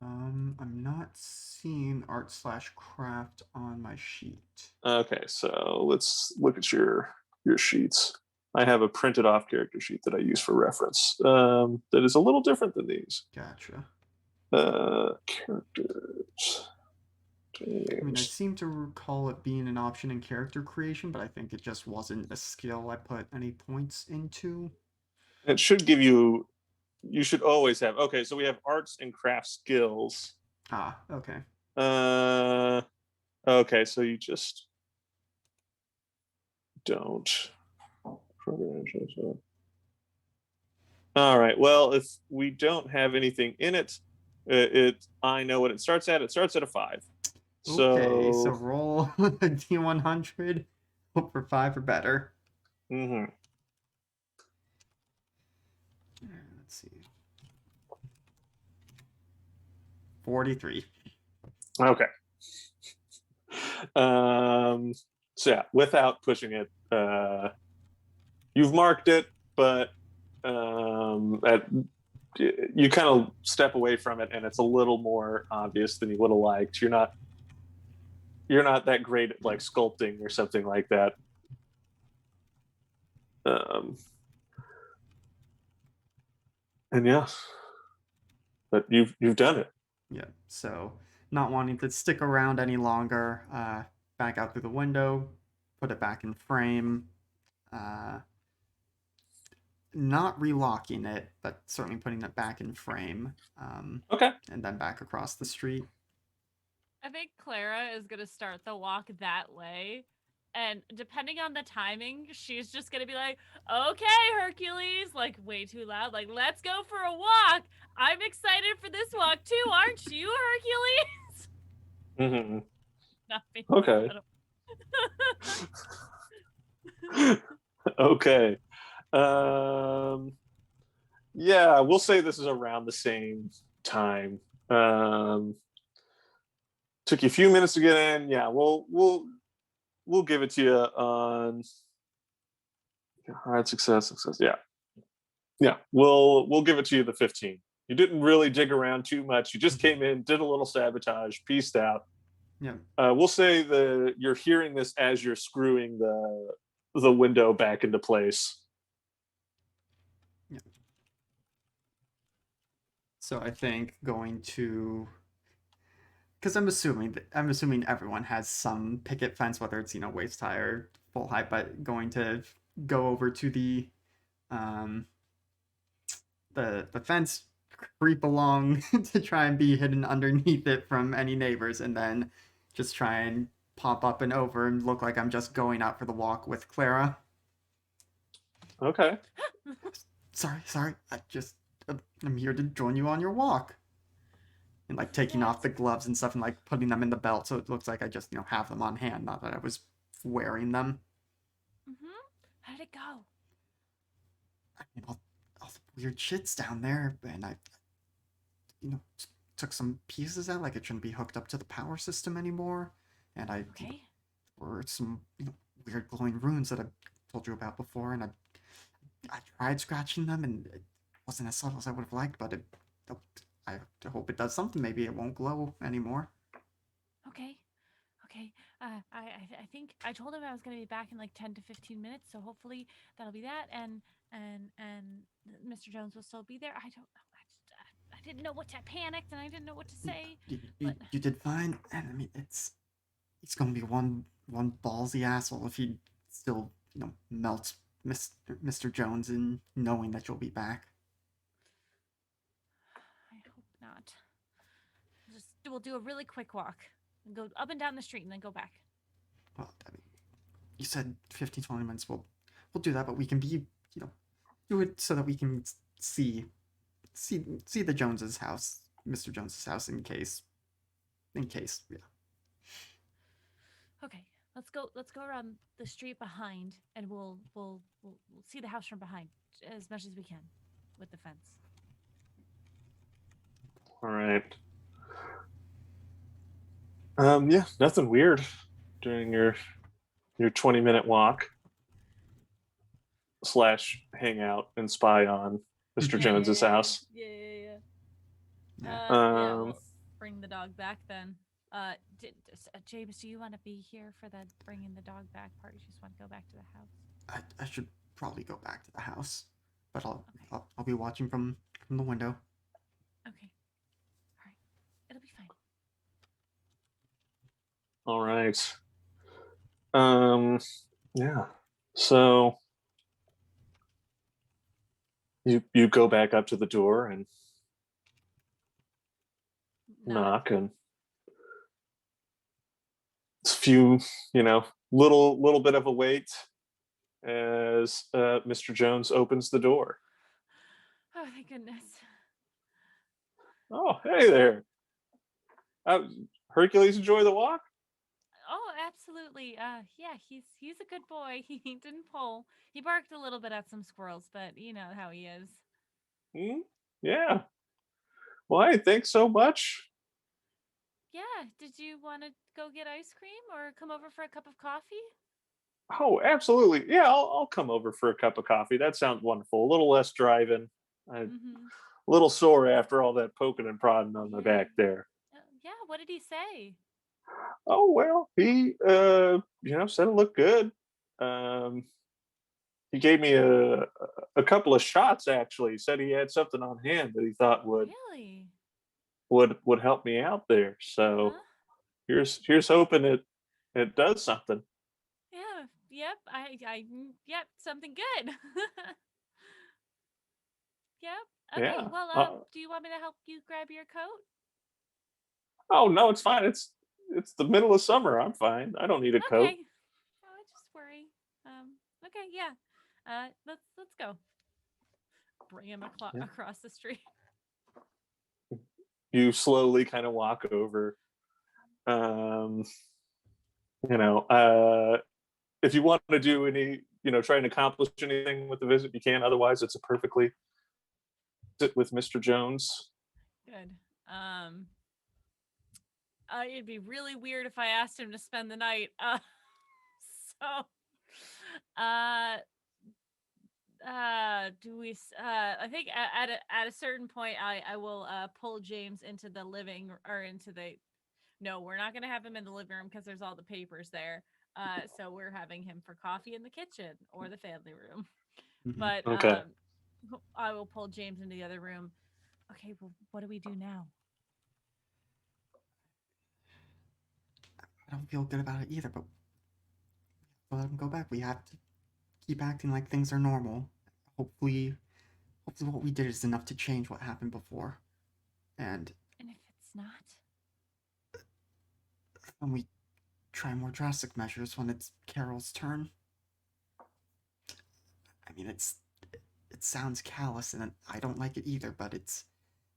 Speaker 1: I'm not seeing art/craft on my sheet.
Speaker 2: Okay, so let's look at your sheets. I have a printed off character sheet that I use for reference. That is a little different than these.
Speaker 1: Gotcha.
Speaker 2: Characters.
Speaker 1: I mean, I seem to recall it being an option in character creation, but I think it just wasn't a skill I put any points into.
Speaker 2: It should give you. You should always have. Okay, so we have arts and craft skills.
Speaker 1: Ah, okay.
Speaker 2: Okay, so you just don't. All right. Well, if we don't have anything in it, I know what it starts at. It starts at a 5.
Speaker 1: Okay, so
Speaker 2: So.
Speaker 1: roll a D100. Hope for 5 or better.
Speaker 2: Mm-hmm.
Speaker 1: Let's see. 43.
Speaker 2: Okay. So yeah, without pushing it, you've marked it, but you kind of step away from it, and it's a little more obvious than you would have liked. You're not that great at like sculpting or something like that. And yeah, but you've done it.
Speaker 1: Yeah, so not wanting to stick around any longer, back out through the window, put it back in frame, not relocking it, but certainly putting it back in frame,
Speaker 2: Okay.
Speaker 1: and then back across the street.
Speaker 3: I think Clara is going to start the walk that way. And depending on the timing, she's just going to be like, okay, Hercules, like way too loud, like, let's go for a walk. I'm excited for this walk too, aren't you, Hercules?
Speaker 2: Mm-hmm.
Speaker 3: Nothing.
Speaker 2: Okay. Okay. Yeah, we'll say this is around the same time. Took you a few minutes to get in. Yeah, we'll give it to you on. All right, success. Yeah. We'll give it to you the 15. You didn't really dig around too much. You just came in, did a little sabotage, pieced out.
Speaker 1: Yeah.
Speaker 2: We'll say you're hearing this as you're screwing the window back into place.
Speaker 1: Yeah. So I think going to, because I'm assuming everyone has some picket fence, whether it's waist high or full height, but going to go over to um the fence, creep along to try and be hidden underneath it from any neighbors, and then just try and pop up and over and look like I'm just going out for the walk with Clara.
Speaker 2: Okay.
Speaker 1: Sorry, I'm here to join you on your walk. And like taking off
Speaker 3: Yes.
Speaker 1: the gloves and stuff and like putting them in the belt so it looks like I just have them on hand, not that I was wearing them.
Speaker 3: How did it go?
Speaker 1: I mean, all the weird shit's down there, and I you know took some pieces out, like it shouldn't be hooked up to the power system anymore, and I
Speaker 3: Okay.
Speaker 1: were some weird glowing runes that I told you about before, and I tried scratching them, and it wasn't as subtle as I would have liked, but I hope it does something. Maybe it won't glow anymore.
Speaker 3: Okay. Okay. I think I told him I was going to be back in like 10 to 15 minutes, so hopefully that'll be that. And Mr. Jones will still be there. I don't know. I didn't know what to panic, and I didn't know what to say. But
Speaker 1: You did fine, and I mean it's gonna be one ballsy asshole if he still melts Mr. Jones in knowing that you'll be back.
Speaker 3: I hope not. We'll do a really quick walk and go up and down the street and then go back.
Speaker 1: Well, I mean, you said 15-20 minutes. We'll do that, but we can be do it so that we can see the Joneses' house, Mr. Jones's house, in case, yeah.
Speaker 3: Okay. Let's go around the street behind, and we'll see the house from behind as much as we can with the fence.
Speaker 2: All right. Yeah, nothing weird during your 20-minute walk / hang out and spy on Mr. Jones's house.
Speaker 3: Yeah.
Speaker 1: Yeah.
Speaker 3: Yeah,
Speaker 2: Um,
Speaker 3: we'll bring the dog back then. James, do you want to be here for the bringing the dog back part? You just want to go back to the house?
Speaker 1: I should probably go back to the house, but I'll
Speaker 3: Okay.
Speaker 1: I'll be watching from the window.
Speaker 3: Okay. All right. It'll be fine.
Speaker 2: all right. Um, yeah. So you go back up to the door and knock, and it's a few, little bit of a wait as Mr. Jones opens the door.
Speaker 3: Oh, thank goodness.
Speaker 2: Oh, hey there. Uh, Hercules enjoy the walk?
Speaker 3: Oh, absolutely. Yeah, he's a good boy. He didn't pull. He barked a little bit at some squirrels, but you know how he is.
Speaker 2: Hmm? Yeah. Well, hey, thanks so much.
Speaker 3: Yeah. Did you want to go get ice cream or come over for a cup of coffee?
Speaker 2: Oh, absolutely. Yeah, I'll come over for a cup of coffee. That sounds wonderful. A little less driving. A
Speaker 3: Mm-hmm.
Speaker 2: little sore after all that poking and prodding on my
Speaker 3: Yeah.
Speaker 2: back there.
Speaker 3: Yeah. What did he say?
Speaker 2: Oh well, he said it looked good. Um, he gave me a couple of shots actually. He said he had something on hand that he thought
Speaker 3: Really?
Speaker 2: would help me out there.
Speaker 3: Uh
Speaker 2: So
Speaker 3: huh.
Speaker 2: here's hoping it does something.
Speaker 3: Yeah. Yep. Yep. Something good. Yep. Okay.
Speaker 2: Yeah.
Speaker 3: Well, do you want me to help you grab your coat?
Speaker 2: Oh no, it's fine. It's the middle of summer. I'm fine. I don't need a coat.
Speaker 3: Okay. Oh, I just worry. Okay. Yeah. Let's go. Bring him
Speaker 2: Yeah.
Speaker 3: across the street.
Speaker 2: You slowly kind of walk over. Um, you know, uh, if you want to do any, try and accomplish anything with the visit, you can. Otherwise, it's a perfectly sit with Mr. Jones.
Speaker 3: Good. Um. It'd be really weird if I asked him to spend the night. So. Uh. Do we? I think at a certain point, I will pull James into the living or into the. No, we're not gonna have him in the living room because there's all the papers there. So we're having him for coffee in the kitchen or the family room.
Speaker 1: Mhm.
Speaker 3: But
Speaker 2: Okay.
Speaker 3: I will pull James into the other room. Okay, well, what do we do now?
Speaker 1: I don't feel good about it either, but we'll let him go back. We have to keep acting like things are normal. Hopefully, hopefully what we did is enough to change what happened before. And
Speaker 3: And if it's not?
Speaker 1: when we try more drastic measures when it's Carol's turn. I mean, it sounds callous, and I don't like it either. But it's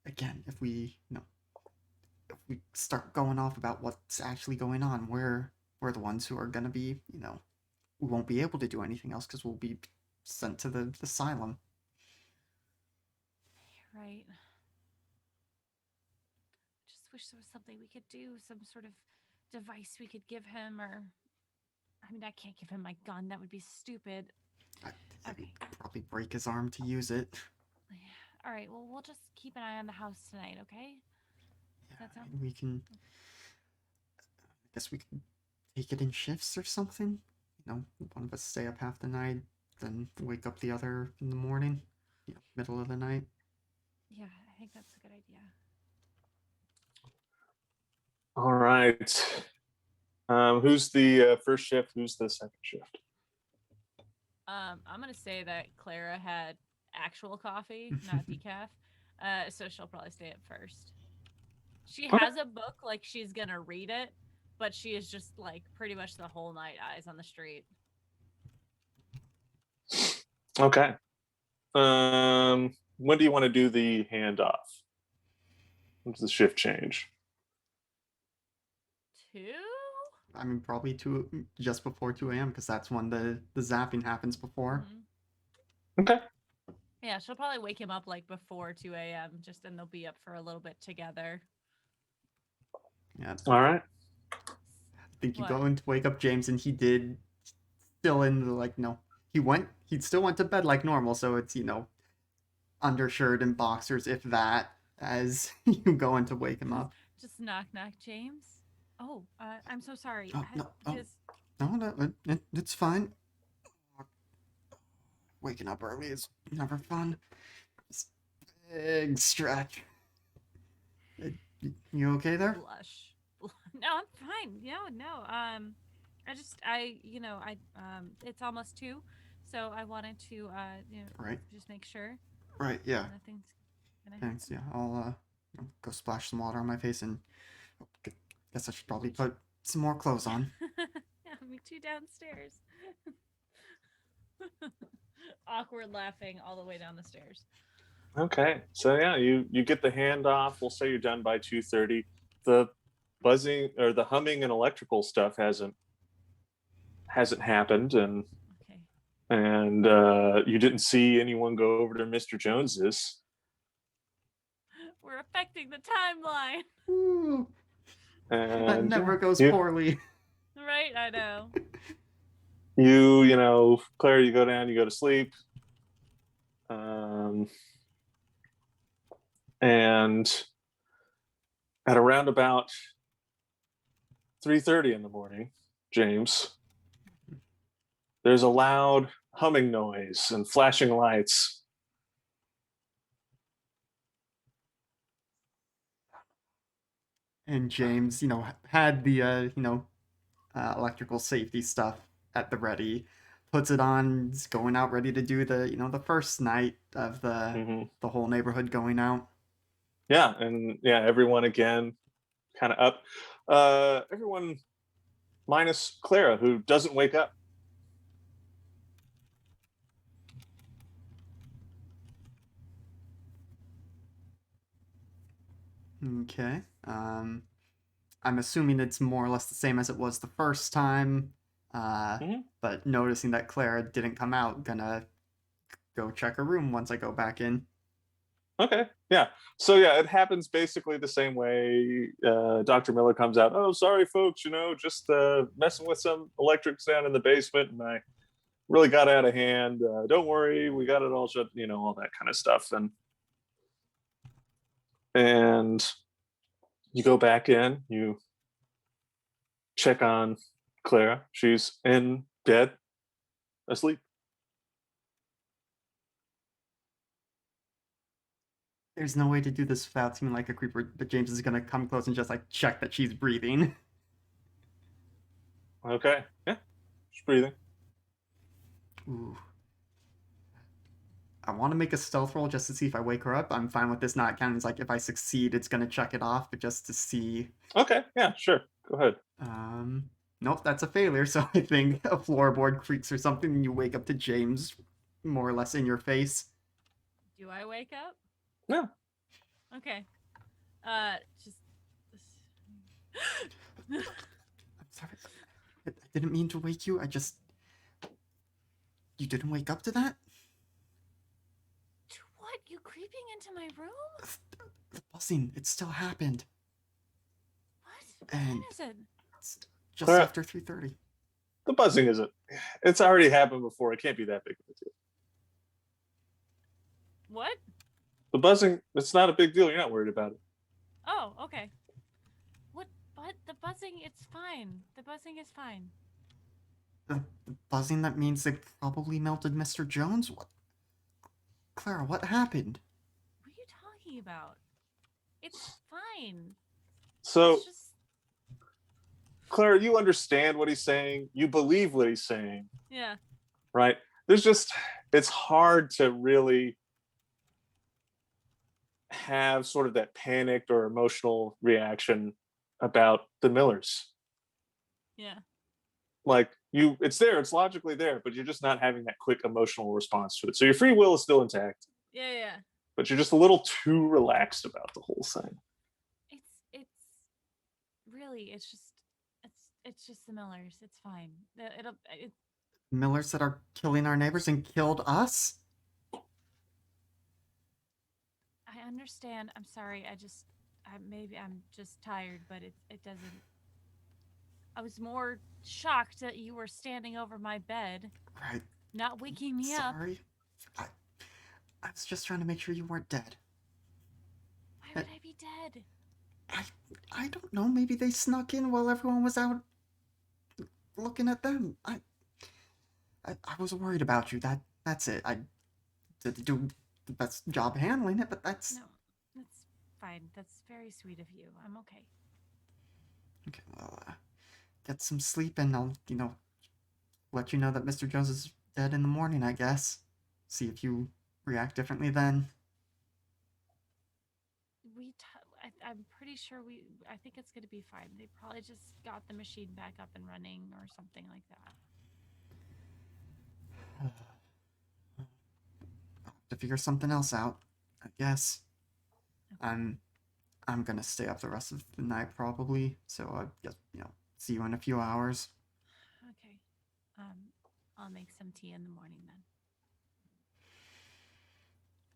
Speaker 1: again, if we if we start going off about what's actually going on, we're the ones who are gonna be we won't be able to do anything else because we'll be sent to the asylum.
Speaker 3: Right. Just wish there was something we could do, some sort of device we could give him, or I mean, I can't give him my gun. That would be stupid.
Speaker 1: It
Speaker 3: Okay.
Speaker 1: would probably break his arm to use it.
Speaker 3: All right. Well, we'll just keep an eye on the house tonight, okay?
Speaker 1: Yeah,
Speaker 3: That
Speaker 1: I
Speaker 3: sound?
Speaker 1: mean, we can. I guess we can take it in shifts or something. One of us stay up half the night, then wake up the other in the morning. Middle of the night.
Speaker 3: Yeah, I think that's a good idea.
Speaker 2: All right. Who's the first shift? Who's the second shift?
Speaker 3: I'm gonna say that Clara had actual coffee, not decaf. So she'll probably stay up first. She
Speaker 2: Okay.
Speaker 3: has a book, like she's gonna read it, but she is just like pretty much the whole night eyes on the street.
Speaker 2: Okay. When do you want to do the handoff? When's the shift change?
Speaker 3: 2?
Speaker 1: I mean, probably just before 2 a.m. because that's when the zapping happens before.
Speaker 3: Mm-hmm.
Speaker 2: Okay.
Speaker 3: Yeah, she'll probably wake him up like before 2 a.m. Just then they'll be up for a little bit together.
Speaker 1: Yeah,
Speaker 2: All right.
Speaker 1: I think you
Speaker 3: What?
Speaker 1: go in to wake up James, and he did still in the he still went to bed like normal, so it's undershirt and boxers, if that, as you go in to wake him up.
Speaker 3: Just knock knock, James. Oh, I'm so sorry.
Speaker 1: Oh no,
Speaker 3: Just
Speaker 1: no, it's fine. Waking up early is never fun. It's a big stretch. You okay there?
Speaker 3: blush. No, I'm fine. No. It's almost 2, so I wanted to,
Speaker 1: Right,
Speaker 3: just make sure
Speaker 1: right, yeah.
Speaker 3: nothing's gonna
Speaker 1: Thanks.
Speaker 3: happen.
Speaker 1: Yeah, I'll go splash some water on my face and guess I should probably
Speaker 3: Would you-
Speaker 1: put some more clothes on.
Speaker 3: Yeah, me too downstairs. Awkward laughing all the way down the stairs.
Speaker 2: Okay. So yeah, you get the handoff. We'll say you're done by 2:30. The buzzing or the humming and electrical stuff hasn't happened, and
Speaker 3: Okay.
Speaker 2: you didn't see anyone go over to Mr. Jones's.
Speaker 3: We're affecting the timeline.
Speaker 1: Ooh, that
Speaker 2: And
Speaker 1: never
Speaker 2: yeah,
Speaker 1: goes poorly.
Speaker 3: Right, I know.
Speaker 2: Claire, you go down, you go to sleep. And at around about 3:30 in the morning, James, there's a loud humming noise and flashing lights.
Speaker 1: And James, had the electrical safety stuff at the ready, puts it on, is going out ready to do the first night of
Speaker 2: Hmm.
Speaker 1: the whole neighborhood going out.
Speaker 2: Yeah, and yeah, everyone again kind of up. Everyone minus Clara, who doesn't wake up.
Speaker 1: Okay. I'm assuming it's more or less the same as it was the first time.
Speaker 2: Hmm.
Speaker 1: But noticing that Clara didn't come out, gonna go check her room once I go back in.
Speaker 2: Okay, yeah. So yeah, it happens basically the same way. Dr. Miller comes out. Oh, sorry, folks. Just messing with some electrics down in the basement, and I really got out of hand. Don't worry, we got it all shut. All that kind of stuff. And you go back in. You check on Clara. She's in bed, asleep.
Speaker 1: There's no way to do this without seeming like a creeper, but James is gonna come close and just like check that she's breathing.
Speaker 2: Okay. Yeah. She's breathing.
Speaker 1: Ooh. I want to make a stealth roll just to see if I wake her up. I'm fine with this not counting. It's like if I succeed, it's gonna check it off, but just to see.
Speaker 2: Okay. Yeah. Sure. Go ahead.
Speaker 1: Nope, that's a failure. So I think a floorboard creaks or something, and you wake up to James, more or less in your face.
Speaker 3: Do I wake up?
Speaker 2: Yeah.
Speaker 3: Okay. Just.
Speaker 1: I'm sorry. I didn't mean to wake you. You didn't wake up to that?
Speaker 3: What? You creeping into my room?
Speaker 1: The buzzing, it still happened.
Speaker 3: What?
Speaker 1: And
Speaker 3: When is it?
Speaker 1: it's just after 3:30.
Speaker 2: The buzzing isn't. It's already happened before. It can't be that big of a deal.
Speaker 3: What?
Speaker 2: The buzzing, it's not a big deal. You're not worried about it.
Speaker 3: Oh, okay. What? But the buzzing, it's fine. The buzzing is fine.
Speaker 1: The buzzing, that means they probably melted Mr. Jones? What? Clara, what happened?
Speaker 3: What are you talking about? It's fine.
Speaker 2: So,
Speaker 3: It's just...
Speaker 2: Clara, you understand what he's saying. You believe what he's saying.
Speaker 3: Yeah.
Speaker 2: Right? It's hard to really have sort of that panicked or emotional reaction about the Millers.
Speaker 3: Yeah.
Speaker 2: Like it's there, it's logically there, but you're just not having that quick emotional response to it. So your free will is still intact.
Speaker 3: Yeah.
Speaker 2: But you're just a little too relaxed about the whole thing.
Speaker 3: It's really, it's just the Millers. It's fine.
Speaker 1: Millers that are killing our neighbors and killed us?
Speaker 3: I understand. I'm sorry. Maybe I'm just tired, but it doesn't. I was more shocked that you were standing over my bed,
Speaker 1: Right.
Speaker 3: not waking me up.
Speaker 1: Sorry. I was just trying to make sure you weren't dead.
Speaker 3: Why would I be dead?
Speaker 1: I don't know. Maybe they snuck in while everyone was out looking at them. I was worried about you. That's it. I did do the best job handling it, but that's...
Speaker 3: No, that's fine. That's very sweet of you. I'm okay.
Speaker 1: Okay, well, get some sleep and I'll, let you know that Mr. Jones is dead in the morning, I guess. See if you react differently then.
Speaker 3: I'm pretty sure I think it's going to be fine. They probably just got the machine back up and running or something like that.
Speaker 1: I'll have to figure something else out, I guess. Okay. I'm gonna stay up the rest of the night probably, so I guess, see you in a few hours.
Speaker 3: Okay. I'll make some tea in the morning then.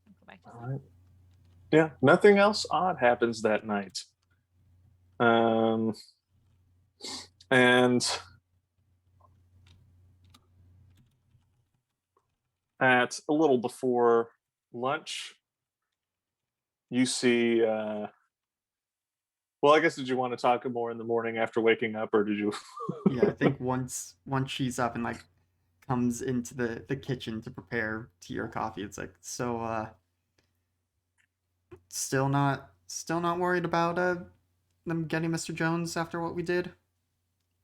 Speaker 3: I'll go back to sleep.
Speaker 2: All right. Yeah, nothing else odd happens that night. And at a little before lunch, you see well, I guess, did you want to talk more in the morning after waking up, or did you?
Speaker 1: Yeah, I think once she's up and like comes into the kitchen to prepare tea or coffee, it's like, so still not worried about them getting Mr. Jones after what we did?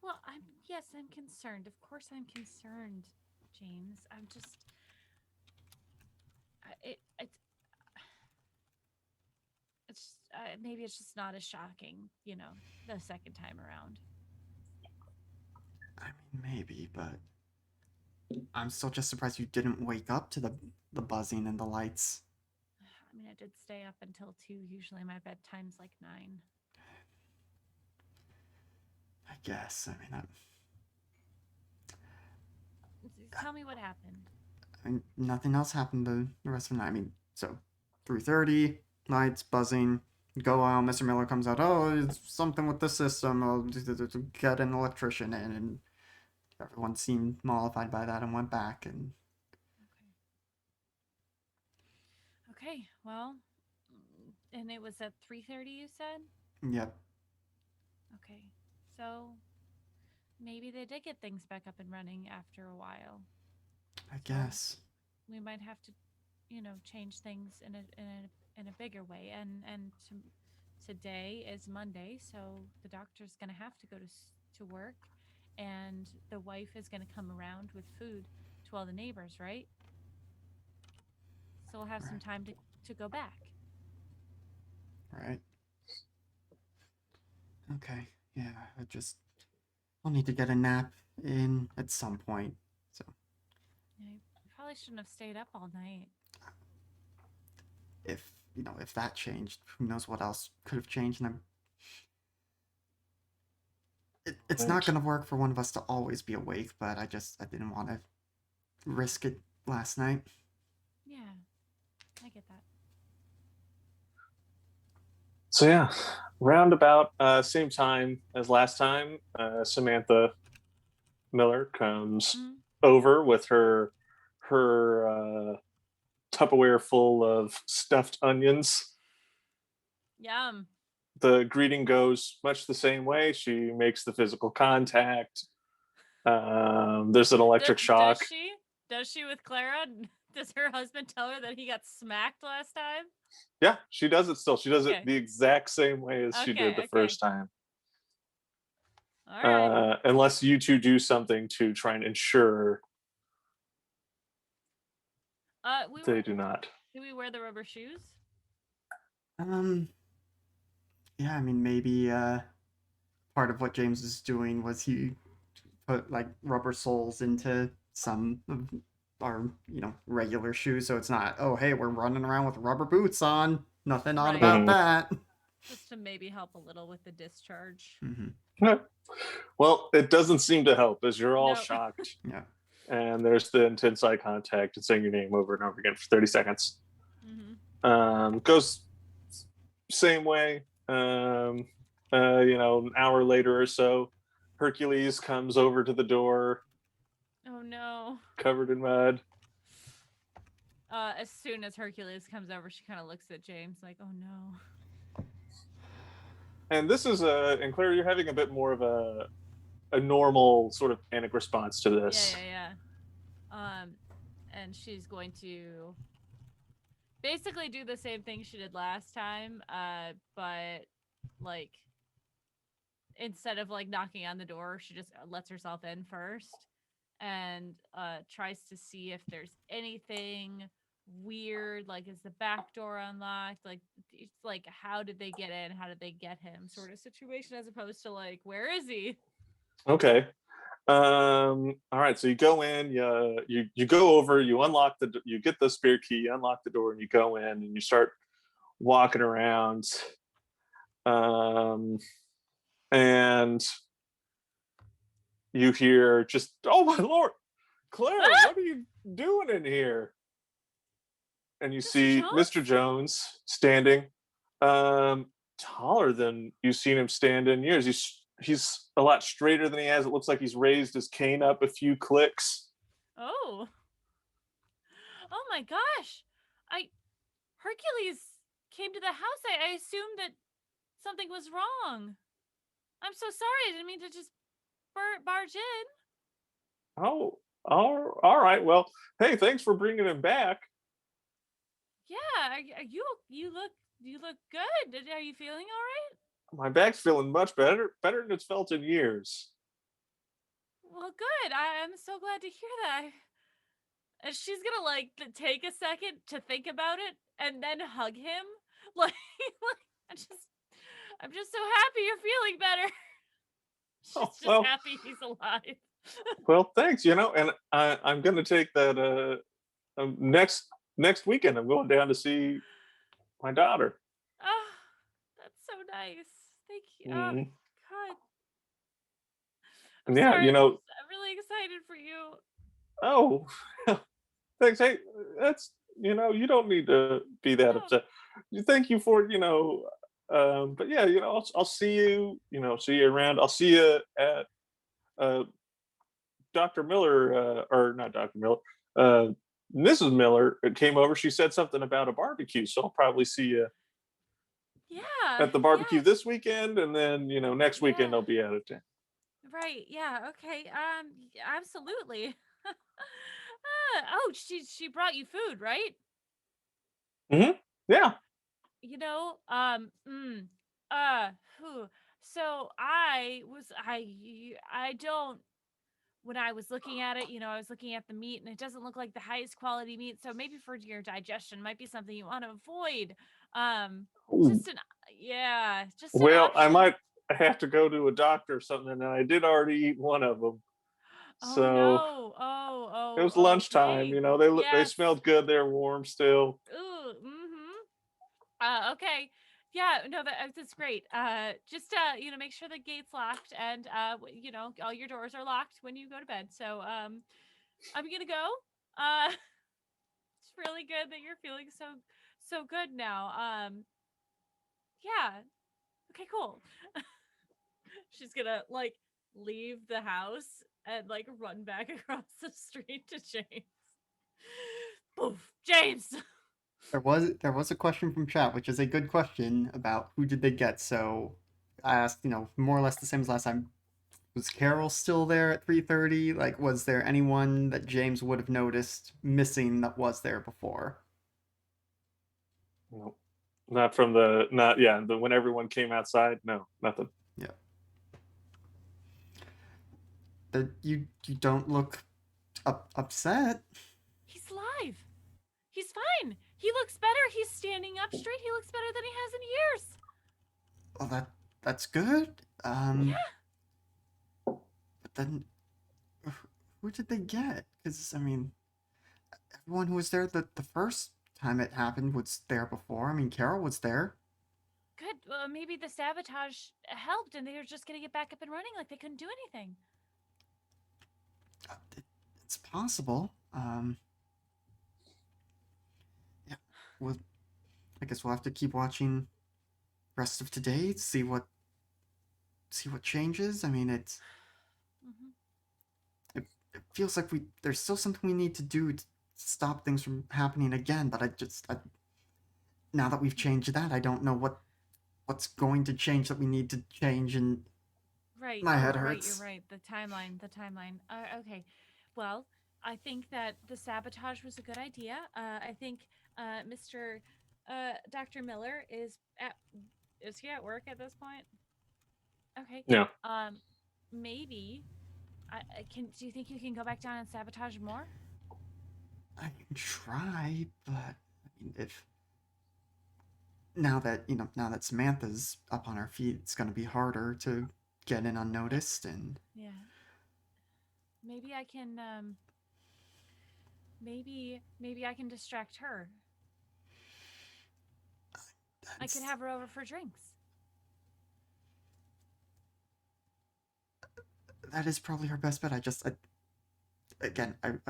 Speaker 3: Well, I'm concerned. Of course I'm concerned, James. I'm just maybe it's just not as shocking, the second time around.
Speaker 1: I mean, maybe, but I'm still just surprised you didn't wake up to the buzzing and the lights.
Speaker 3: I mean, I did stay up until 2. Usually my bedtime's like 9.
Speaker 1: I guess. I mean,
Speaker 3: Tell me what happened.
Speaker 1: Nothing else happened the rest of the night. I mean, so 3:30, lights buzzing. Go out. Mr. Miller comes out. Oh, it's something with the system. I'll get an electrician in, and everyone seemed mollified by that and went back. And
Speaker 3: okay. Well, and it was at 3:30. You said.
Speaker 1: Yep.
Speaker 3: Okay, so maybe they did get things back up and running after a while.
Speaker 1: I guess.
Speaker 3: We might have to, change things in a bigger way. Today is Monday, so the doctor's gonna have to go to work, and the wife is gonna come around with food to all the neighbors, right? So we'll have some
Speaker 1: Right.
Speaker 3: time to go back.
Speaker 1: Right. Okay. Yeah. I'll need to get a nap in at some point. So
Speaker 3: I probably shouldn't have stayed up all night.
Speaker 1: if that changed, who knows what else could have changed? And it's not gonna work for one of us to always be awake. But I didn't want to risk it last night.
Speaker 3: Yeah, I get that.
Speaker 2: So yeah, roundabout same time as last time, Samantha Miller comes over with her Tupperware full of stuffed onions.
Speaker 3: Yum.
Speaker 2: The greeting goes much the same way. She makes the physical contact. There's an electric shock.
Speaker 3: Does she with Clara? Does her husband tell her that he got smacked last time?
Speaker 2: Yeah, she does it still. She does it the exact same way as she did the first time.
Speaker 3: All right.
Speaker 2: Unless you two do something to try and ensure they do not.
Speaker 3: Do we wear the rubber shoes?
Speaker 1: Yeah, I mean, maybe part of what James is doing was he put like rubber soles into some of our regular shoes, so it's not, oh hey, we're running around with rubber boots on, nothing odd about that.
Speaker 3: Just to maybe help a little with the discharge.
Speaker 2: Well, it doesn't seem to help as you're all shocked.
Speaker 1: Yeah.
Speaker 2: And there's the intense eye contact and saying your name over and over again for 30 seconds. Goes same way. An hour later or so, Hercules comes over to the door.
Speaker 3: Oh no.
Speaker 2: Covered in mud.
Speaker 3: As soon as Hercules comes over, she kind of looks at James like, oh no.
Speaker 2: And this is and Claire, you're having a bit more of a normal sort of panic response to this.
Speaker 3: Yeah. And she's going to basically do the same thing she did last time, but like instead of like knocking on the door, she just lets herself in first and tries to see if there's anything weird, like is the back door unlocked, like it's like how did they get in, how did they get him sort of situation, as opposed to like where is he.
Speaker 2: Okay. All right, so you go in, you go over, you unlock you get the spare key, you unlock the door, and you go in and you start walking around. And you hear just, oh my lord, Claire, what are you doing in here? And you see Mr. Jones standing, taller than you've seen him stand in years. He's a lot straighter than he has. It looks like he's raised his cane up a few clicks.
Speaker 3: Oh my gosh. Hercules came to the house. I assumed that something was wrong. I'm so sorry. I didn't mean to just barge in.
Speaker 2: Oh, all right. Well, hey, thanks for bringing him back.
Speaker 3: Yeah, you look good. Are you feeling all right?
Speaker 2: My back's feeling much better than it's felt in years.
Speaker 3: Well, good. I'm so glad to hear that. And she's gonna like take a second to think about it and then hug him. Like I'm just so happy you're feeling better. She's just happy he's alive.
Speaker 2: Well, thanks. And I'm gonna take that next weekend. I'm going down to see my daughter.
Speaker 3: Oh, that's so nice. Thank you. Oh, God.
Speaker 2: Sorry,
Speaker 3: I'm really excited for you.
Speaker 2: Oh, thanks. Hey, that's you don't need to be that upset. Thank you for but yeah, I'll see you. See you around. I'll see you at Dr. Miller, or not Dr. Miller. Mrs. Miller came over. She said something about a barbecue, so I'll probably see you.
Speaker 3: Yeah.
Speaker 2: At the barbecue this weekend, and then next weekend I'll be out of town.
Speaker 3: Right. Yeah. Okay. Absolutely. Oh, she brought you food, right?
Speaker 2: Yeah.
Speaker 3: You know, uh, whew. So I don't. When I was looking at it, I was looking at the meat, and it doesn't look like the highest quality meat. So maybe for your digestion, might be something you want to avoid. Um,
Speaker 2: Ooh.
Speaker 3: just an yeah, just an
Speaker 2: Well, I
Speaker 3: option.
Speaker 2: might have to go to a doctor or something, and I did already eat one of them.
Speaker 3: Oh
Speaker 2: So
Speaker 3: no.
Speaker 2: it was lunchtime.
Speaker 3: Okay.
Speaker 2: They
Speaker 3: Yes.
Speaker 2: smelled good. They're warm still.
Speaker 3: Ooh. Mm-hmm. Okay. Yeah, no, that's great. Just make sure the gate's locked and all your doors are locked when you go to bed. So, I'm gonna go. It's really good that you're feeling so good now. Yeah. Okay, cool. She's gonna like leave the house and like run back across the street to James. Poof, James.
Speaker 1: There was a question from chat, which is a good question about who did they get. So I asked, more or less the same as last time. Was Carol still there at 3:30? Like, was there anyone that James would have noticed missing that was there before?
Speaker 2: No, not from the not yeah. When everyone came outside, no, nothing.
Speaker 1: Yeah. You don't look upset.
Speaker 3: He's alive. He's fine. He looks better. He's standing up straight. He looks better than he has in years.
Speaker 1: Well, that's good.
Speaker 3: Yeah.
Speaker 1: But then who did they get? Because I mean, everyone who was there the first time it happened was there before. I mean, Carol was there.
Speaker 3: Good. Well, maybe the sabotage helped and they were just going to get back up and running like they couldn't do anything.
Speaker 1: It, it's possible. Yeah. Well, I guess we'll have to keep watching rest of today to see what changes. I mean,
Speaker 3: Mm-hmm.
Speaker 1: it feels like there's still something we need to do to stop things from happening again. But now that we've changed that, I don't know what's going to change that we need to change, and
Speaker 3: Right.
Speaker 1: my
Speaker 3: Oh,
Speaker 1: head
Speaker 3: you're right. You're
Speaker 1: hurts.
Speaker 3: right. The timeline. The timeline. Okay. Well, I think that the sabotage was a good idea. I think Mr. Dr. Miller is he at work at this point? Okay.
Speaker 2: Yeah.
Speaker 3: Um, maybe can. Do you think you can go back down and sabotage more?
Speaker 1: I can try, but I mean, if now that Samantha's up on her feet, it's gonna be harder to get in unnoticed, and
Speaker 3: Yeah. Maybe I can. Maybe I can distract her. I could
Speaker 1: that's
Speaker 3: have her over for drinks.
Speaker 1: that is probably her best bet. I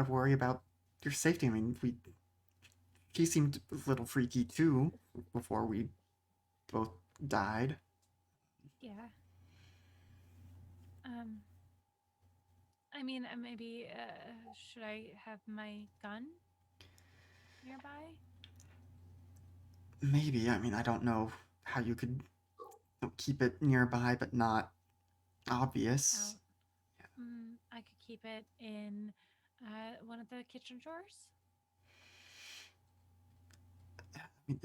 Speaker 1: worry about your safety. I mean, she seemed a little freaky too before we both died.
Speaker 3: Yeah. Um. I mean, maybe. Should I have my gun nearby?
Speaker 1: Maybe. I mean, I don't know how you could keep it nearby but not obvious.
Speaker 3: Out. I could keep it in one of the kitchen drawers.
Speaker 1: I mean,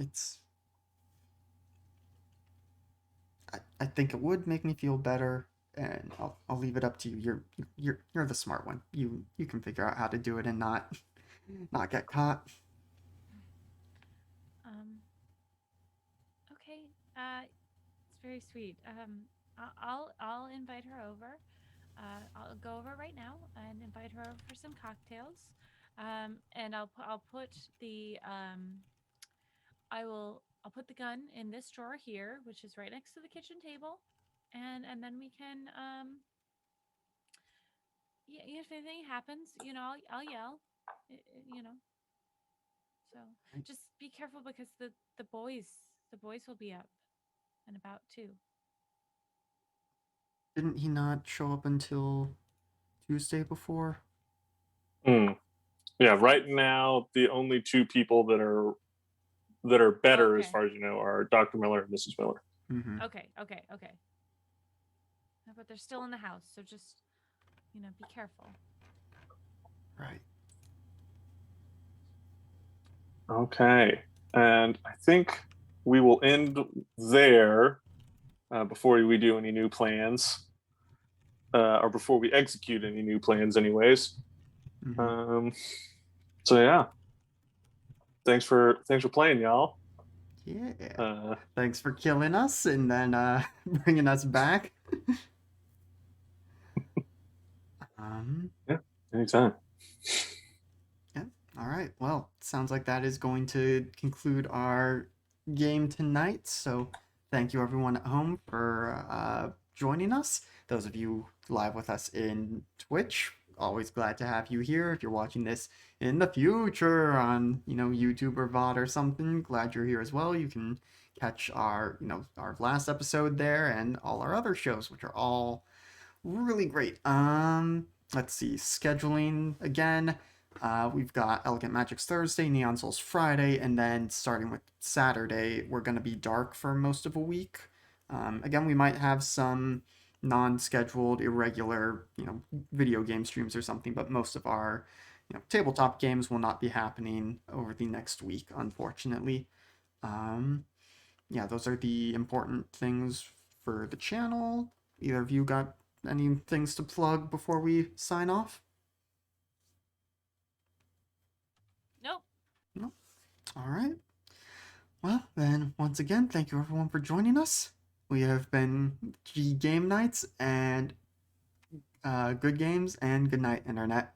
Speaker 1: I think it would make me feel better, and I'll leave it up to you. You're the smart one. You can figure out how to do it and not get caught.
Speaker 3: Um. Okay. It's very sweet. I'll invite her over. I'll go over right now and invite her over for some cocktails. And I'll put the I'll put the gun in this drawer here, which is right next to the kitchen table, and then we can yeah, if anything happens, I'll yell, you know. So just be careful because the boys will be up and about too.
Speaker 1: Didn't he not show up until Tuesday before?
Speaker 2: Mm. Yeah. Right
Speaker 3: Sounds
Speaker 2: now, the only two people that are better, as
Speaker 3: okay.
Speaker 2: far as you know, are Dr. Miller and Mrs. Miller.
Speaker 1: Mm-hmm.
Speaker 3: Okay. Okay. Okay. But they're still in the house, so just, be careful.
Speaker 1: Right.
Speaker 2: Okay. And I think we will end there before we do any new plans, or before we execute any new plans, anyways.
Speaker 1: Mhm.
Speaker 2: So yeah, thanks for playing, y'all.
Speaker 1: Yeah.
Speaker 2: Uh,
Speaker 1: Thanks for killing us and then bringing us back. Um,
Speaker 2: yeah, anytime.
Speaker 1: yeah. All right. Well, sounds like that is going to conclude our game tonight. So thank you everyone at home for joining us. Those of you live with us in Twitch, always glad to have you here. If you're watching this in the future on, YouTube or VOD or something, glad you're here as well. You can catch our, our last episode there and all our other shows, which are all really great. Let's see, scheduling again. We've got Elegant Magics Thursday, Neon Souls Friday, and then starting with Saturday, we're gonna be dark for most of a week. Again, we might have some non-scheduled, irregular, video game streams or something, but most of our, tabletop games will not be happening over the next week, unfortunately. Um, yeah, those are the important things for the channel. Either of you got any things to plug before we sign off?
Speaker 3: Nope.
Speaker 1: No? All right. Well, then, once again, thank you everyone for joining us. We have been G Game Nights and good games and good night, Internet.